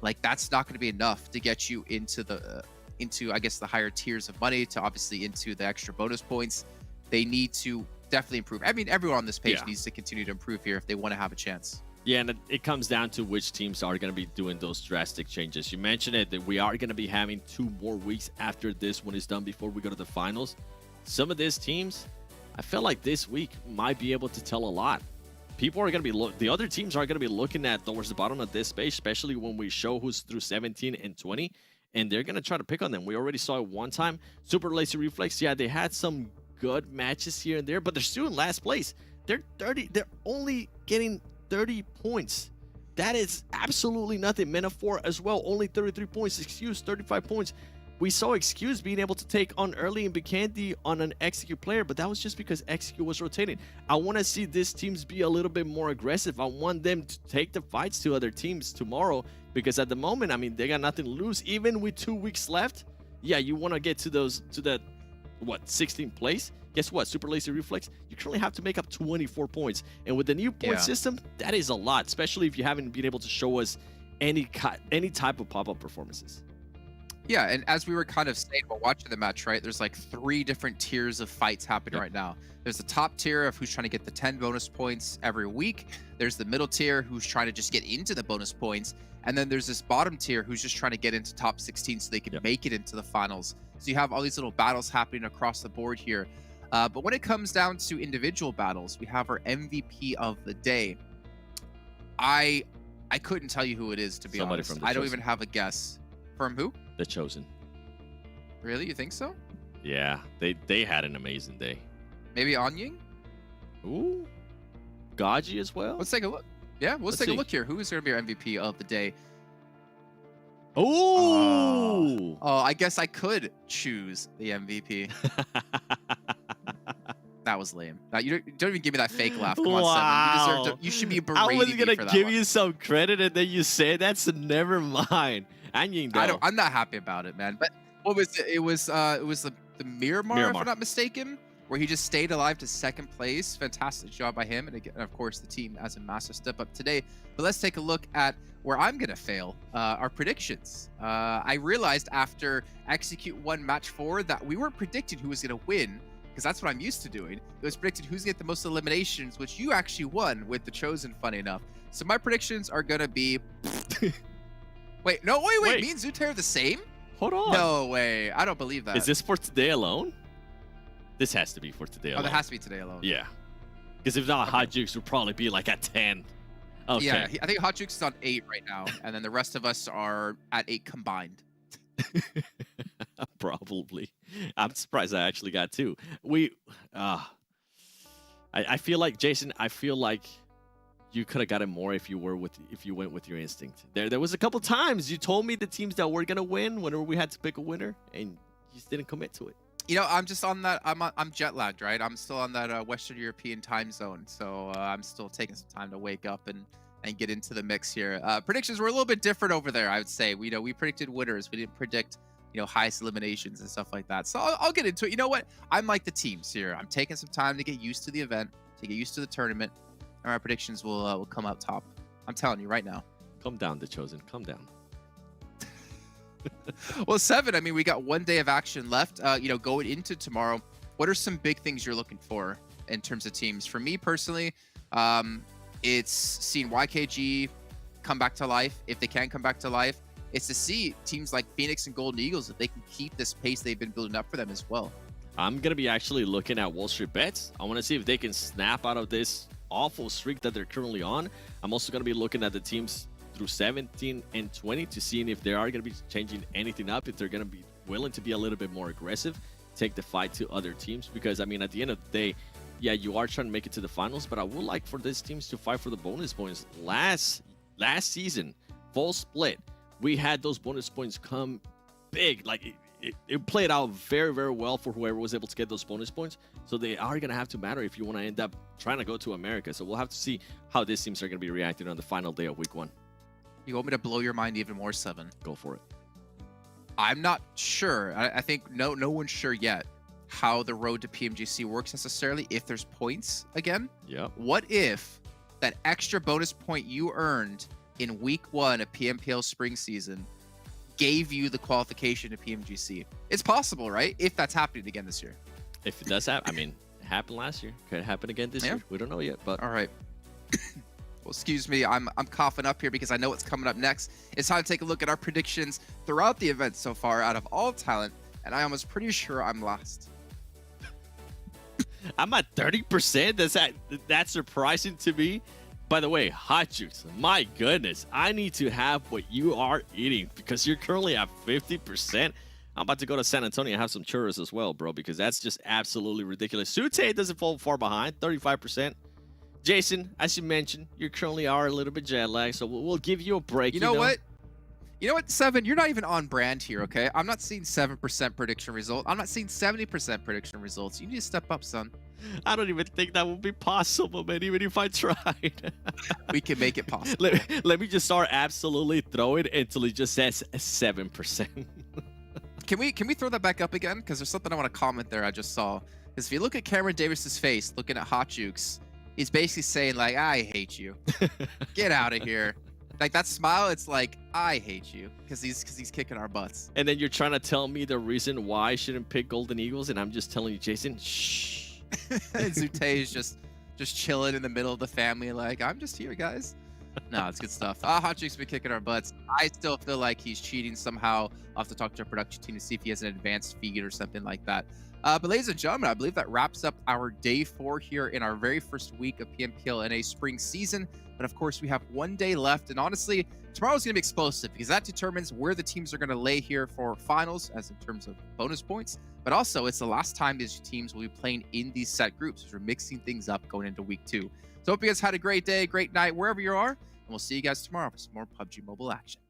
Speaker 1: Like, that's not going to be enough to get you into the into, I guess, the higher tiers of money to obviously into the extra bonus points. They need to definitely improve. I mean, everyone on this page needs to continue to improve here if they want to have a chance.
Speaker 2: Yeah, and it comes down to which teams are going to be doing those drastic changes. You mentioned it, that we are going to be having 2 more weeks after this one is done before we go to the finals. Some of these teams, I feel like this week might be able to tell a lot. People are going to be, the other teams are going to be looking at towards the bottom of this page, especially when we show who's through 17 and 20, and they're going to try to pick on them. We already saw it one time. Super Lazy Reflex, yeah, they had some good matches here and there, but they're still in last place. They're only getting 30 points. That is absolutely nothing. Metaphor as well, only 33 points. Excuse, 35 points. We saw Excuse being able to take on early in Vikendi on an Execute player, but that was just because Execute was rotating. I want to see these teams be a little bit more aggressive. I want them to take the fights to other teams tomorrow, because at the moment, I mean, they got nothing to lose. Even with 2 weeks left, yeah, you want to get to that, what, 16th place? Guess what? Super Lazy Reflex, you currently have to make up 24 points. And with the new point system, that is a lot, especially if you haven't been able to show us any type of pop-up performances.
Speaker 1: Yeah, and as we were kind of saying while watching the match, right, there's like 3 different tiers of fights happening right now. There's the top tier of who's trying to get the 10 bonus points every week. There's the middle tier who's trying to just get into the bonus points. And then there's this bottom tier who's just trying to get into top 16 so they can make it into the finals. So you have all these little battles happening across the board here. But when it comes down to individual battles, we have our MVP of the day. I couldn't tell you who it is, to be honest. I don't even have a guess. From who?
Speaker 2: The Chosen.
Speaker 1: Really? You think so?
Speaker 2: Yeah, they had an amazing day.
Speaker 1: Maybe Anying?
Speaker 2: Ooh. Gaji as well?
Speaker 1: Let's take a look. Yeah, let's take a look here. Who is going to be our MVP of the day?
Speaker 2: Oh,
Speaker 1: I guess I could choose the MVP. That was lame. Now, you don't even give me that fake laugh. Come on, 7. You should be berating me for that.
Speaker 2: I was gonna give you some credit, and then you say that's never mind.
Speaker 1: I'm not happy about it, man. But what was it? It was the Miramar, if I'm not mistaken, where he just stayed alive to 2nd place. Fantastic job by him, and again, of course, the team as a massive step up today. But let's take a look at where I'm gonna fail. Our predictions. I realized after Execute 1 match 4 that we weren't predicting who was gonna win, because that's what I'm used to doing. It was predicted who's gonna get the most eliminations, which you actually won with the Chosen, funny enough. So my predictions are gonna be wait, me and Zooter are the same?
Speaker 2: Hold on.
Speaker 1: No way. I don't believe that.
Speaker 2: Is this for today alone? This has to be for today alone.
Speaker 1: Oh, that has to be today alone.
Speaker 2: Yeah. Because if not, Hot Jukes would probably be like at 10. Okay.
Speaker 1: Yeah, I think Hot Jukes is on 8 right now, and then the rest of us are at 8 combined.
Speaker 2: Probably. I'm surprised I actually got 2. I feel like, Jason, you could have gotten more if you went with your instinct. There was a couple times you told me the teams that were gonna win whenever we had to pick a winner, and you just didn't commit to it.
Speaker 1: You know, I'm just on that. I'm jet lagged, right? I'm still on that Western European time zone, so I'm still taking some time to wake up and get into the mix here. Predictions were a little bit different over there, I would say. We predicted winners. We didn't predict highest eliminations and stuff like that. So I'll get into it. You know what? I'm like the teams here. I'm taking some time to get used to the event, to get used to the tournament. And our predictions will come out top. I'm telling you right now.
Speaker 2: Calm down, The Chosen. Calm down.
Speaker 1: Well, 7, I mean, we got 1 day of action left. Going into tomorrow, what are some big things you're looking for in terms of teams? For me personally, it's seeing YKG come back to life, if they can come back to life. It's to see teams like Phoenix and Golden Eagles, if they can keep this pace they've been building up for them as well.
Speaker 2: I'm going to be actually looking at WALLSTREETBETS. I want to see if they can snap out of this awful streak that they're currently on. I'm also going to be looking at the teams through 17 and 20 to see if they are going to be changing anything up, if they're going to be willing to be a little bit more aggressive, take the fight to other teams. Because, I mean, at the end of the day, yeah, you are trying to make it to the finals, but I would like for these teams to fight for the bonus points. Last season, fall split, we had those bonus points come big. Like, it played out very, very well for whoever was able to get those bonus points. So they are going to have to matter if you want to end up trying to go to America. So we'll have to see how these teams are going to be reacting on the final day of week 1.
Speaker 1: You want me to blow your mind even more, 7?
Speaker 2: Go for it.
Speaker 1: I'm not sure. I think no one's sure yet how the road to PMGC works necessarily, if there's points again.
Speaker 2: Yeah.
Speaker 1: What if that extra bonus point you earned in week 1 of PMPL spring season gave you the qualification to PMGC. It's possible, right? If that's happening again this year.
Speaker 2: If it does happen, I mean, it happened last year. Could it happen again this year? We don't know yet, but
Speaker 1: all right. Well, excuse me, I'm coughing up here because I know what's coming up next. It's time to take a look at our predictions throughout the event so far out of all talent, and I am almost pretty sure I'm last.
Speaker 2: I'm at 30%. That's surprising to me. By the way, Hot Jukes, my goodness, I need to have what you are eating because you're currently at 50%. I'm about to go to San Antonio and have some churros as well, bro, because that's just absolutely ridiculous. Sute doesn't fall far behind, 35%. Jason, as you mentioned, you currently are a little bit jet lagged, so we'll give you a break.
Speaker 1: You know what? You know what, Seven? You're not even on brand here, okay? I'm not seeing 7% prediction result. I'm not seeing 70% prediction results. You need to step up, son.
Speaker 2: I don't even think that would be possible, man, even if I tried.
Speaker 1: We can make it possible.
Speaker 2: Let me just start absolutely throwing until it just says 7%.
Speaker 1: Can we throw that back up again? Because there's something I want to comment there I just saw. Because if you look at Cameron Davis's face, looking at Hot Jukes, he's basically saying, like, I hate you. Get out of here. Like, that smile, it's like, I hate you. Because he's kicking our butts.
Speaker 2: And then you're trying to tell me the reason why I shouldn't pick Golden Eagles, and I'm just telling you, Jason, shh.
Speaker 1: And Zute is just chilling in the middle of the family, like, I'm just here, guys. No, it's good stuff. Hot Jukes been kicking our butts. I still feel like he's cheating somehow. I'll have to talk to our production team to see if he has an advanced feed or something like that. But ladies and gentlemen, I believe that wraps up our day 4 here in our very first week of PMPL NA Spring season. But of course, we have 1 day left. And honestly, tomorrow's going to be explosive because that determines where the teams are going to lay here for finals as in terms of bonus points. But also, it's the last time these teams will be playing in these set groups. So we're mixing things up going into week 2. So hope you guys had a great day, great night, wherever you are. And we'll see you guys tomorrow for some more PUBG Mobile action.